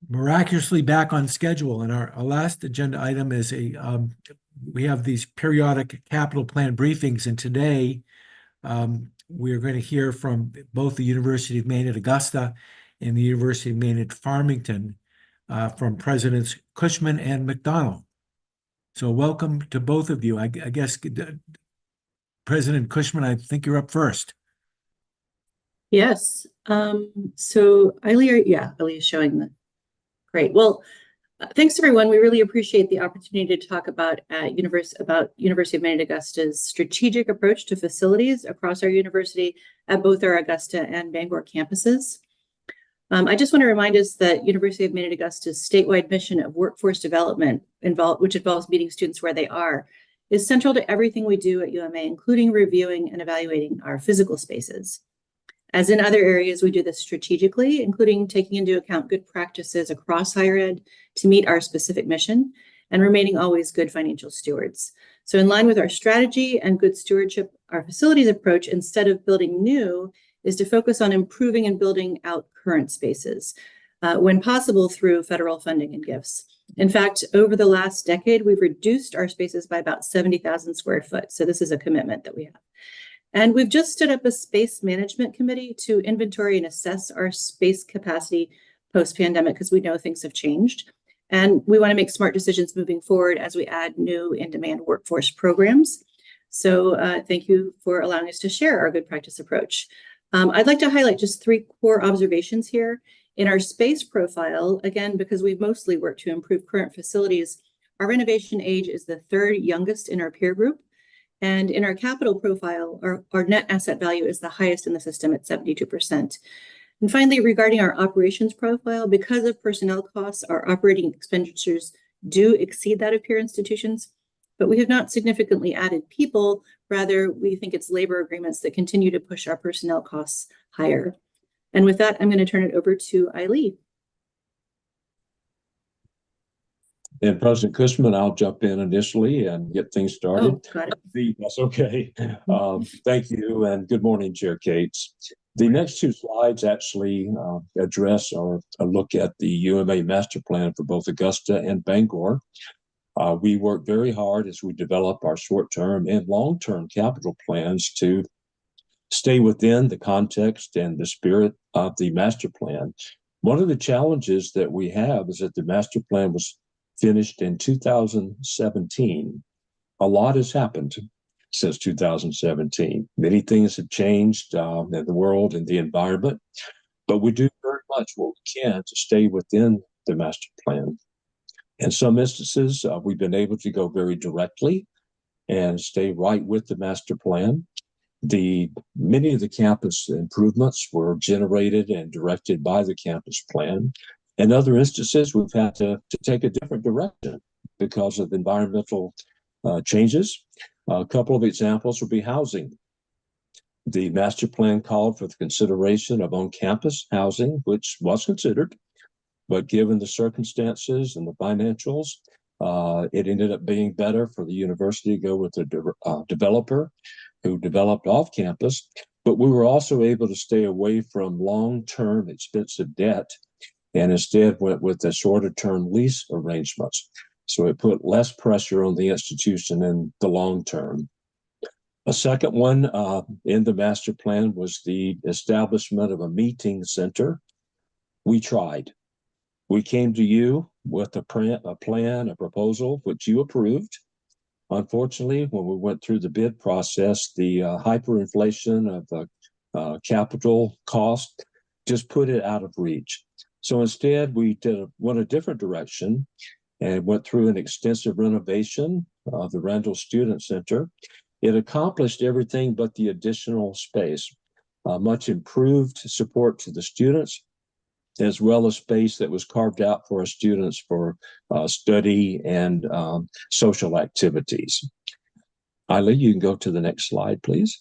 S1: miraculously back on schedule, and our last agenda item is we have these periodic capital plan briefings, and today we are going to hear from both the University of Maine at Augusta and the University of Maine at Farmington from Presidents Cushman and McDonald. So welcome to both of you. I guess President Cushman, I think you're up first.
S4: Yes. So Eileen is showing the. Great. Well, thanks everyone. We really appreciate the opportunity to talk about University of Maine at Augusta's strategic approach to facilities across our university at both our Augusta and Bangor campuses. I just want to remind us that University of Maine at Augusta's statewide mission of workforce development, which involves meeting students where they are, is central to everything we do at UMA, including reviewing and evaluating our physical spaces. As in other areas, we do this strategically, including taking into account good practices across higher ed to meet our specific mission and remaining always good financial stewards. So in line with our strategy and good stewardship, our facilities approach, instead of building new, is to focus on improving and building out current spaces, when possible through federal funding and gifts. In fact, over the last decade, we've reduced our spaces by about 70,000 square foot. So this is a commitment that we have. And we've just stood up a space management committee to inventory and assess our space capacity post-pandemic, because we know things have changed. And we want to make smart decisions moving forward as we add new in-demand workforce programs. So thank you for allowing us to share our good practice approach. I'd like to highlight just 3 core observations here. In our space profile, again, because we've mostly worked to improve current facilities, our renovation age is the 3rd youngest in our peer group. And in our capital profile, our net asset value is the highest in the system at 72%. And finally, regarding our operations profile, because of personnel costs, our operating expenditures do exceed that of peer institutions, but we have not significantly added people. Rather, we think it's labor agreements that continue to push our personnel costs higher. And with that, I'm going to turn it over to Eileen.
S11: And President Cushman, I'll jump in initially and get things started.
S4: Oh, got it.
S11: That's okay. Thank you, and good morning, Chair Cates. The next two slides actually address or look at the UMA master plan for both Augusta and Bangor. We work very hard as we develop our short-term and long-term capital plans to stay within the context and the spirit of the master plan. One of the challenges that we have is that the master plan was finished in 2017. A lot has happened since 2017. Many things have changed in the world and the environment, but we do very much what we can to stay within the master plan. In some instances, we've been able to go very directly and stay right with the master plan. Many of the campus improvements were generated and directed by the campus plan. In other instances, we've had to take a different direction because of environmental changes. A couple of examples would be housing. The master plan called for the consideration of on-campus housing, which was considered, but given the circumstances and the financials, it ended up being better for the university to go with a developer who developed off campus, but we were also able to stay away from long-term expensive debt and instead went with the shorter-term lease arrangements. So it put less pressure on the institution in the long term. A second one in the master plan was the establishment of a meeting center. We tried. We came to you with a plan, a proposal, which you approved. Unfortunately, when we went through the bid process, the hyperinflation of the capital cost just put it out of reach. So instead, we went a different direction and went through an extensive renovation of the Randall Student Center. It accomplished everything but the additional space, much improved support to the students, as well as space that was carved out for our students for study and social activities. Eileen, you can go to the next slide, please.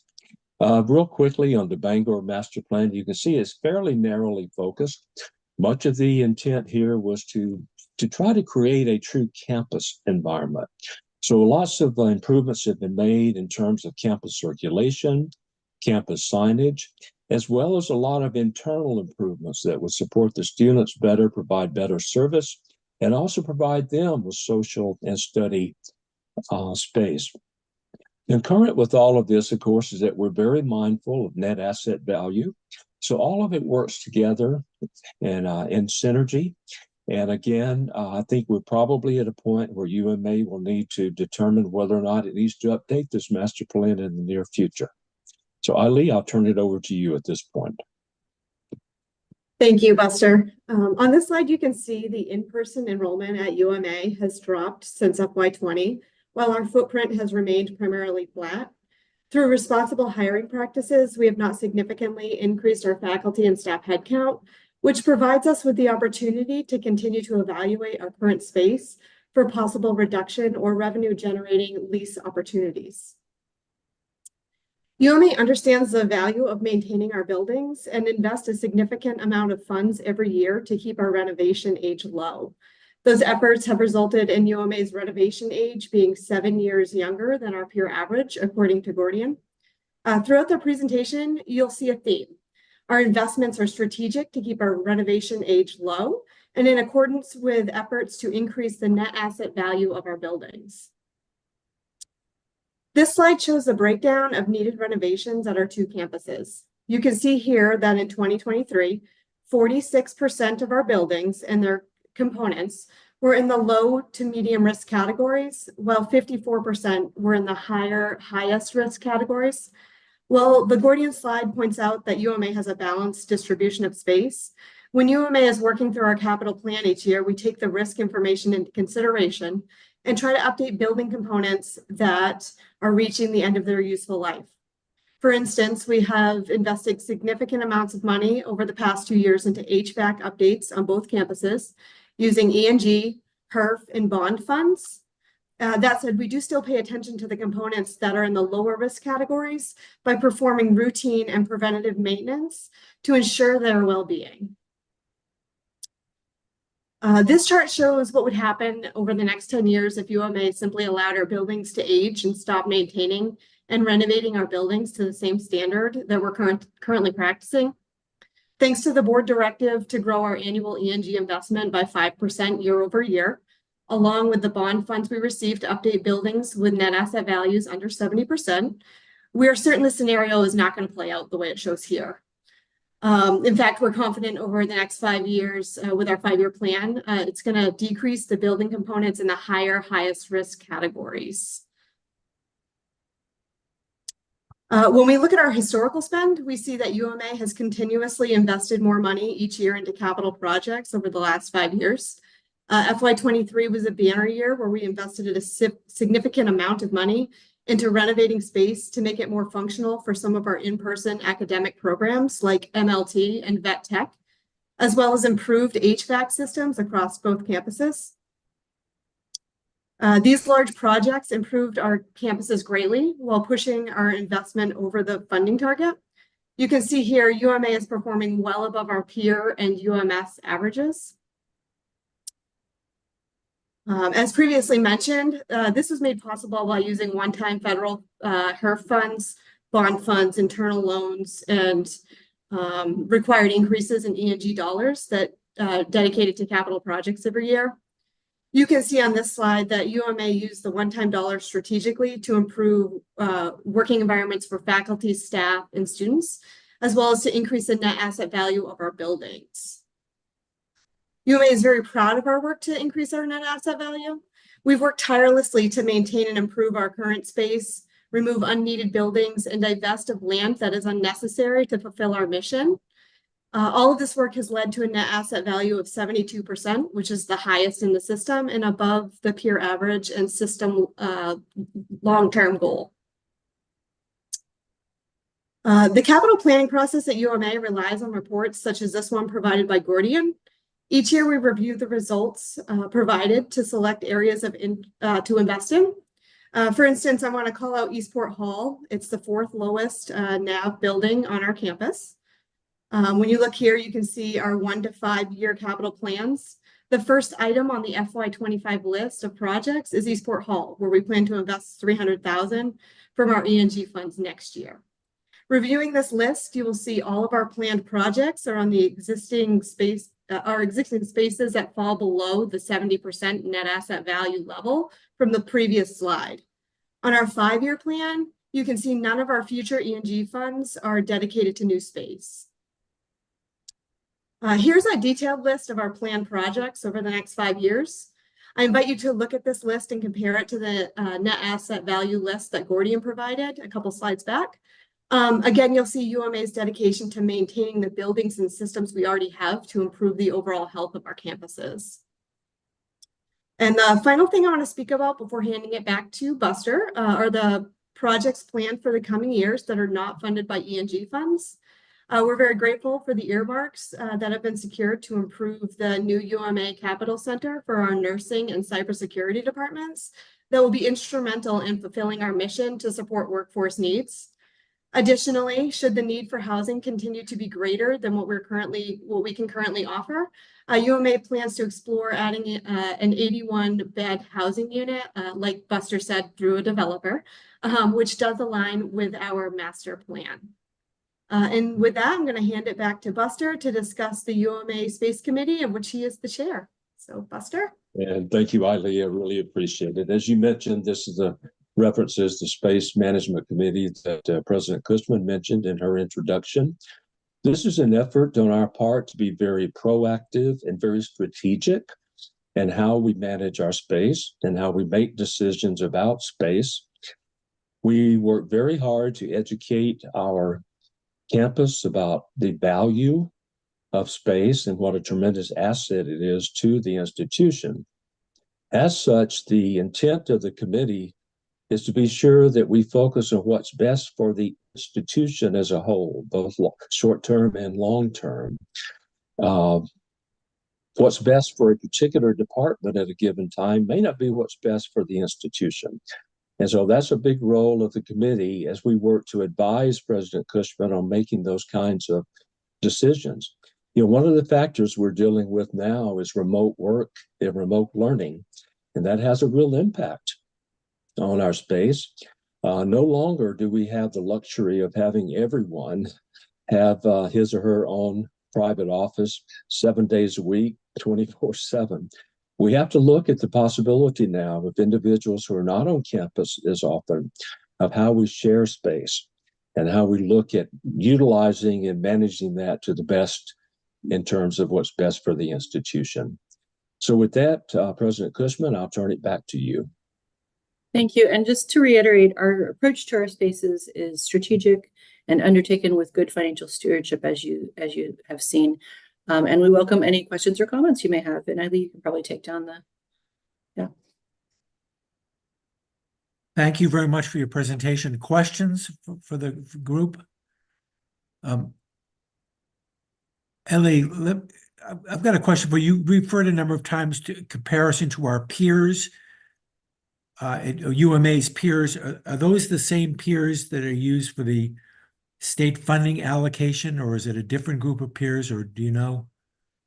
S11: Real quickly on the Bangor master plan, you can see it's fairly narrowly focused. Much of the intent here was to try to create a true campus environment. So lots of improvements have been made in terms of campus circulation, campus signage, as well as a lot of internal improvements that would support the students better, provide better service, and also provide them with social and study space. Concurrent with all of this, of course, is that we're very mindful of net asset value. So all of it works together and in synergy. And again, I think we're probably at a point where UMA will need to determine whether or not it needs to update this master plan in the near future. So Eileen, I'll turn it over to you at this point.
S10: Thank you, Buster. On this slide, you can see the in-person enrollment at UMA has dropped since FY20, while our footprint has remained primarily flat. Through responsible hiring practices, we have not significantly increased our faculty and staff headcount, which provides us with the opportunity to continue to evaluate our current space for possible reduction or revenue-generating lease opportunities. UMA understands the value of maintaining our buildings and invests a significant amount of funds every year to keep our renovation age low. Those efforts have resulted in UMA's renovation age being 7 years younger than our peer average, according to Gordian. Throughout the presentation, you'll see a theme. Our investments are strategic to keep our renovation age low and in accordance with efforts to increase the net asset value of our buildings. This slide shows the breakdown of needed renovations at our two campuses. You can see here that in 2023, 46% of our buildings and their components were in the low to medium risk categories, while 54% were in the highest risk categories. Well, the Gordian slide points out that UMA has a balanced distribution of space. When UMA is working through our capital plan each year, we take the risk information into consideration and try to update building components that are reaching the end of their useful life. For instance, we have invested significant amounts of money over the past 2 years into HVAC updates on both campuses using E&G, HERF, and bond funds. That said, we do still pay attention to the components that are in the lower risk categories by performing routine and preventative maintenance to ensure their well-being. This chart shows what would happen over the next 10 years if UMA simply allowed our buildings to age and stop maintaining and renovating our buildings to the same standard that we're currently practicing. Thanks to the board directive to grow our annual E&G investment by 5% year over year, along with the bond funds we received to update buildings with net asset values under 70%, we are certain the scenario is not going to play out the way it shows here. In fact, we're confident over the next 5 years with our 5-year plan, it's going to decrease the building components in the highest risk categories. When we look at our historical spend, we see that UMA has continuously invested more money each year into capital projects over the last 5 years. FY23 was a banner year where we invested a significant amount of money into renovating space to make it more functional for some of our in-person academic programs like MLT and Vet Tech, as well as improved HVAC systems across both campuses. These large projects improved our campuses greatly while pushing our investment over the funding target. You can see here UMA is performing well above our peer and UMS averages. As previously mentioned, this was made possible by using one-time federal HERF funds, bond funds, internal loans, and required increases in E&G dollars that dedicated to capital projects every year. You can see on this slide that UMA used the one-time dollars strategically to improve working environments for faculty, staff, and students, as well as to increase the net asset value of our buildings. UMA is very proud of our work to increase our net asset value. We've worked tirelessly to maintain and improve our current space, remove unneeded buildings, and divest of land that is unnecessary to fulfill our mission. All of this work has led to a net asset value of 72%, which is the highest in the system and above the peer average and system long-term goal. The capital planning process at UMA relies on reports such as this one provided by Gordian. Each year we review the results provided to select areas to invest in. For instance, I want to call out Eastport Hall. It's the 4th lowest NAV building on our campus. When you look here, you can see our 1 to 5 year capital plans. The first item on the FY25 list of projects is Eastport Hall, where we plan to invest $300,000 from our E&G funds next year. Reviewing this list, you will see all of our planned projects are on the existing spaces that fall below the 70% net asset value level from the previous slide. On our 5-year plan, you can see none of our future E&G funds are dedicated to new space. Here's a detailed list of our planned projects over the next 5 years. I invite you to look at this list and compare it to the net asset value list that Gordian provided a couple slides back. Again, you'll see UMA's dedication to maintaining the buildings and systems we already have to improve the overall health of our campuses. And the final thing I want to speak about before handing it back to Buster are the projects planned for the coming years that are not funded by E&G funds. We're very grateful for the earmarks that have been secured to improve the new UMA Capital Center for our nursing and cybersecurity departments that will be instrumental in fulfilling our mission to support workforce needs. Additionally, should the need for housing continue to be greater than what we can currently offer, UMA plans to explore adding an 81-bed housing unit, like Buster said, through a developer, which does align with our master plan. And with that, I'm going to hand it back to Buster to discuss the UMA Space Committee, of which he is the chair. So, Buster.
S11: And thank you, Eileen. I really appreciate it. As you mentioned, this is the references the Space Management Committee that President Cushman mentioned in her introduction. This is an effort on our part to be very proactive and very strategic in how we manage our space and how we make decisions about space. We work very hard to educate our campus about the value of space and what a tremendous asset it is to the institution. As such, the intent of the committee is to be sure that we focus on what's best for the institution as a whole, both short-term and long-term. What's best for a particular department at a given time may not be what's best for the institution. And so that's a big role of the committee as we work to advise President Cushman on making those kinds of decisions. You know, one of the factors we're dealing with now is remote work and remote learning, and that has a real impact on our space. No longer do we have the luxury of having everyone have his or her own private office 7 days a week, 24/7. We have to look at the possibility now of individuals who are not on campus as often, of how we share space and how we look at utilizing and managing that to the best in terms of what's best for the institution. So with that, President Cushman, I'll turn it back to you.
S4: Thank you. And just to reiterate, our approach to our spaces is strategic and undertaken with good financial stewardship, as you have seen. And we welcome any questions or comments you may have. And Eileen, you can probably take down the, yeah.
S1: Thank you very much for your presentation. Questions for the group? Ellie, I've got a question for you. You referred a number of times to comparison to our peers, UMA's peers. Are those the same peers that are used for the state funding allocation, or is it a different group of peers, or do you know?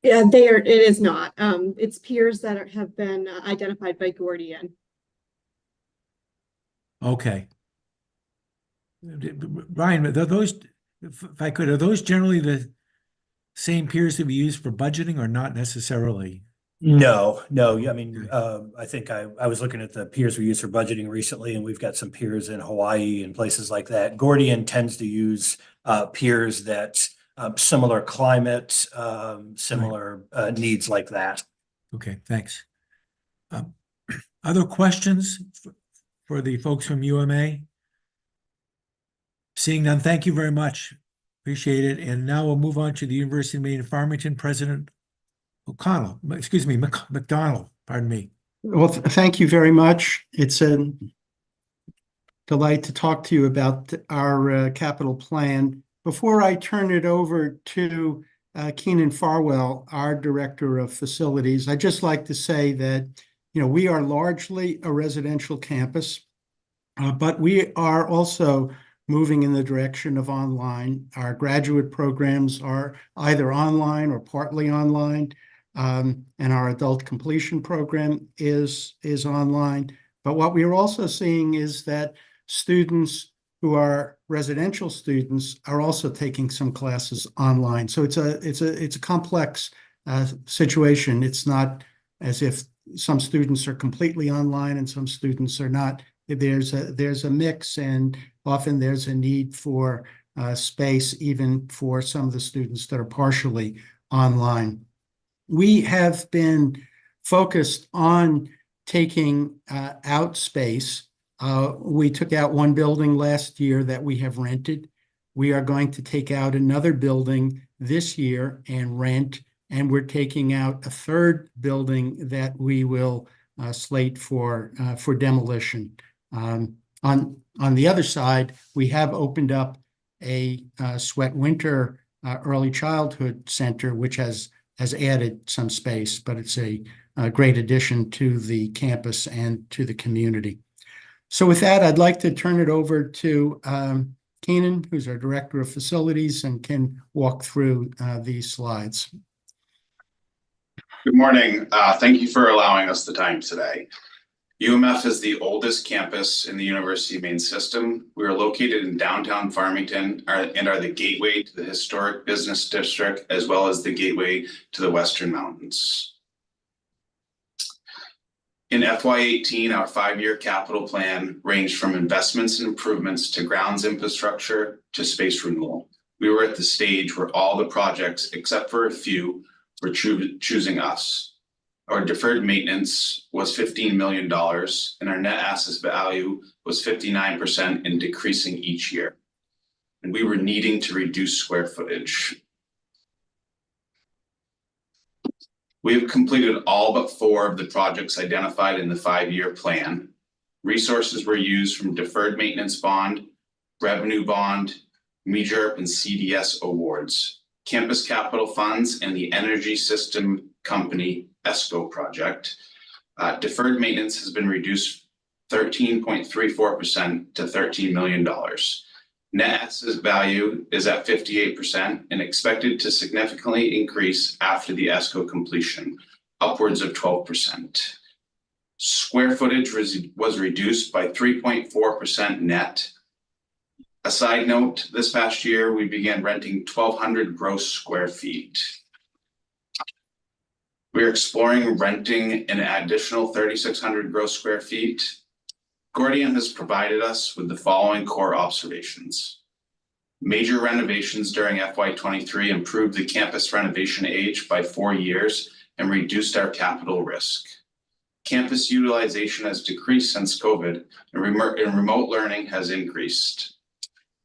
S10: Yeah, they are. It is not. It's peers that have been identified by Gordian.
S1: Okay. Ryan, are those, if I could, are those generally the same peers that we use for budgeting, or not necessarily?
S8: No. I mean, I think I was looking at the peers we use for budgeting recently, and we've got some peers in Hawaii and places like that. Gordian tends to use peers that similar climate, similar needs like that.
S1: Okay, thanks. Other questions for the folks from UMA? Seeing none, thank you very much. Appreciate it. And now we'll move on to the University of Maine Farmington President McDonald, pardon me.
S15: Well, thank you very much. It's a delight to talk to you about our capital plan. Before I turn it over to Keenan Farwell, our Director of Facilities, I'd just like to say that, we are largely a residential campus, but we are also moving in the direction of online. Our graduate programs are either online or partly online. And our adult completion program is online. But what we are also seeing is that students who are residential students are also taking some classes online. So it's a complex situation. It's not as if some students are completely online and some students are not. There's a mix, and often there's a need for space even for some of the students that are partially online. We have been focused on taking out space. We took out one building last year that we have rented. We are going to take out another building this year and rent, and we're taking out a third building that we will slate for demolition. On the other side, we have opened up a Sweat Winter Early Childhood Center, which has added some space, but it's a great addition to the campus and to the community. So with that, I'd like to turn it over to Keenan, who's our Director of Facilities, and can walk through these slides.
S16: Good morning. Thank you for allowing us the time today. UMF is the oldest campus in the University of Maine system. We are located in downtown Farmington and are the gateway to the historic business district, as well as the gateway to the Western Mountains. In FY18, our 5-year capital plan ranged from investments and improvements to grounds infrastructure to space renewal. We were at the stage where all the projects, except for a few, were choosing us. Our deferred maintenance was $15 million, and our net asset value was 59% and decreasing each year. And we were needing to reduce square footage. We have completed all but 4 of the projects identified in the 5-year plan. Resources were used from deferred maintenance bond, revenue bond, MEJRP, and CDS awards, campus capital funds, and the energy system company ESCO project. Deferred maintenance has been reduced 13.34% to $13 million. Net asset value is at 58% and expected to significantly increase after the ESCO completion, upwards of 12%. Square footage was reduced by 3.4% net. A side note, this past year, we began renting 1,200 gross square feet. We're exploring renting an additional 3,600 gross square feet. Gordian has provided us with the following core observations. Major renovations during FY23 improved the campus renovation age by 4 years and reduced our capital risk. Campus utilization has decreased since COVID, and remote learning has increased.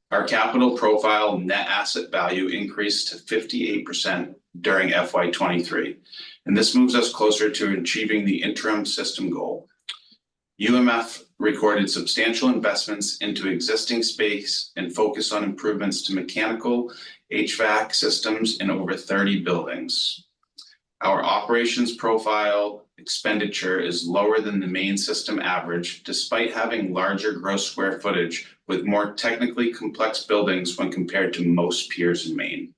S16: Our capital profile net asset value increased to 58% during FY23, and this moves us closer to achieving the interim system goal. UMF recorded substantial investments into existing space and focus on improvements to mechanical HVAC systems in over 30 buildings. Our operations profile expenditure is lower than the main system average, despite having larger gross square footage with more technically complex buildings when compared to most peers in Maine.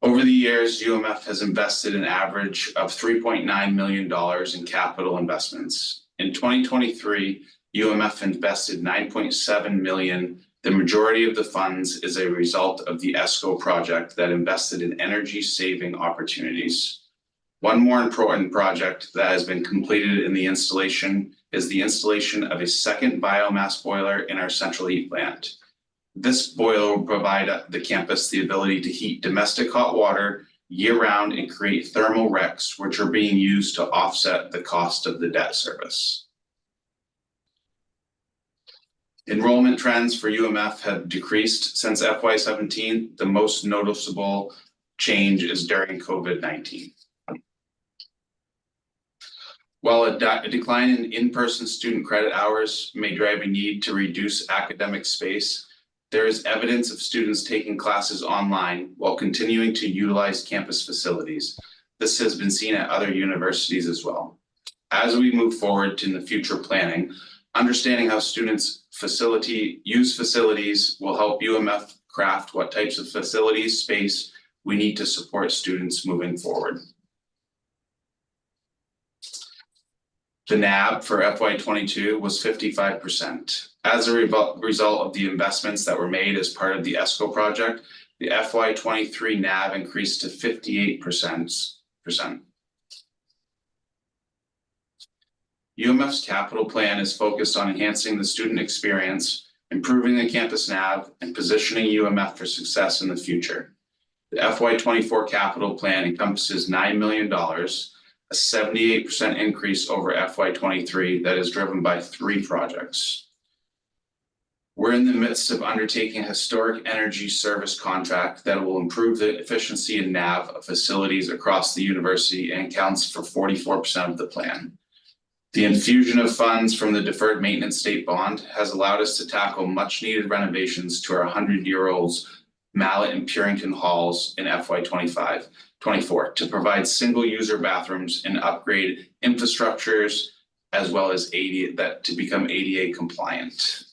S16: Over the years, UMF has invested an average of $3.9 million in capital investments. In 2023, UMF invested $9.7 million. The majority of the funds is a result of the ESCO project that invested in energy saving opportunities. One more important project that has been completed in the installation is the installation of a second biomass boiler in our central heat plant. This boiler will provide the campus the ability to heat domestic hot water year-round and create thermal RECs, which are being used to offset the cost of the debt service. Enrollment trends for UMF have decreased since FY17. The most noticeable change is during COVID-19. While a decline in in-person student credit hours may drive a need to reduce academic space, there is evidence of students taking classes online while continuing to utilize campus facilities. This has been seen at other universities as well. As we move forward in the future planning, understanding how students use facilities will help UMF craft what types of facilities space we need to support students moving forward. The NAB for FY22 was 55%. As a result of the investments that were made as part of the ESCO project, the FY23 NAB increased to 58%. UMF's capital plan is focused on enhancing the student experience, improving the campus NAV, and positioning UMF for success in the future. The FY24 capital plan encompasses $9 million, a 78% increase over FY23 that is driven by 3 projects. We're in the midst of undertaking a historic energy service contract that will improve the efficiency and NAV of facilities across the university and accounts for 44% of the plan. The infusion of funds from the deferred maintenance state bond has allowed us to tackle much needed renovations to our 100-year-old Mallet and Purington halls in FY24 to provide single user bathrooms and upgrade infrastructures as well as to become ADA compliant.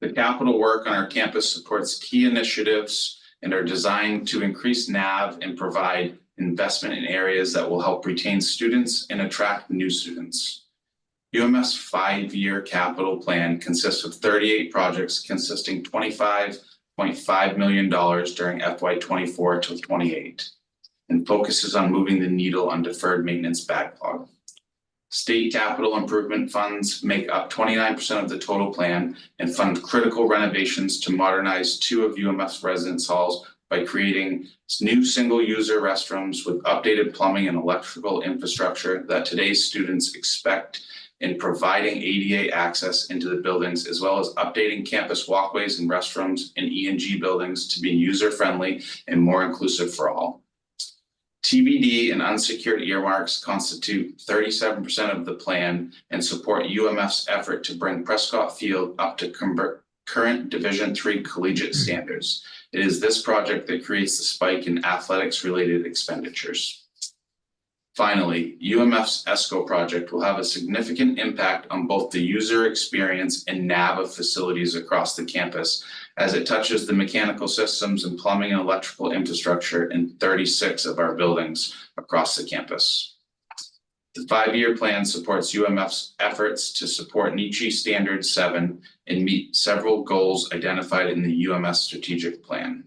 S16: The capital work on our campus supports key initiatives and are designed to increase NAV and provide investment in areas that will help retain students and attract new students. UMF's 5-year capital plan consists of 38 projects consisting $25.5 million during FY24 to 28 and focuses on moving the needle on deferred maintenance backlog. State capital improvement funds make up 29% of the total plan and fund critical renovations to modernize 2 of UMF's residence halls by creating new single-user restrooms with updated plumbing and electrical infrastructure that today's students expect, in providing ADA access into the buildings, as well as updating campus walkways and restrooms in E&G buildings to be user-friendly and more inclusive for all. TBD and unsecured earmarks constitute 37% of the plan and support UMF's effort to bring Prescott Field up to current Division III collegiate standards. It is this project that creates the spike in athletics-related expenditures. Finally, UMF's ESCO project will have a significant impact on both the user experience and NAV of facilities across the campus as it touches the mechanical systems and plumbing and electrical infrastructure in 36 of our buildings across the campus. The 5-year plan supports UMF's efforts to support NICHE Standard 7 and meet several goals identified in the UMS strategic plan.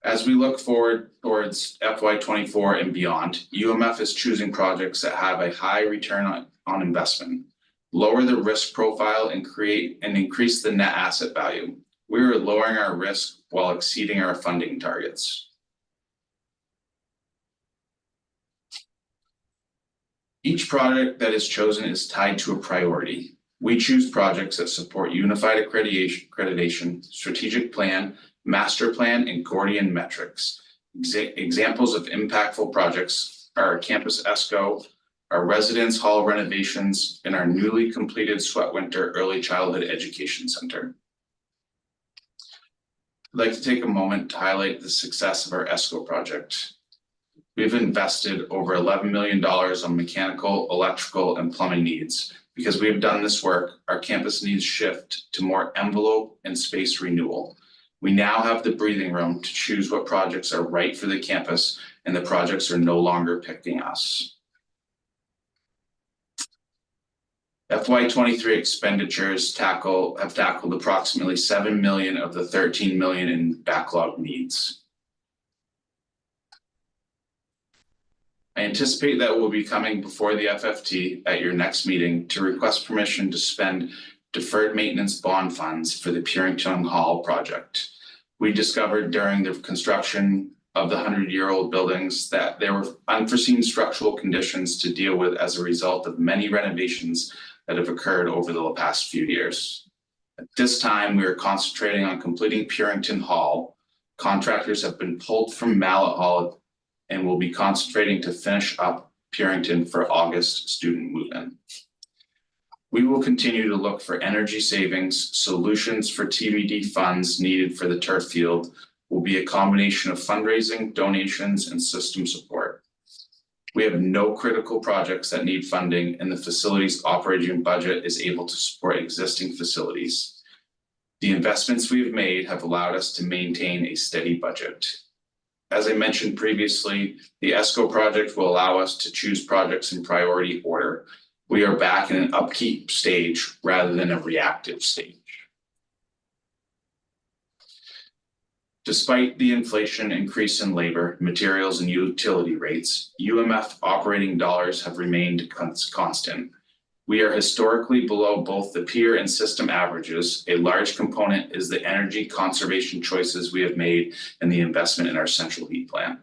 S16: As we look forward towards FY24 and beyond, UMF is choosing projects that have a high return on investment, lower the risk profile, and increase the net asset value. We are lowering our risk while exceeding our funding targets. Each project that is chosen is tied to a priority. We choose projects that support unified accreditation, strategic plan, master plan, and Gordian metrics. Examples of impactful projects are our campus ESCO, our residence hall renovations, and our newly completed Sweatwinter Early Childhood Education Center. I'd like to take a moment to highlight the success of our ESCO project. We've invested over $11 million on mechanical, electrical, and plumbing needs. Because we have done this work, our campus needs shift to more envelope and space renewal. We now have the breathing room to choose what projects are right for the campus, and the projects are no longer picking us. FY23 expenditures have tackled approximately $7 million of the $13 million in backlog needs. I anticipate that we'll be coming before the FFT at your next meeting to request permission to spend deferred maintenance bond funds for the Purington Hall project. We discovered during the construction of the 100-year-old buildings that there were unforeseen structural conditions to deal with as a result of many renovations that have occurred over the past few years. At this time, we are concentrating on completing Purington Hall. Contractors have been pulled from Mallet Hall and will be concentrating to finish up Purington for August student move-in. We will continue to look for energy savings. Solutions for TBD funds needed for the turf field will be a combination of fundraising, donations, and system support. We have no critical projects that need funding, and the facility's operating budget is able to support existing facilities. The investments we have made have allowed us to maintain a steady budget. As I mentioned previously, the ESCO project will allow us to choose projects in priority order. We are back in an upkeep stage rather than a reactive stage. Despite the inflation increase in labor, materials, and utility rates, UMF operating dollars have remained constant. We are historically below both the peer and system averages. A large component is the energy conservation choices we have made and the investment in our central heat plant.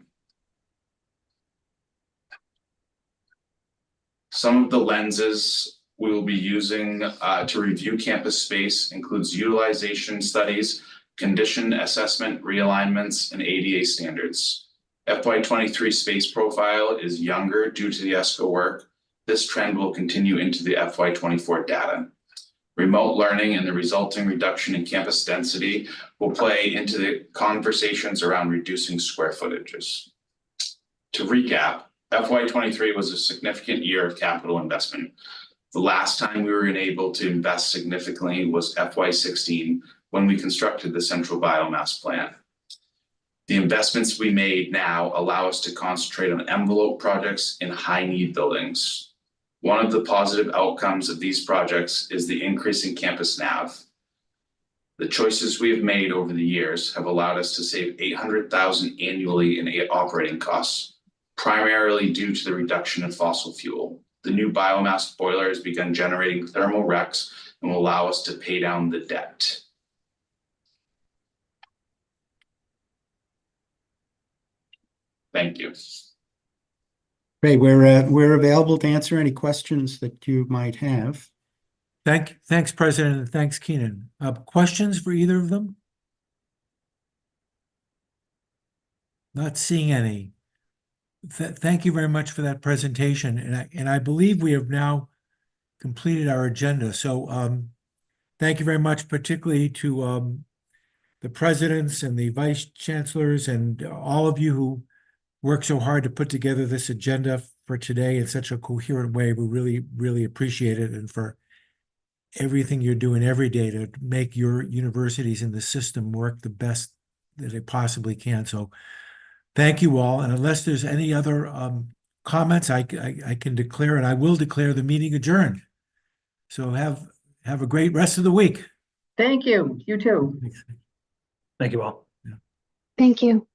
S16: Some of the lenses we will be using to review campus space includes utilization studies, condition assessment, realignments, and ADA standards. FY23 space profile is younger due to the ESCO work. This trend will continue into the FY24 data. Remote learning and the resulting reduction in campus density will play into the conversations around reducing square footages. To recap, FY23 was a significant year of capital investment. The last time we were able to invest significantly was FY16, when we constructed the central biomass plant. The investments we made now allow us to concentrate on envelope projects in high-need buildings. One of the positive outcomes of these projects is the increase in campus NAV. The choices we have made over the years have allowed us to save $800,000 annually in operating costs, primarily due to the reduction in fossil fuel. The new biomass boiler has begun generating thermal RECs and will allow us to pay down the debt. Thank you.
S15: Great. We're available to answer any questions that you might have.
S1: Thanks, President, and thanks, Keenan. Questions for either of them? Not seeing any. Thank you very much for that presentation, and I believe we have now completed our agenda. So thank you very much, particularly to the presidents and the vice chancellors and all of you who worked so hard to put together this agenda for today in such a coherent way. We really, really appreciate it, and for everything you're doing every day to make your universities in the system work the best that it possibly can. So thank you all. And unless there's any other comments, I can declare, and I will declare the meeting adjourned. So have a great rest of the week.
S13: Thank you. You too.
S8: Thank you all.
S7: Thank you.